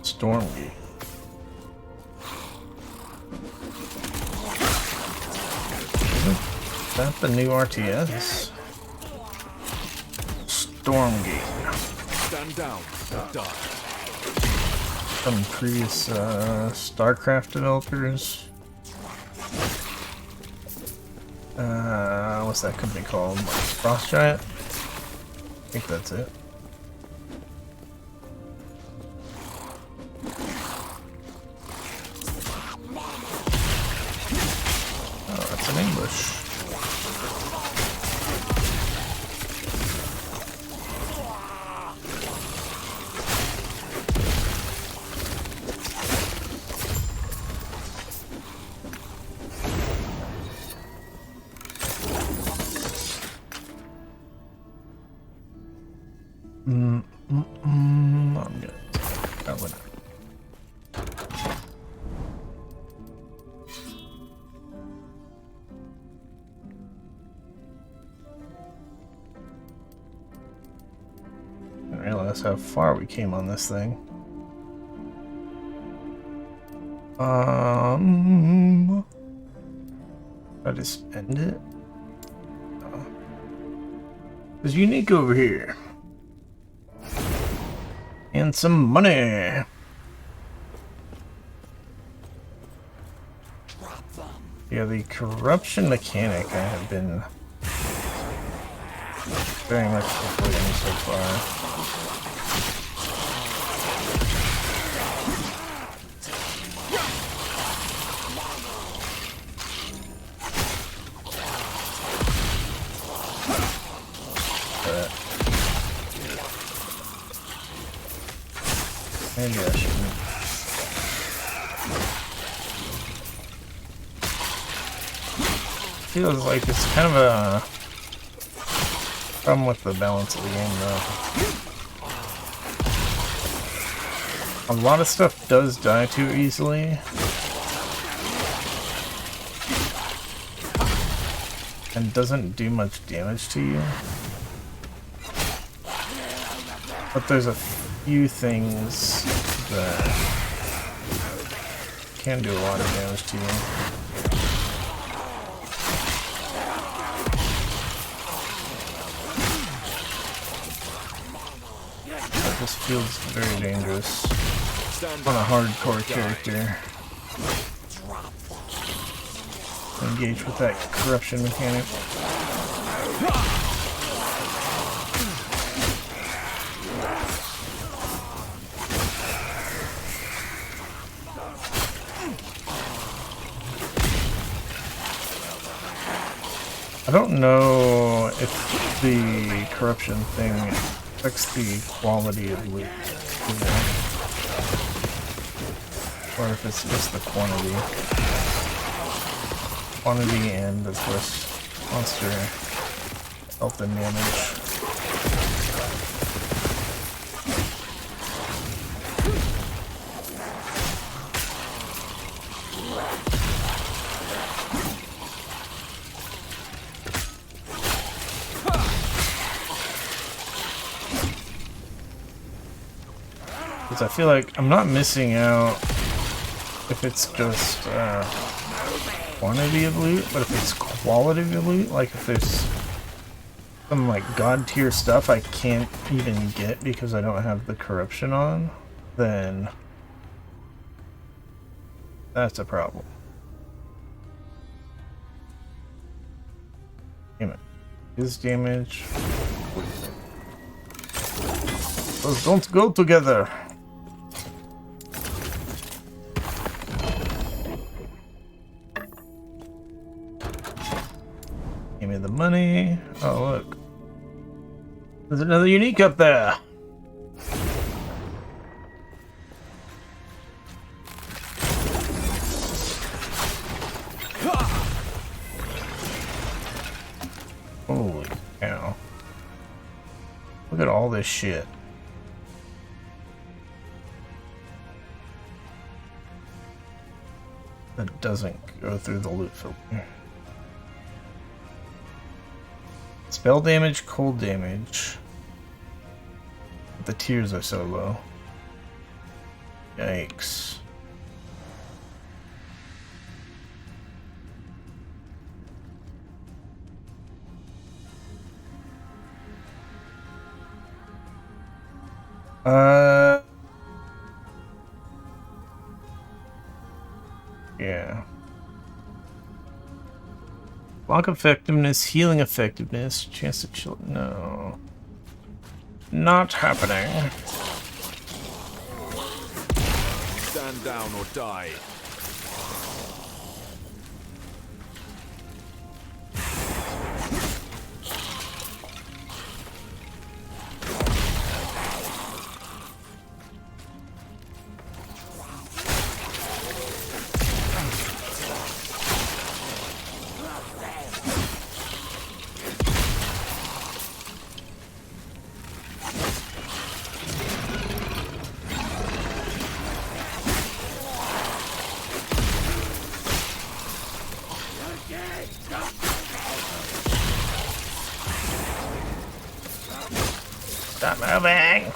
Stormy. Is that the new RTS? Stormgate. Stand down or die. From previous StarCraft developers. What's that company called? Frost Giant? I think that's it. Oh, that's an English. I'm good. Oh, whatever. I didn't realize how far we came on this thing. I just end it. There's unique over here. And some money. Yeah, the corruption mechanic I have been very much avoiding so far. Maybe I shouldn't. Feels like it's kind of a problem with the balance of the game, though. A lot of stuff does die too easily. And doesn't do much damage to you. But there's a few things that can do a lot of damage to you. That just feels very dangerous on a hardcore character. Engage with that corruption mechanic. I don't know if the corruption thing affects the quality of loot, you know? Or if it's just the quantity. Quantity and, of course, monster health and damage. Because I feel like I'm not missing out if it's just quantity of loot, but if it's quality of loot, like if there's some like god tier stuff I can't even get because I don't have the corruption on, then that's a problem. Damn it. His damage. Those don't go together. Give me the money. Oh, look. There's another unique up there. Holy cow. Look at all this shit. That doesn't go through the loot filter. Spell damage, cold damage. But the tiers are so low. Yikes. Yeah. Block effectiveness, healing effectiveness, chance to chill. No. Not happening. Stand down or die. Stop moving!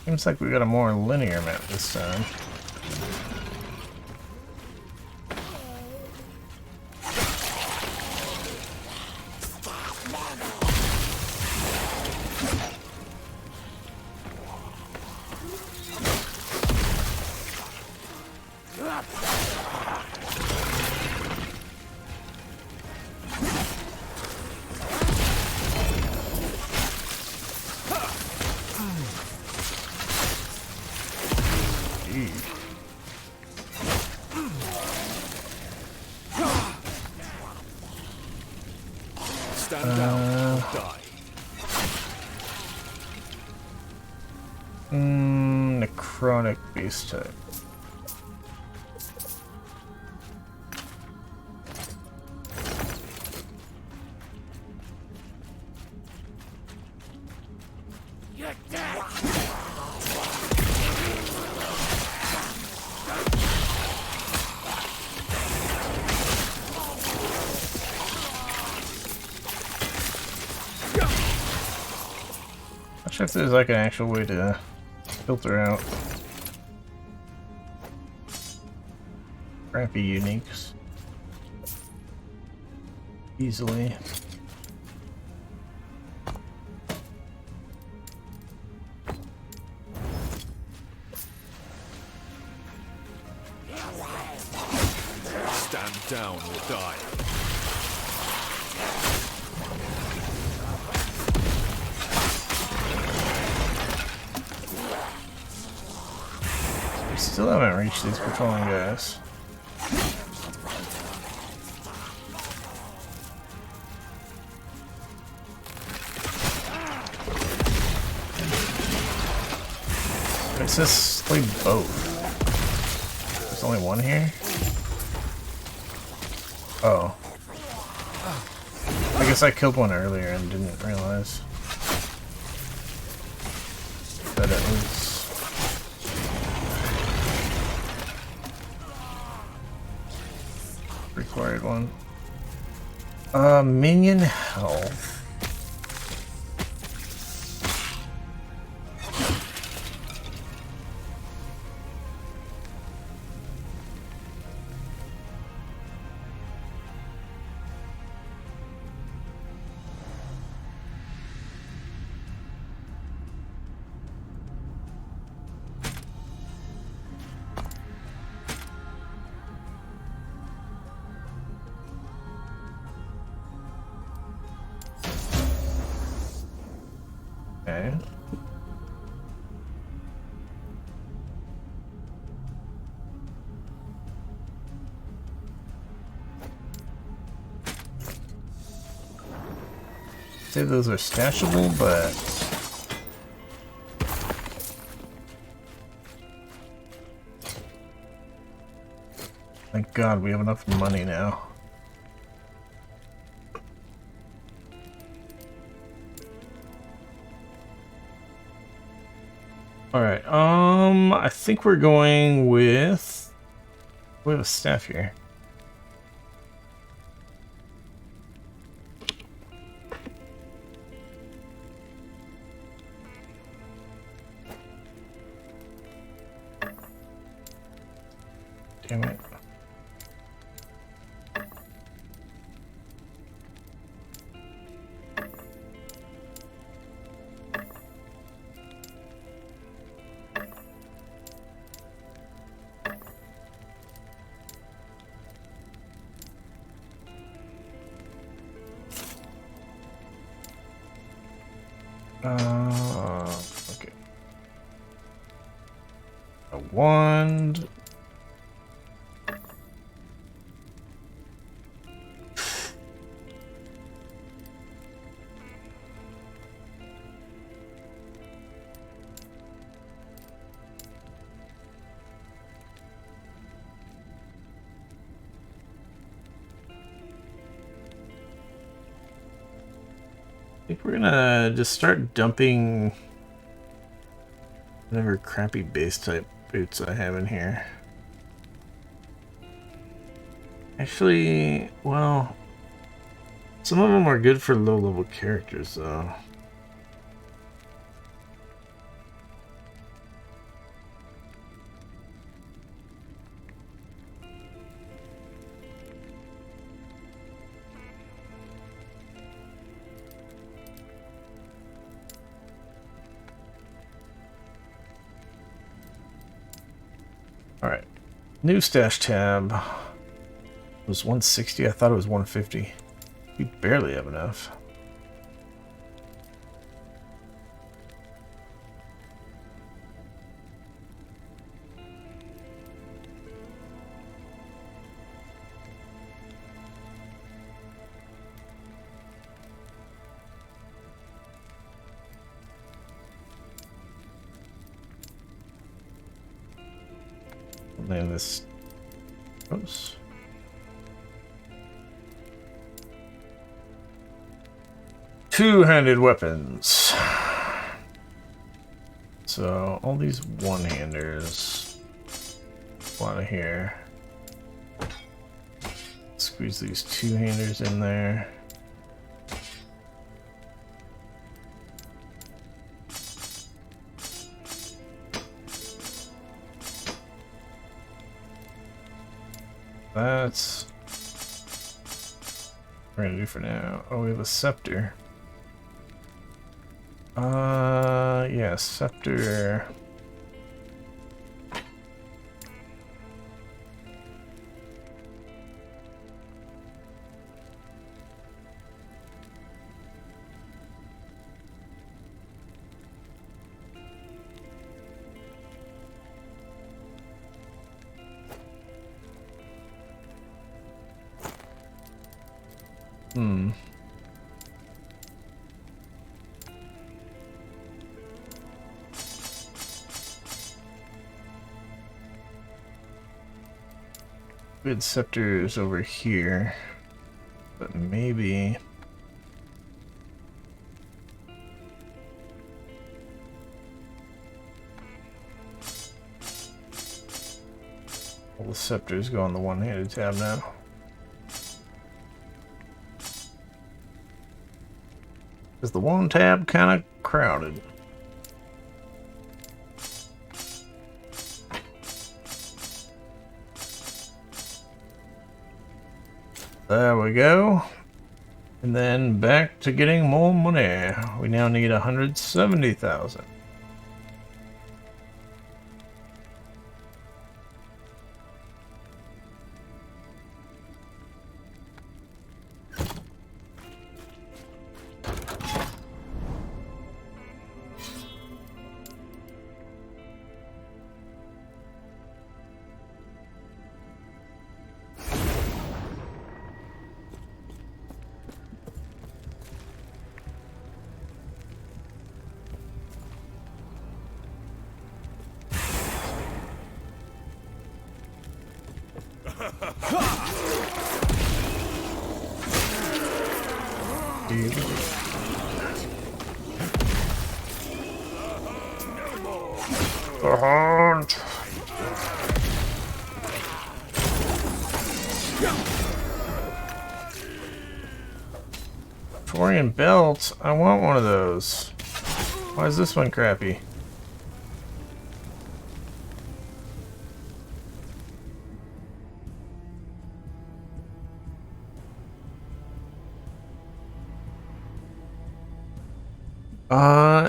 Seems like we got a more linear map this time. Stand down or die. Necrotic beast type. Not sure if there's like an actual way to filter out crappy uniques easily. down or die. We still haven't reached these patrolling guys. It says slay both. There's only one here? Oh. I guess I killed one earlier and didn't realize that it was... required one. Minion health. Okay. Say those are stashable, but thank God we have enough money now. Alright, I think we're going with... we have a staff here. Damn it. Okay. A wand. I think we're gonna just start dumping whatever crappy base type boots I have in here. Actually, well, some of them are good for low level characters though. Alright, new stash tab was 160, I thought it was 150. We barely have enough. Land this. Oops. Two-handed weapons. So all these one-handers. A lot of here. Squeeze these two-handers in there. That's what we're gonna do for now. Oh, we have a scepter. Yeah, scepter. Hmm. Good scepters over here, but maybe. All the scepters go on the one-handed tab now. Is the one tab kind of crowded? There we go. And then back to getting more money. We now need 170,000. The hunt. Victorian belt. I want one of those. Why is this one crappy?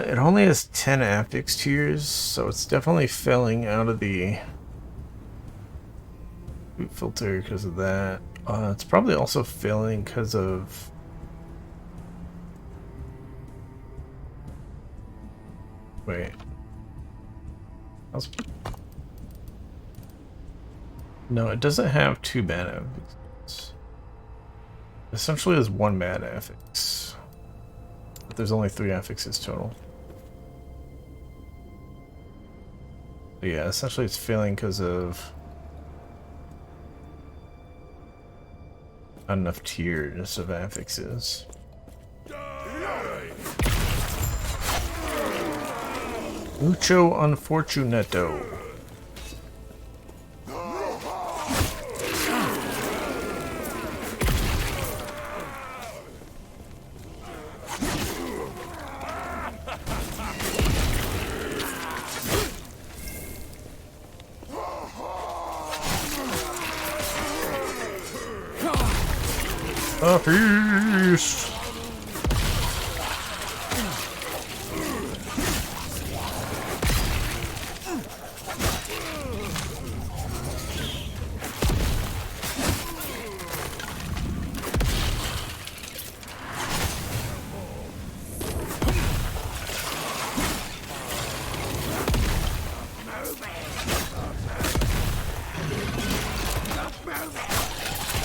It only has 10 affix tiers, so it's definitely failing out of the boot filter because of that. It's probably also failing because of wait. No, it doesn't have 2 bad affixes. It essentially has 1 bad affix. But there's only 3 affixes total. But yeah, essentially it's failing because of not enough tiers of affixes. Mucho unfortunato. A feast!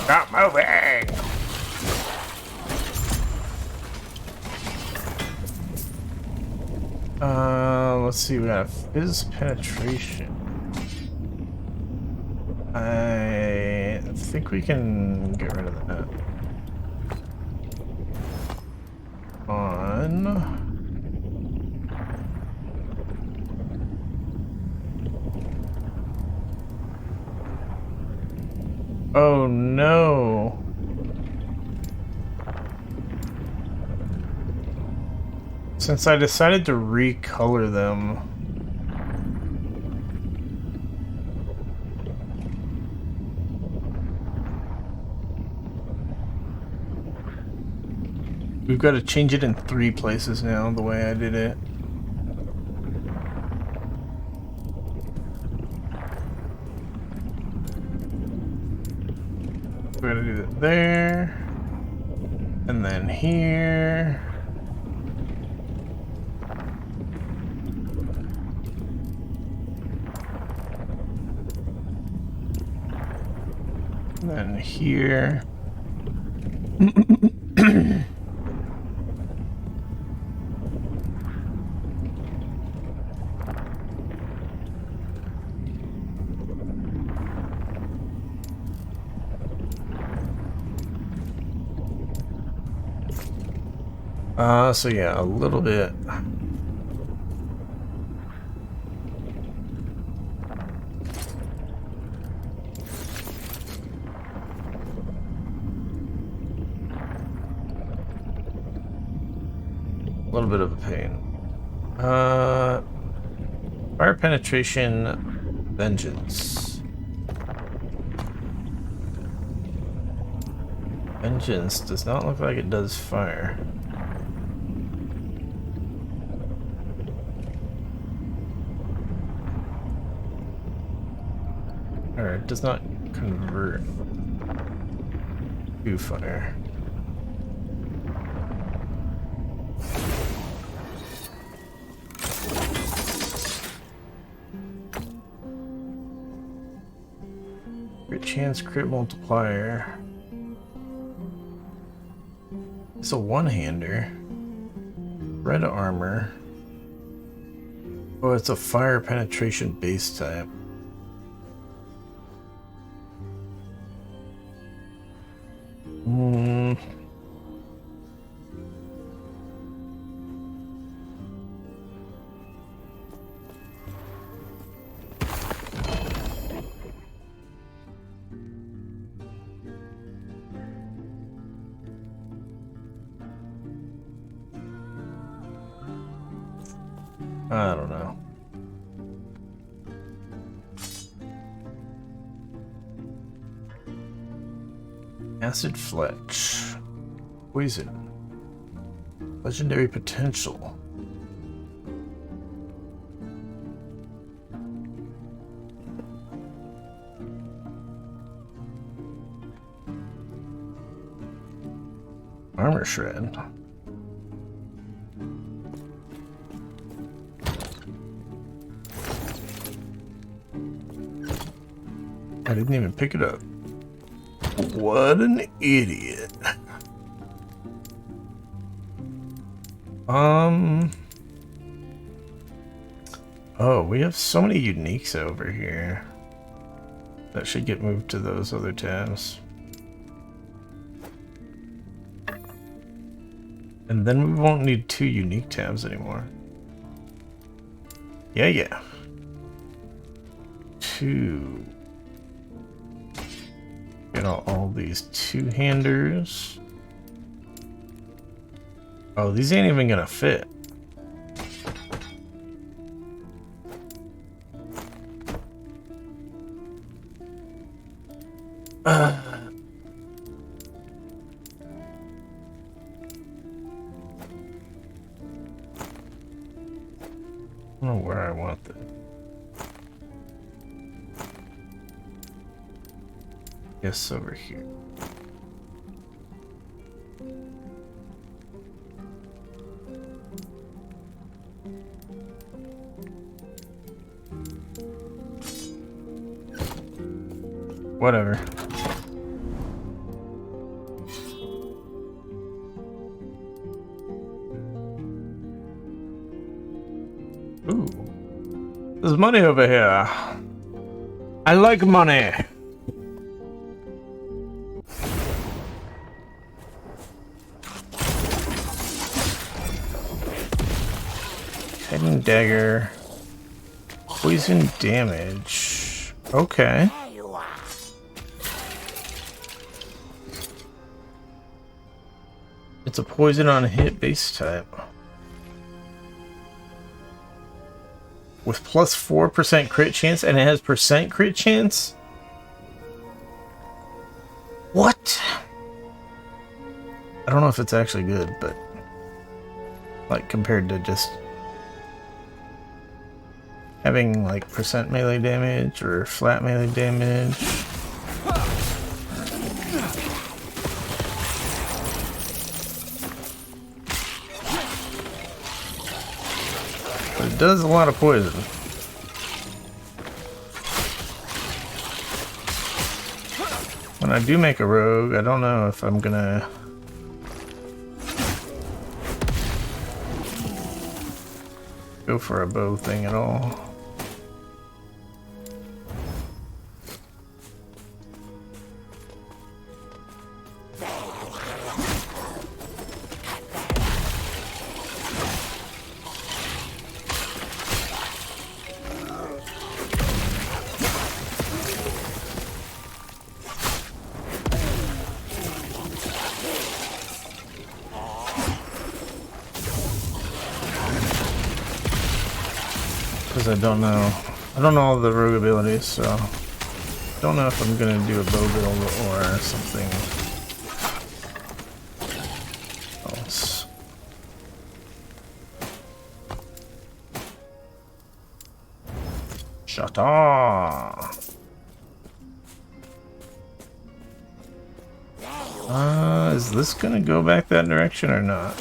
Stop moving! Let's see, we got fizz penetration. I think we can get rid of that. On. Oh no. Since I decided to recolor them, we've got to change it in 3 places now, the way I did it. We gotta do that there, and then here. And then here. So yeah, a little bit. A little bit of a pain. Fire penetration, vengeance. Vengeance does not look like it does fire. Or it does not convert to fire. Crit chance, crit multiplier. It's a one-hander. Red armor. Oh, it's a fire penetration base type. I don't know. Acid Fletch. Poison. Legendary potential. Armor Shred. I didn't even pick it up. What an idiot. Oh, we have so many uniques over here. That should get moved to those other tabs. And then we won't need 2 unique tabs anymore. Yeah. 2. Get all these 2-handers. Oh, these ain't even gonna fit. I don't know where I want this. Yes, over here. Whatever. Ooh. There's money over here. I like money. Heading dagger. Poison damage. Okay. It's a poison on hit base type. With plus 4% crit chance, and it has percent crit chance? What? I don't know if it's actually good, but like compared to just having like percent melee damage or flat melee damage. But it does a lot of poison. When I do make a rogue, I don't know if I'm gonna go for a bow thing at all. Because I don't know. I don't know all the rogue abilities, so don't know if I'm gonna do a bow build or something else. Shut up! Is this gonna go back that direction or not?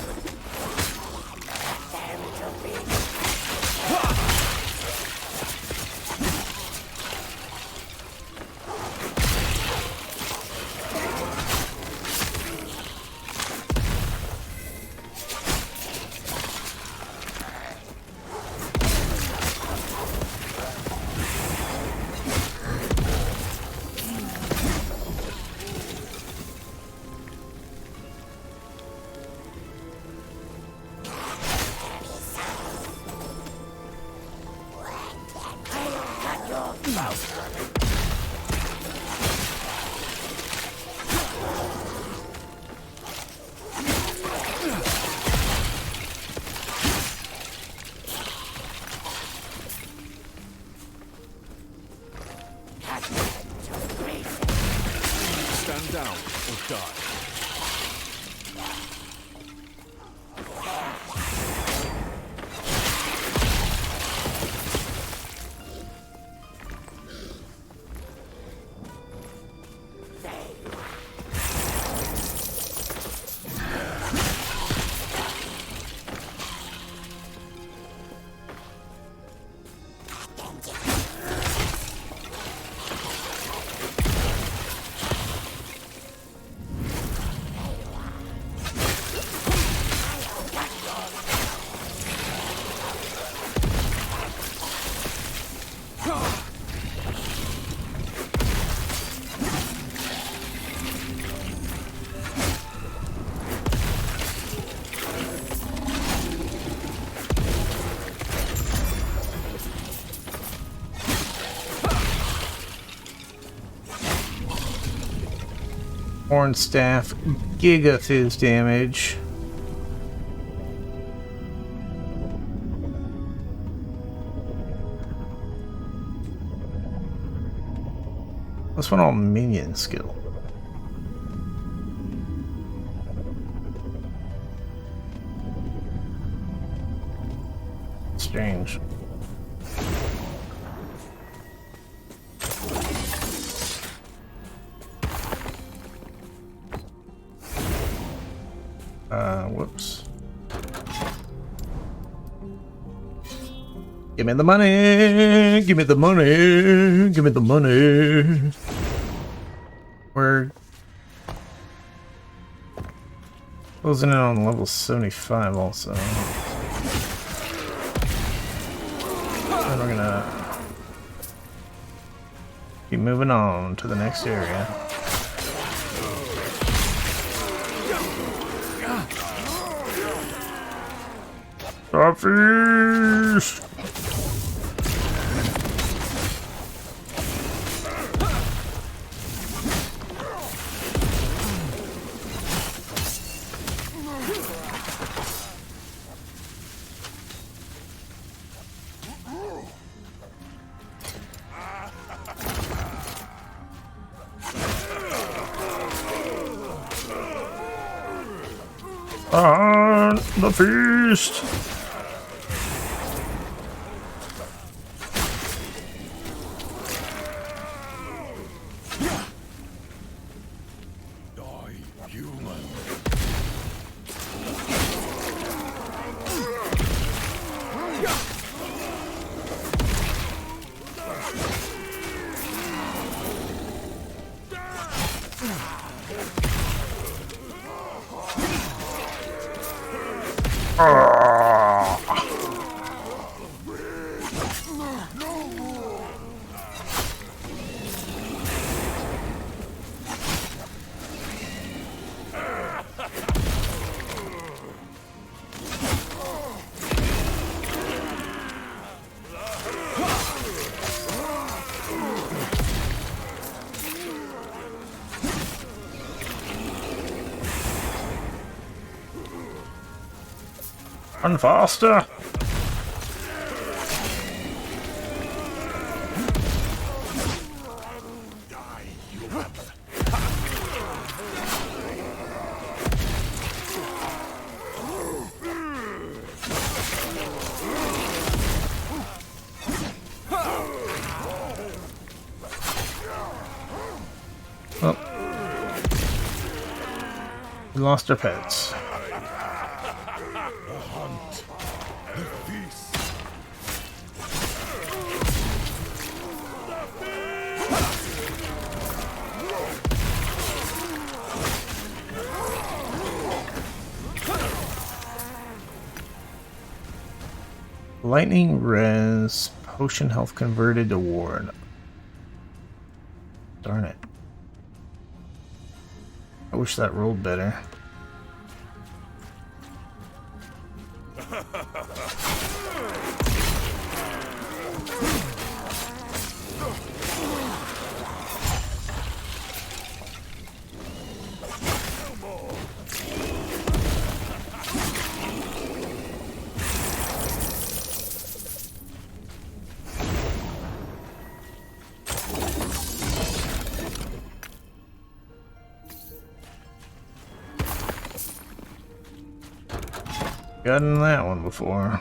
Stand down or die. Horn staff, Giga Fizz damage. This one all minion skill. Strange. Whoops. Give me the money! Give me the money! Give me the money! We're closing in on level 75 also. And we're gonna keep moving on to the next area. Stoppies! On the feast! Run faster! Oh. We lost our pets. Lightning res, potion health converted to ward. Darn it. I wish that rolled better. Gotten that one before.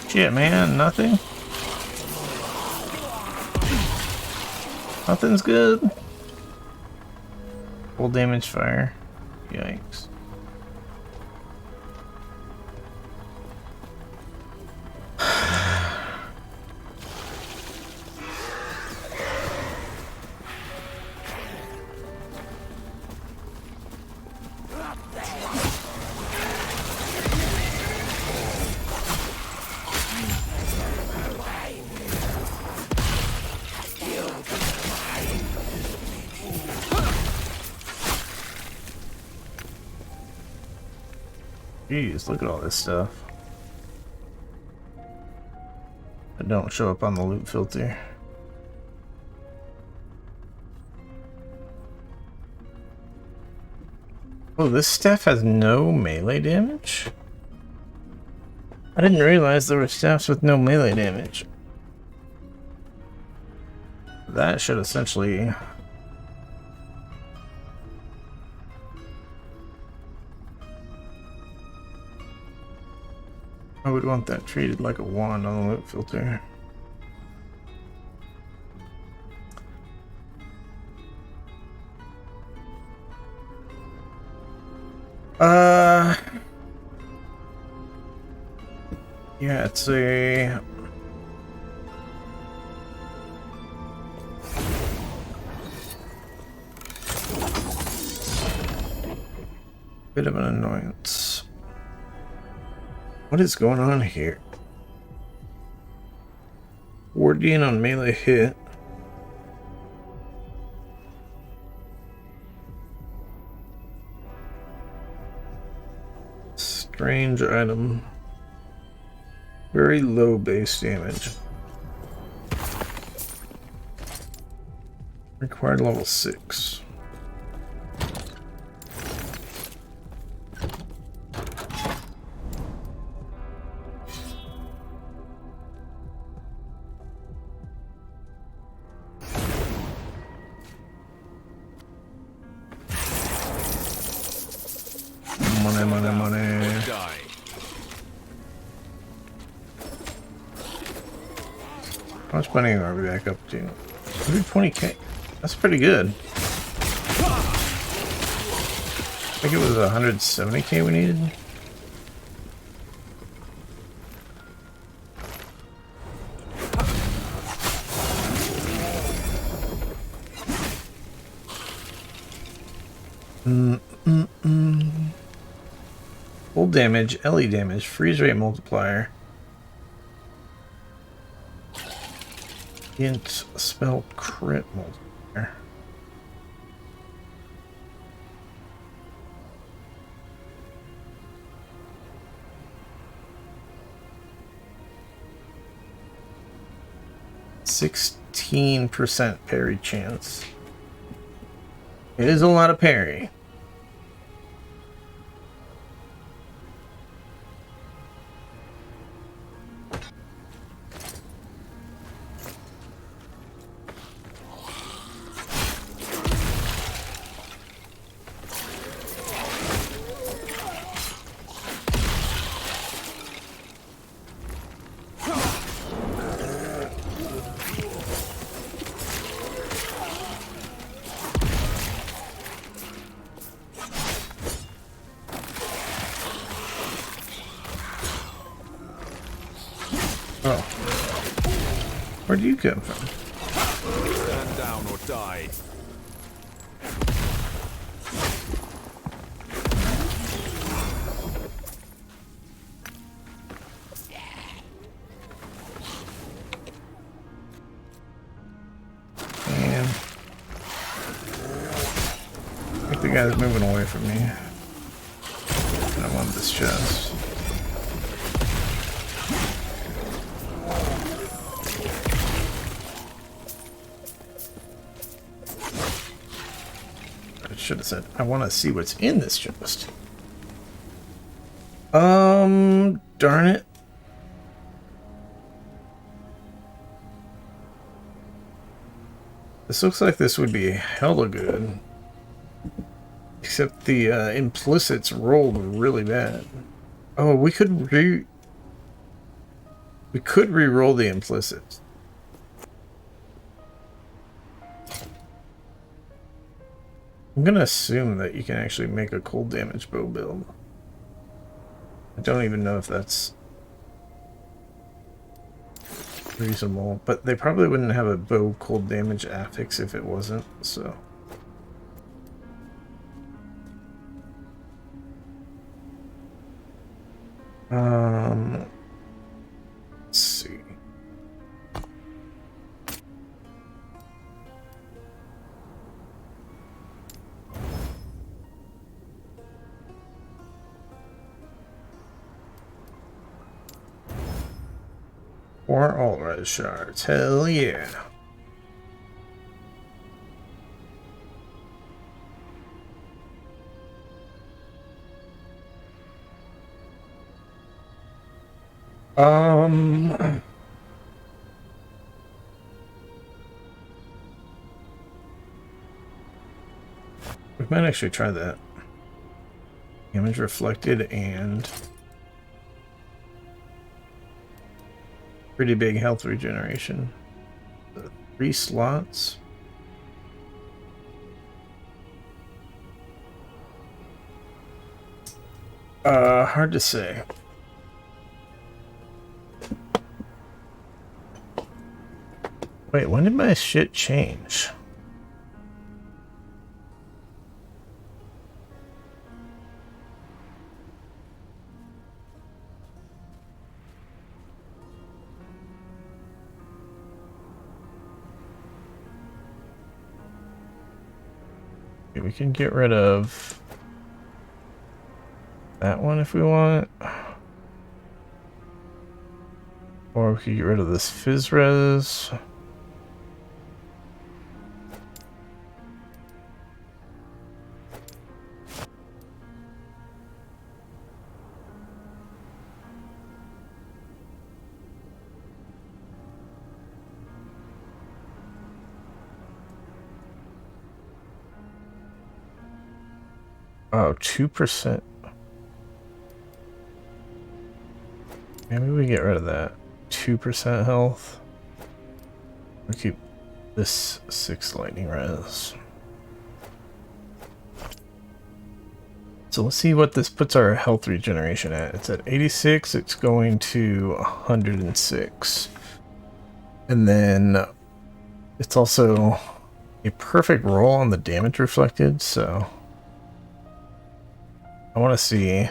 Shit, man, nothing? Nothing's good? Full damage fire. Yikes. Jeez, look at all this stuff. That don't show up on the loot filter. Oh, this staff has no melee damage? I didn't realize there were staffs with no melee damage. That should essentially... I would want that treated like a wand on the loot filter. Yeah, it's a... bit of an annoyance. What is going on here? Warding on melee hit. Strange item. Very low base damage. Required level 6. Money, money, money. Die. How much money are we back up to? 120k. That's pretty good. I think it was 170k we needed. Full damage, LE damage, freeze rate multiplier. Int spell crit multiplier. %16 parry chance. It is a lot of parry. Oh. Where do you come from? Stand down or die. Man. I think the guy's moving away from me. And I want this chest. Should have said, I want to see what's in this chest. Darn it. This looks like this would be hella good. Except the implicits rolled really bad. Oh, we could re-roll the implicits. I'm gonna assume that you can actually make a cold damage bow build. I don't even know if that's reasonable, but they probably wouldn't have a bow cold damage affix if it wasn't, so. Let's see. Or all red shards. Hell yeah. We might actually try that. Damage reflected and pretty big health regeneration. 3 slots. Hard to say. Wait, when did my shit change? Okay, we can get rid of that one if we want. Or we could get rid of this fizz res. Oh, 2%. Maybe we get rid of that. 2% health. We keep this 6 lightning res. So let's see what this puts our health regeneration at. It's at 86, it's going to 106. And then it's also a perfect roll on the damage reflected, so I want to see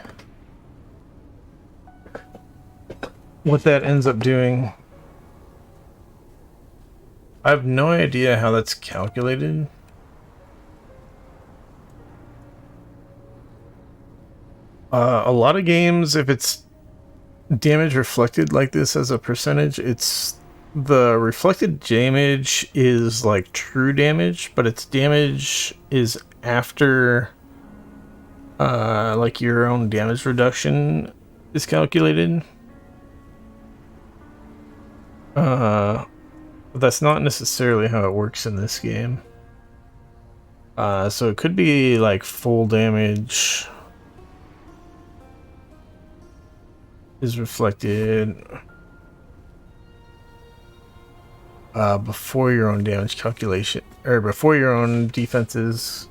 what that ends up doing. I have no idea how that's calculated. A lot of games, if it's damage reflected like this as a percentage, it's the reflected damage is like true damage, but its damage is after like your own damage reduction is calculated. But that's not necessarily how it works in this game. So it could be like full damage is reflected before your own damage calculation, or before your own defenses,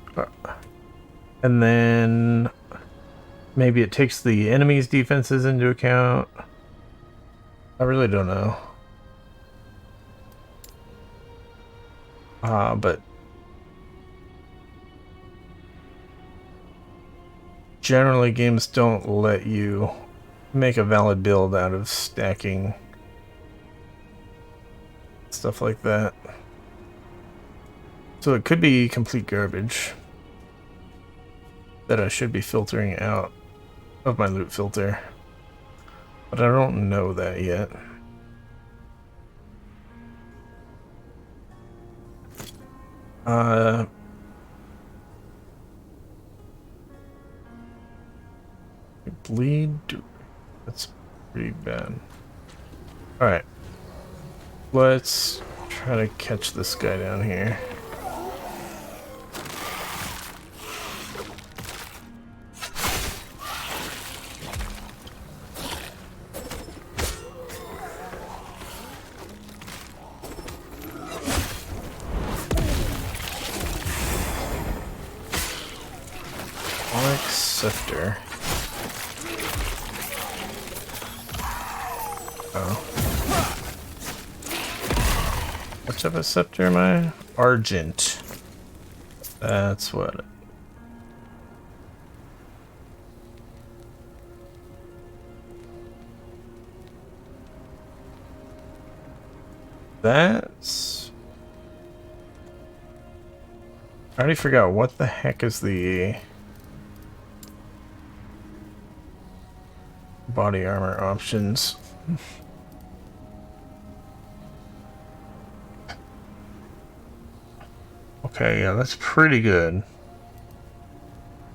and then maybe it takes the enemy's defenses into account. I really don't know. But generally games don't let you make a valid build out of stacking stuff like that. So it could be complete garbage that I should be filtering out of my loot filter. But I don't know that yet. Bleed. That's pretty bad. Alright. Let's try to catch this guy down here. Scepter. Oh. What type of scepter am I? Argent. That's what. That's. I already forgot what the heck is the body armor options. Okay, yeah, that's pretty good.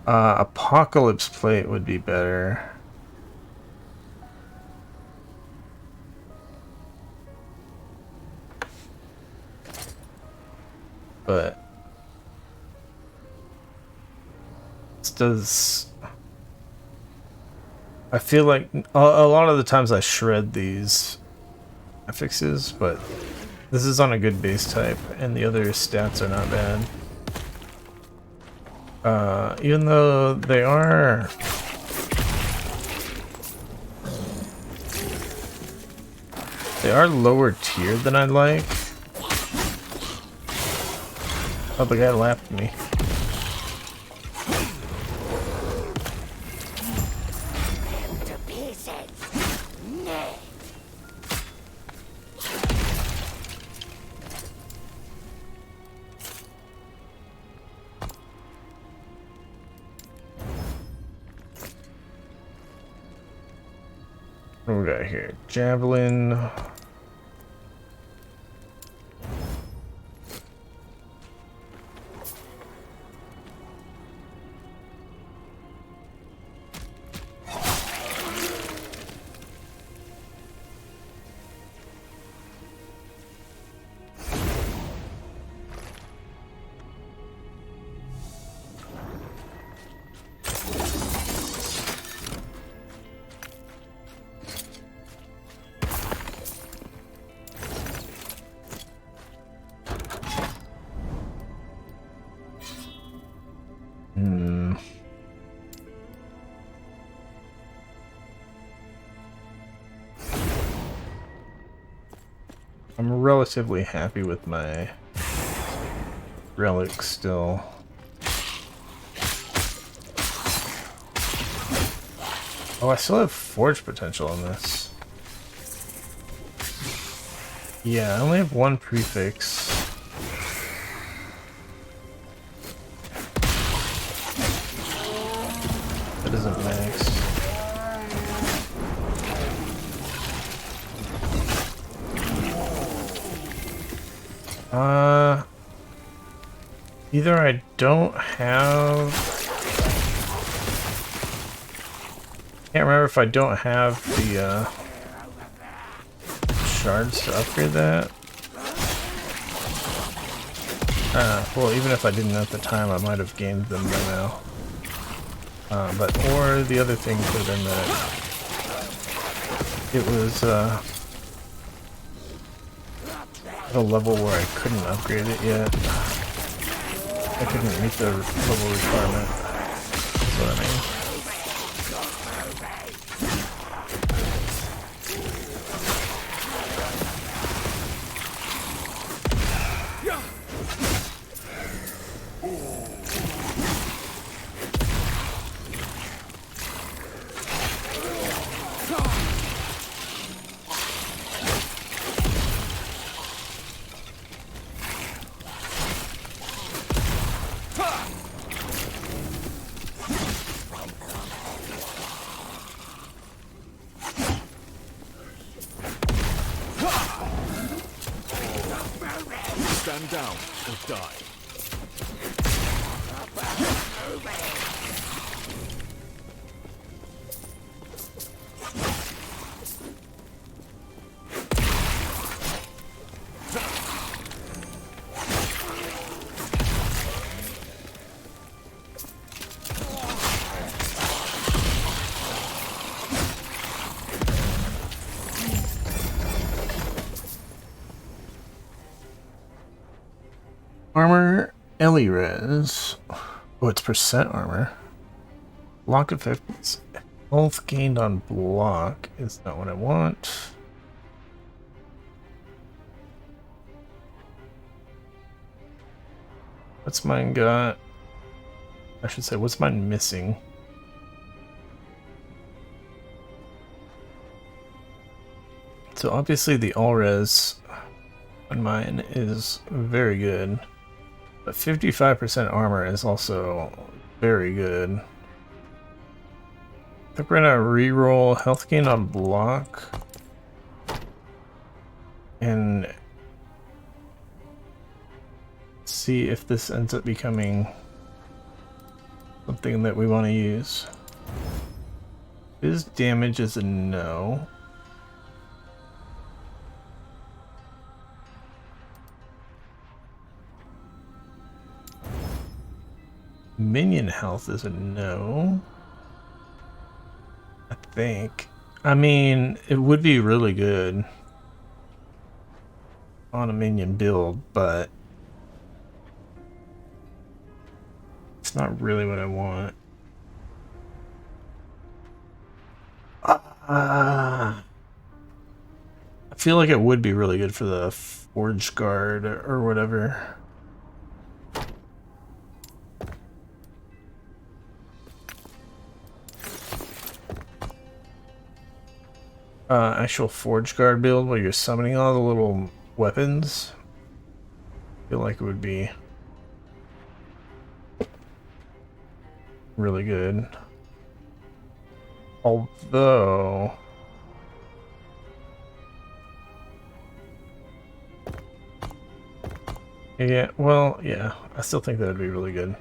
Apocalypse plate would be better. But this does. I feel like a lot of the times I shred these affixes, but this is on a good base type, and the other stats are not bad. Even though they are lower tiered than I'd like. Oh, the guy lapped me. What do we got here? Javelin. I'm relatively happy with my relic still. Oh, I still have forge potential on this. Yeah, I only have one prefix. max. Either I don't have... Can't remember if I don't have the shards to upgrade that. Well, even if I didn't at the time, I might have gained them by now. Or the other thing could have been that it was at a level where I couldn't upgrade it yet. I couldn't meet the level requirement. That's what I mean. Stand down or die. Armor, Ellie res. Oh, it's percent armor. Block effects. Health gained on block is not what I want. What's mine got? I should say, what's mine missing? So obviously the all res on mine is very good. But 55% armor is also very good. I think we're gonna reroll health gain on block and see if this ends up becoming something that we want to use. His damage is a no. Minion health is a no. I think. I mean, it would be really good on a minion build, but it's not really what I want. I feel like it would be really good for the Forge Guard or whatever. Actual Forge Guard build where you're summoning all the little weapons. I feel like it would be really good. Although yeah, well, yeah, I still think that would be really good.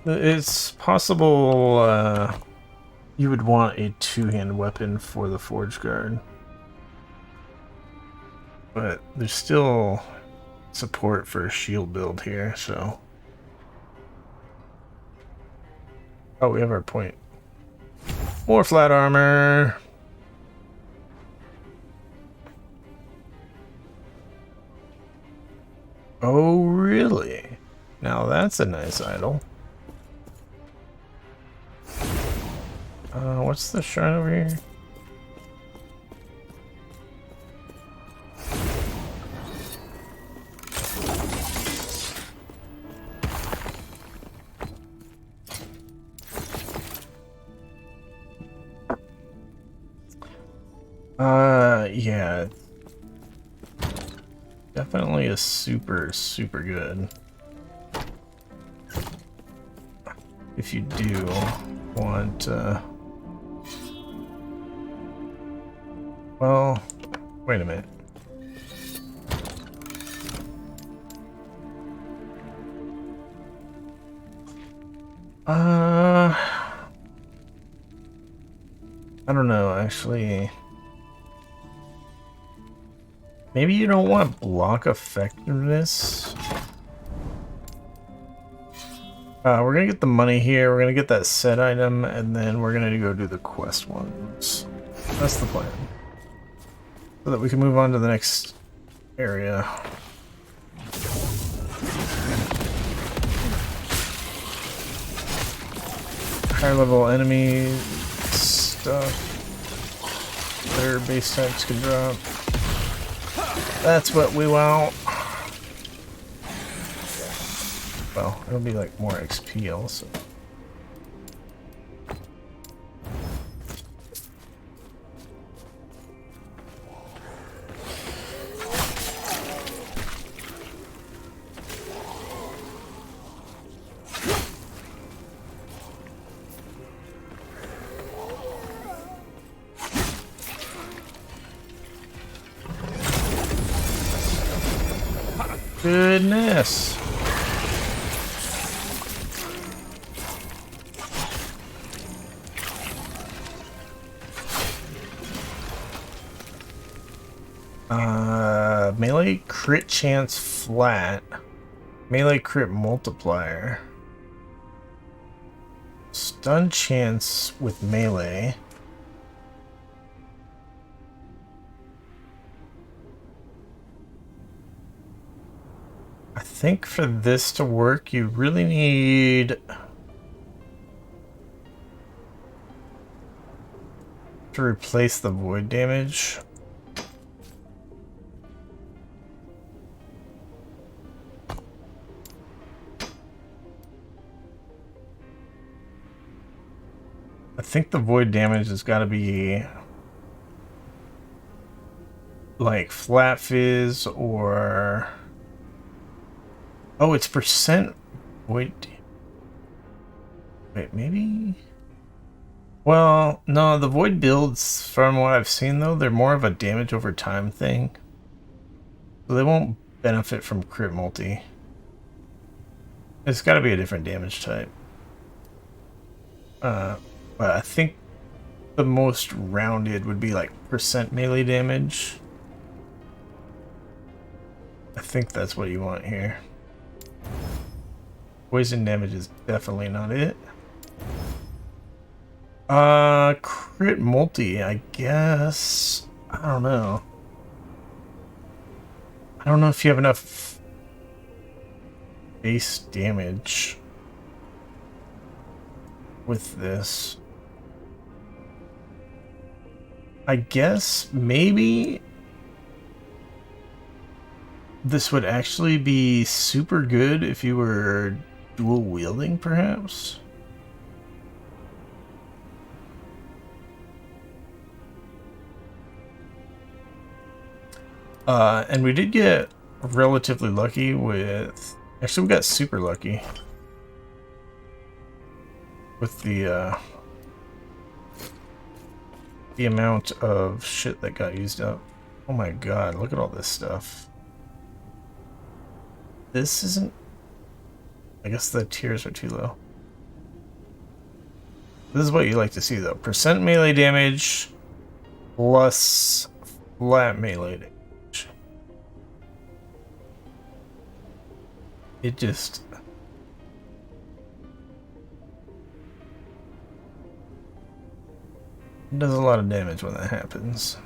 It's possible you would want a two-hand weapon for the Forge Guard. But there's still support for a shield build here, so... Oh, we have our point. More flat armor! Oh, really? Now that's a nice idol. What's the shrine over here? Yeah. Definitely a super good. if you do want, well, wait a minute. I don't know, actually. Maybe you don't want block effectiveness. We're gonna get the money here, we're gonna get that set item, and then we're gonna go do the quest ones. That's the plan. So that we can move on to the next area. Higher level enemy stuff. Their base types can drop. That's what we want. Well, it'll be like more XP also. Goodness. Melee crit chance flat. Melee crit multiplier. Stun chance with melee. I think for this to work, you really need to replace the void damage. I think the void damage has got to be like flat fizz or... Oh, it's percent void. Wait, maybe? Well, no, the void builds, from what I've seen though, they're more of a damage over time thing. So they won't benefit from crit multi. It's got to be a different damage type. But I think the most rounded would be like percent melee damage. I think that's what you want here. Poison damage is definitely not it. Crit multi, I guess. I don't know. I don't know if you have enough base damage with this. I guess maybe this would actually be super good if you were dual wielding, perhaps. And we did get relatively lucky with... Actually, we got super lucky with the amount of shit that got used up. Oh my god, look at all this stuff. This isn't... I guess the tiers are too low. This is what you like to see though. Percent melee damage plus flat melee damage. It just... It does a lot of damage when that happens.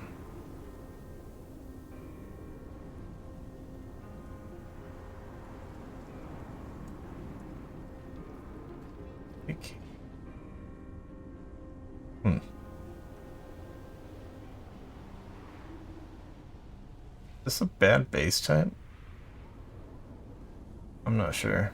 Is this a bad base type? I'm not sure.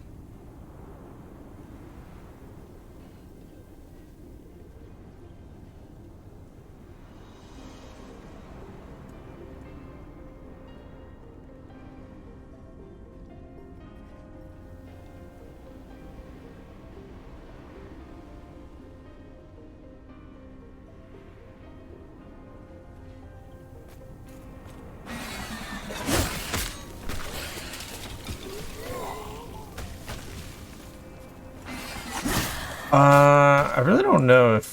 I really don't know if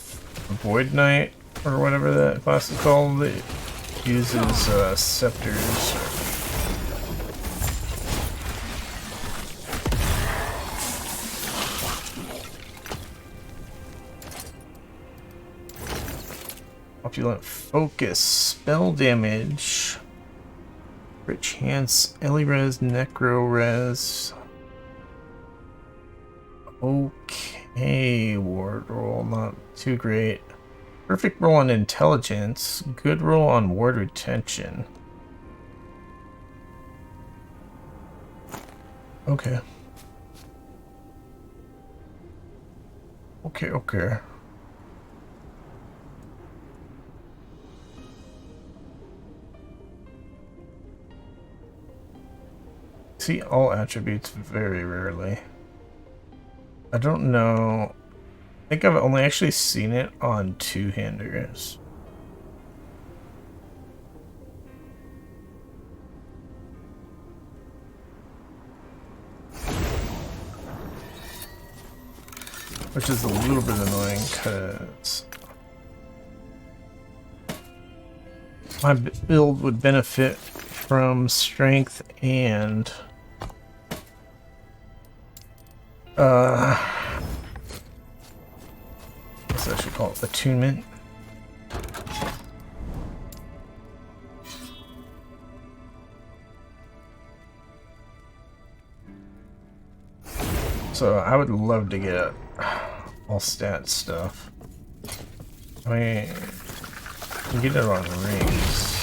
Void Knight or whatever that class is called it uses scepters. Opulent focus, spell damage, crit chance, Ellie res, necro res. Okay, ward roll, not too great. Perfect roll on intelligence, good roll on ward retention. Okay. Okay. See all attributes very rarely. I don't know. I think I've only actually seen it on two-handers. Which is a little bit annoying because my build would benefit from strength and what's I should call it, attunement. So I would love to get all stat stuff. I mean, you can get it on rings.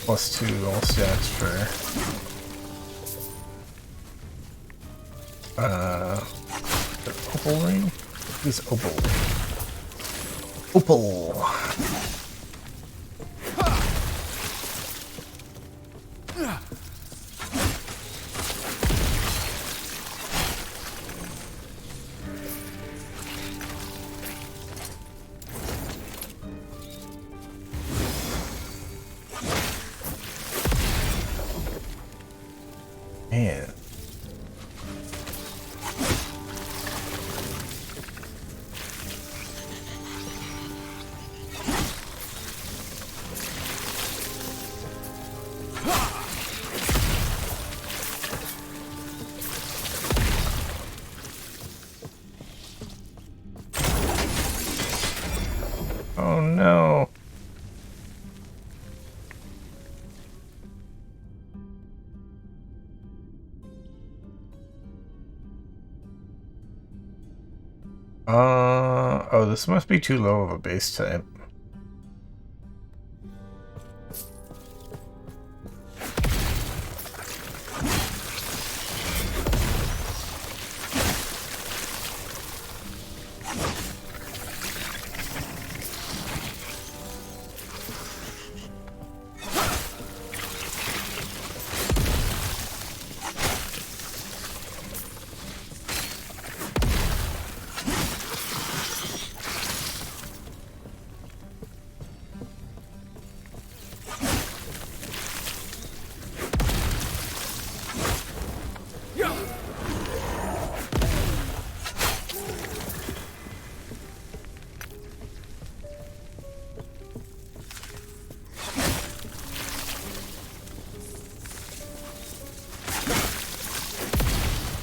+2 all stats for the opal ring? This opal. Opal. Man. Oh no. Oh, this must be too low of a base type.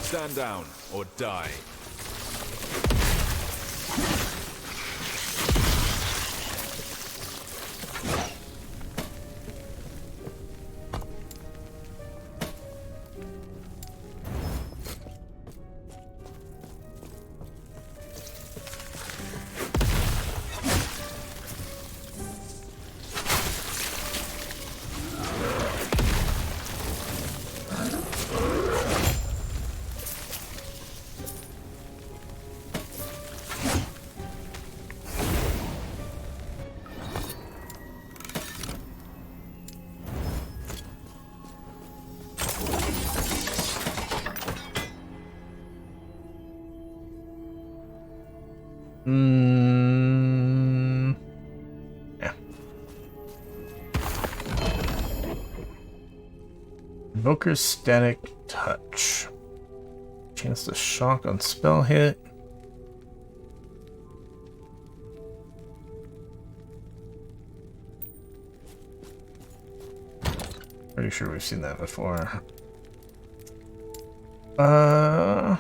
Stand down or die. Yeah. Invoker's Static Touch. Chance to shock on spell hit. Pretty sure we've seen that before. Oh.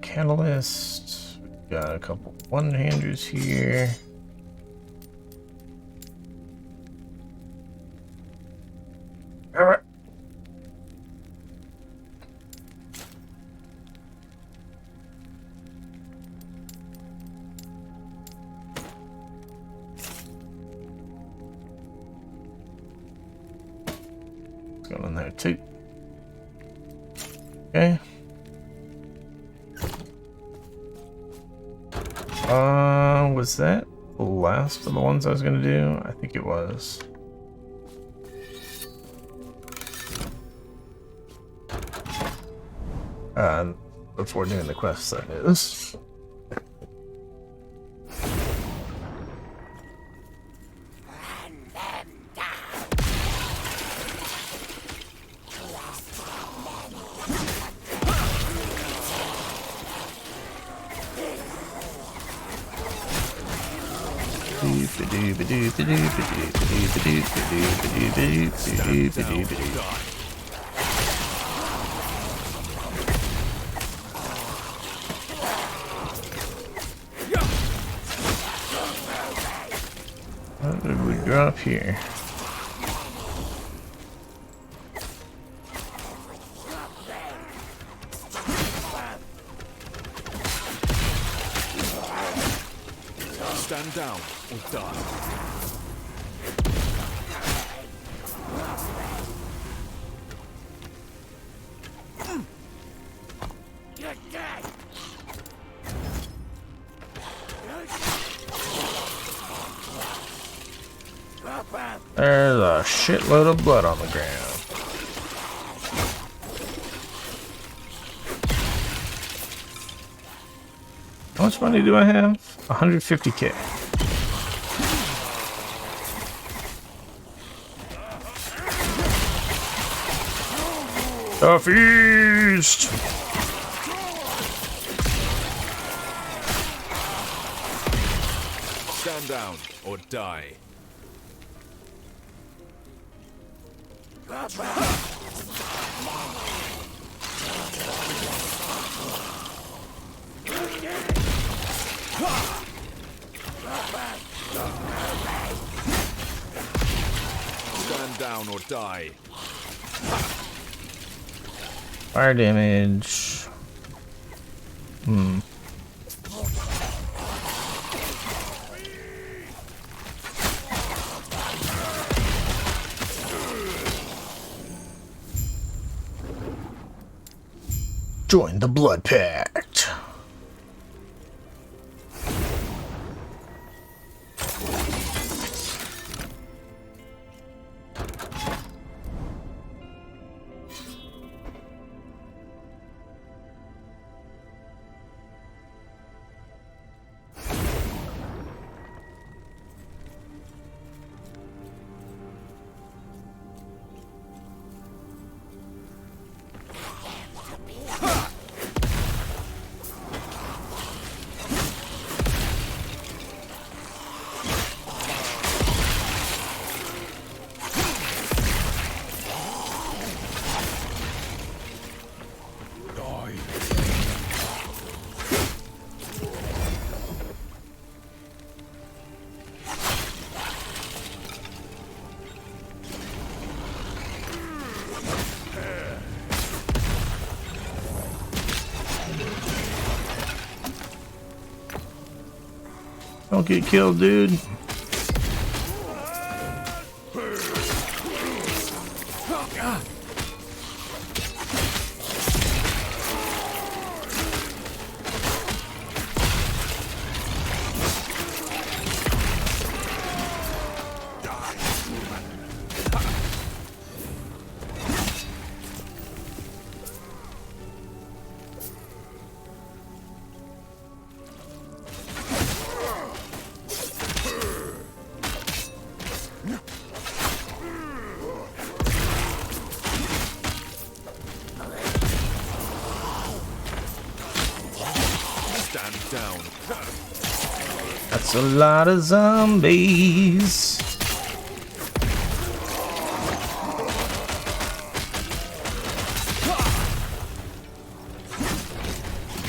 Catalyst. We've got a couple one-handers here. All right. What's going on there too? Okay. Was that the last of the ones I was gonna do? I think it was. Before doing the quest, that is. What did we drop here? Stand down or die. There's a shitload of blood on the ground. How much money do I have? 150k. A feast! Stand down or die. Stand down or die. Fire damage. Join the Blood Pact. Don't get killed, dude. down. That's a lot of zombies.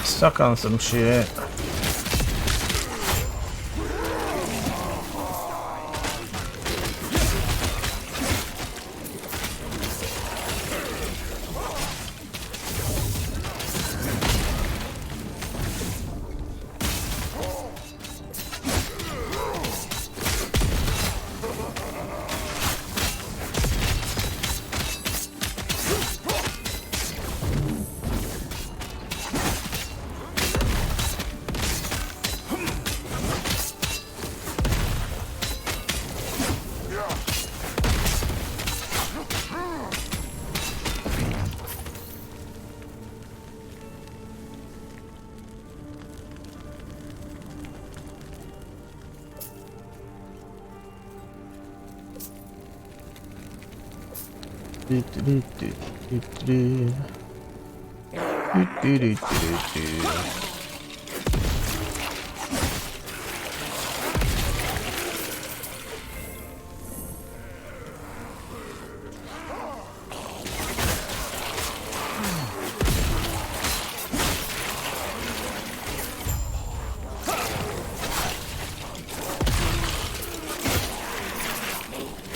Stuck on some shit.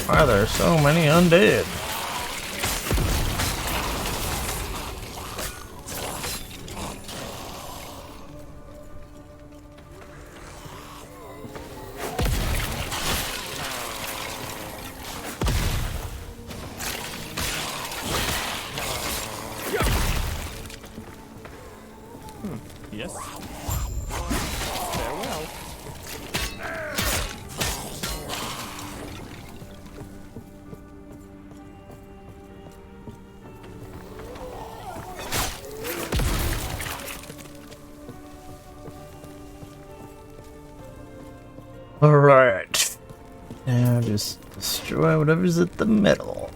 Why are there so many undead? Yes. Farewell. Alright. Now just destroy whatever's at the middle.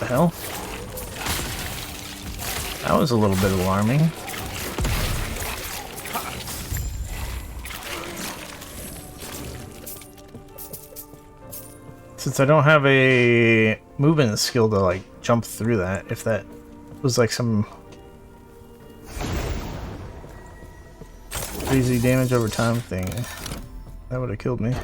The hell? That was a little bit alarming. Since I don't have a movement skill to like jump through that, if that was like some crazy damage over time thing, that would have killed me.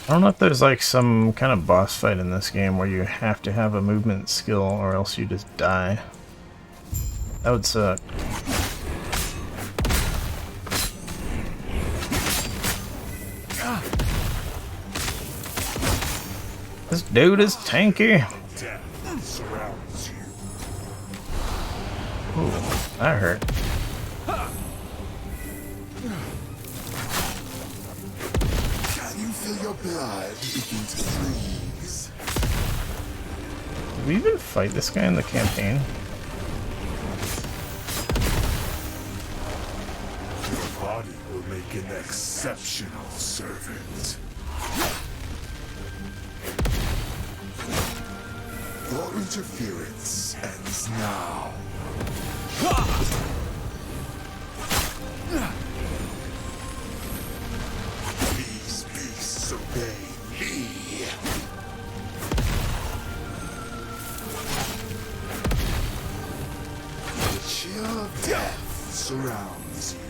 I don't know if there's like some kind of boss fight in this game where you have to have a movement skill or else you just die. That would suck. This dude is tanky. Death surrounds you. Ooh, that hurt. Your blood begin to freeze. Did we even fight this guy in the campaign? Your body will make an exceptional servant. Your interference ends now. Obey me. The chill of death surrounds you.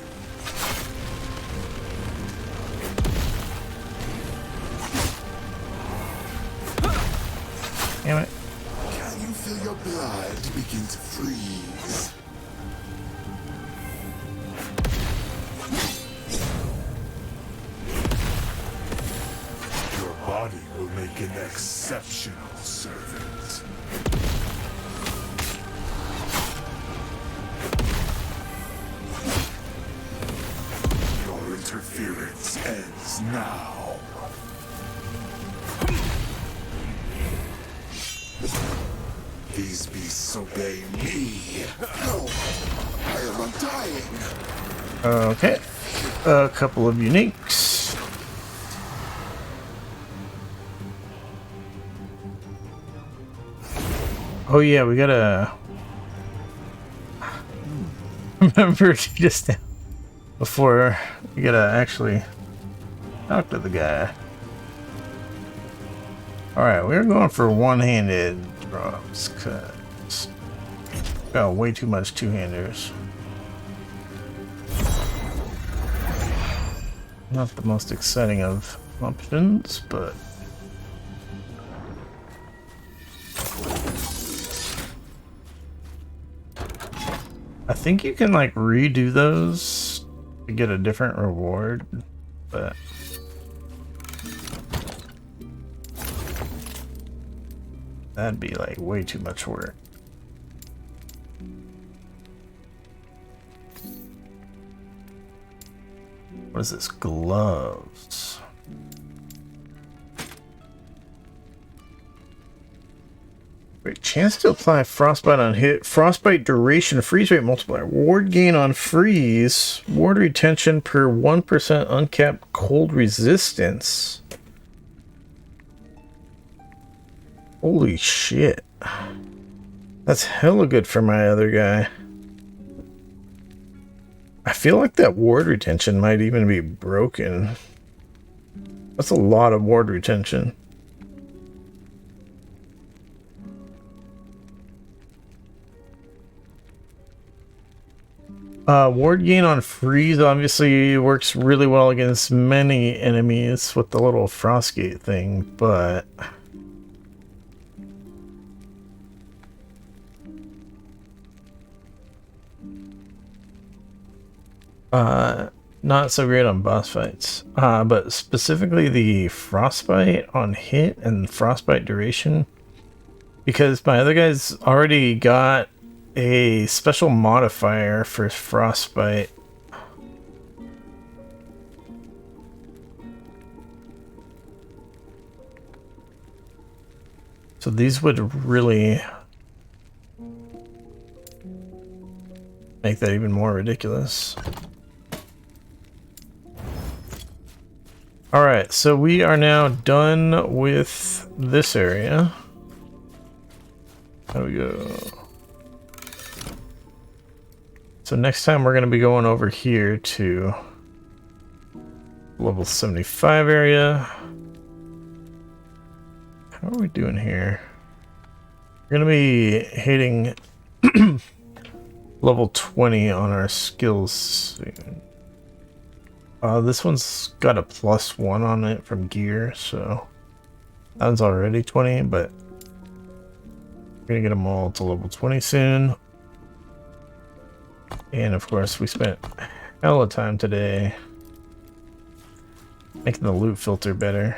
Damn it. Can you feel your blood begin to freeze? Body will make an exceptional servant. Your interference ends begins now. These beasts obey me. No, I am undying. Okay, a couple of uniques. Oh yeah, we gotta remember to just before we gotta actually talk to the guy. Alright, we're going for one-handed drops because got way too much two-handers. Not the most exciting of options, but I think you can like redo those to get a different reward, but that'd be like way too much work. What is this? Gloves. Wait, chance to apply frostbite on hit. Frostbite duration, freeze rate multiplier. Ward gain on freeze. Ward retention per 1% uncapped cold resistance. Holy shit. That's hella good for my other guy. I feel like that ward retention might even be broken. That's a lot of ward retention. Ward gain on freeze obviously works really well against many enemies with the little frostgate thing, but not so great on boss fights. But specifically the frostbite on hit and frostbite duration, because my other guy's already got a special modifier for frostbite. So these would really make that even more ridiculous. Alright, so we are now done with this area. There we go. So next time we're going to be going over here to level 75 area. How are we doing here? We're going to be hitting level 20 on our skills soon. This one's got a +1 on it from gear, so that one's already 20, but we're gonna get them all to level 20 soon. And of course, we spent hella time today making the loot filter better.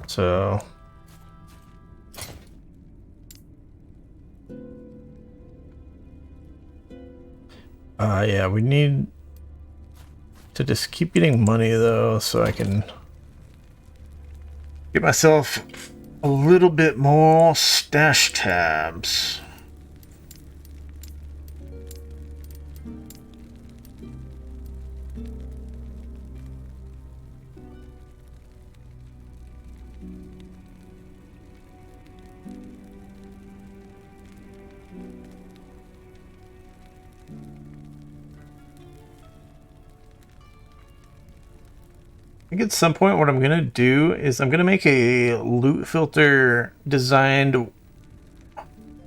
So yeah, we need to just keep getting money though, so I can get myself a little bit more stash tabs. I think at some point what I'm going to do is I'm going to make a loot filter designed.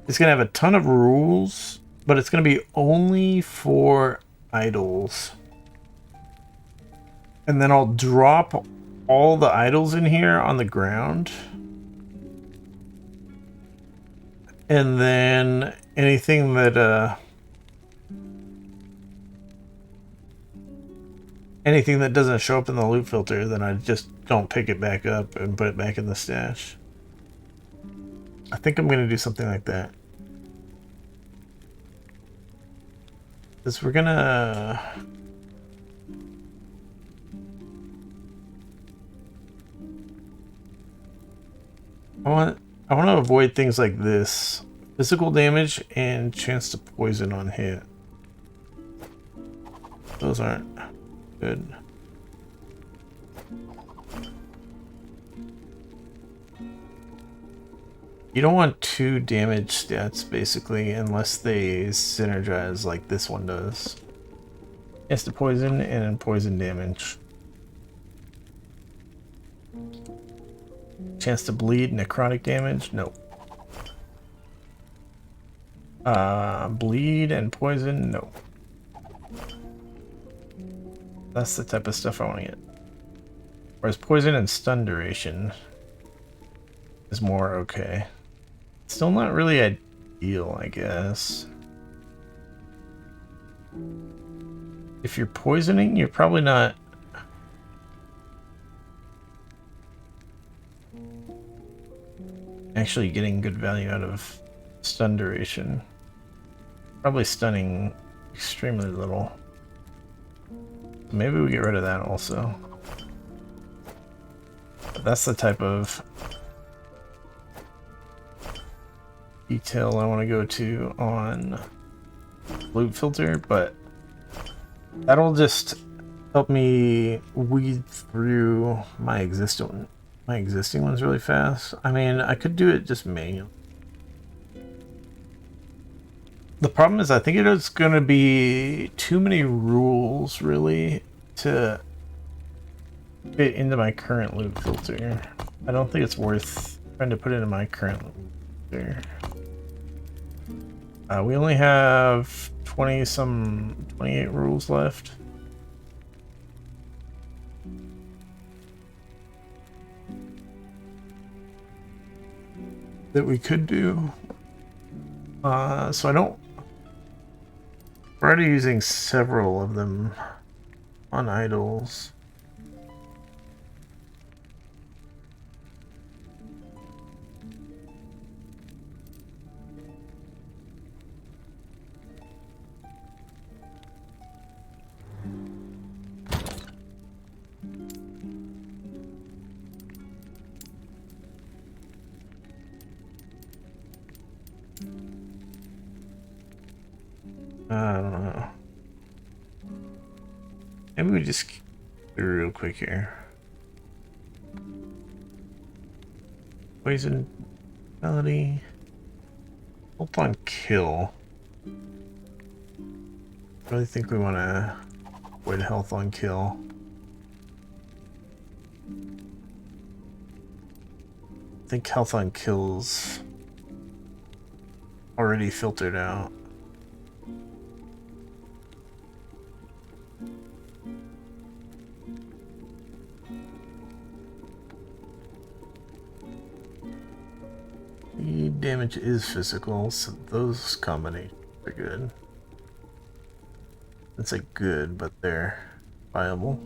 It's going to have a ton of rules, but it's going to be only for idols. And then I'll drop all the idols in here on the ground. And then anything that anything that doesn't show up in the loot filter, then I just don't pick it back up and put it back in the stash. I think I'm going to do something like that. Because we're going to I want to avoid things like this. Physical damage and chance to poison on hit. Those aren't good. You don't want 2 damage stats, basically, unless they synergize like this one does. Chance to poison and poison damage. Chance to bleed, necrotic damage? Nope. Bleed and poison? No. That's the type of stuff I want to get. Whereas poison and stun duration is more okay. Still not really ideal, I guess. If you're poisoning, you're probably not... actually getting good value out of stun duration. Probably stunning extremely little. Maybe we get rid of that also. But that's the type of detail I want to go to on loot filter, but that'll just help me weed through my existing ones really fast. I mean, I could do it just manually. The problem is I think it is going to be too many rules, really, to fit into my current loot filter. I don't think it's worth trying to put it in my current loot filter. We only have 28 rules left. That we could do. So I don't... We're already using several of them on idols. I don't know. Maybe we just do real quick here. Poison ability. Health on kill. I really think we want to avoid health on kill. I think health on kills already filtered out. Damage is physical, so those combinations are good. It's like good, but they're viable.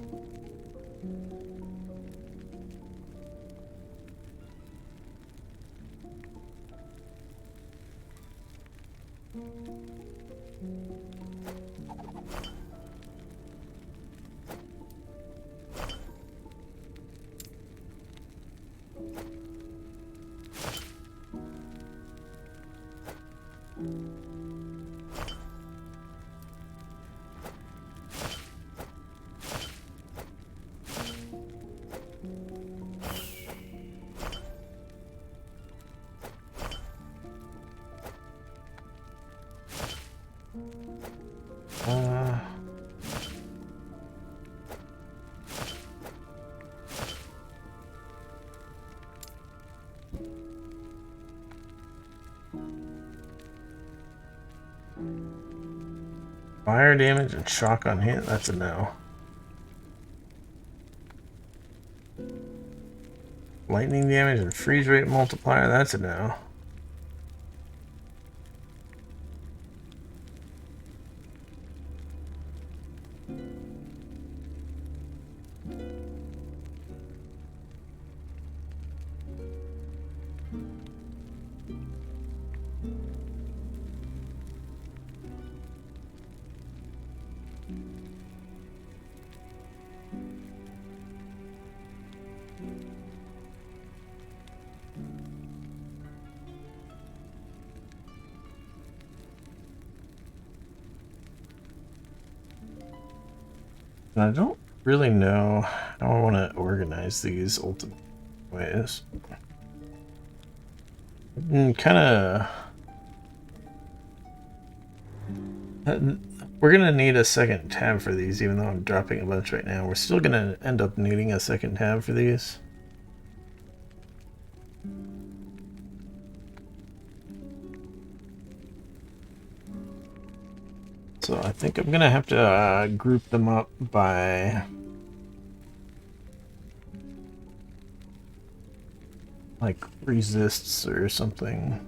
Fire damage and shock on hit, that's a no. Lightning damage and freeze rate multiplier, that's a no. And I don't really know how I want to organize these ultimate ways. Kind of... We're going to need a second tab for these, even though I'm dropping a bunch right now. We're still going to end up needing a second tab for these. So I think I'm going to have to group them up by... like resists or something.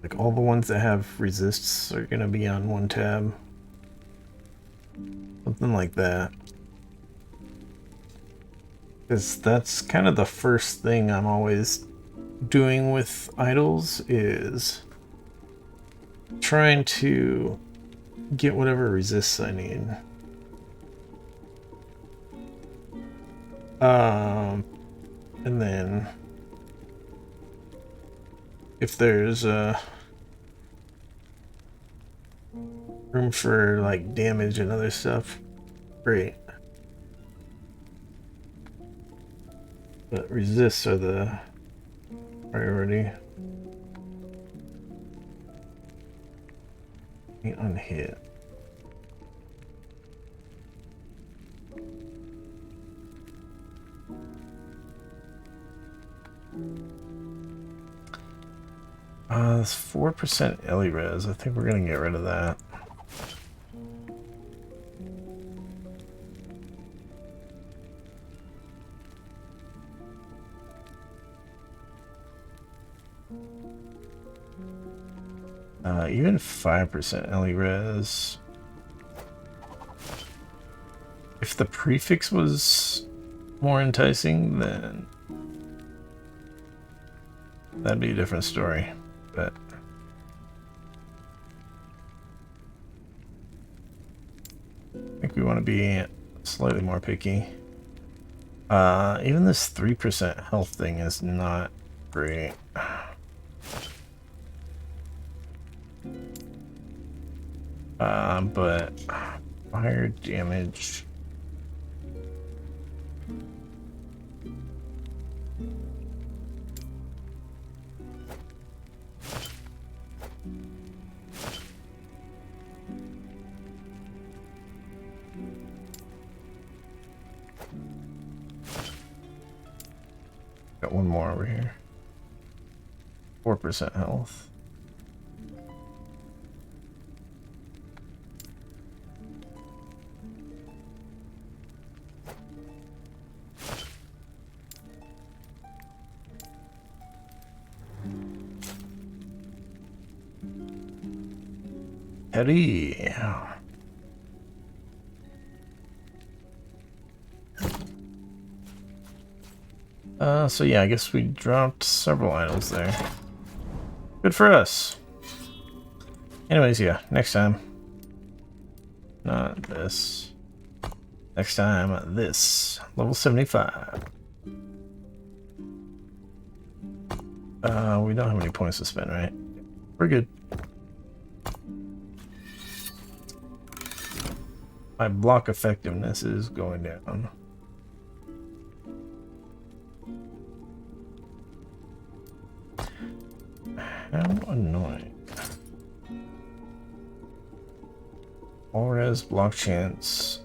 Like all the ones that have resists are going to be on one tab. Something like that. Because that's kind of the first thing I'm always doing with idols, is trying to get whatever resists I need. And then if there's room for like damage and other stuff, great. But resists are the priority. Unhit. It's 4% Ellie res. I think we're gonna get rid of that. Even 5% Ellie res. If the prefix was more enticing, then that'd be a different story. But I think we want to be slightly more picky. Even this 3% health thing is not great. But fire damage. Got one more over here. 4% health. Eddie. So yeah, I guess we dropped several idols there. Good for us. Anyways, yeah, next time. Not this. Next time, this. Level 75. We don't have any points to spend, right? We're good. My block effectiveness is going down. How annoying. All res, block chance.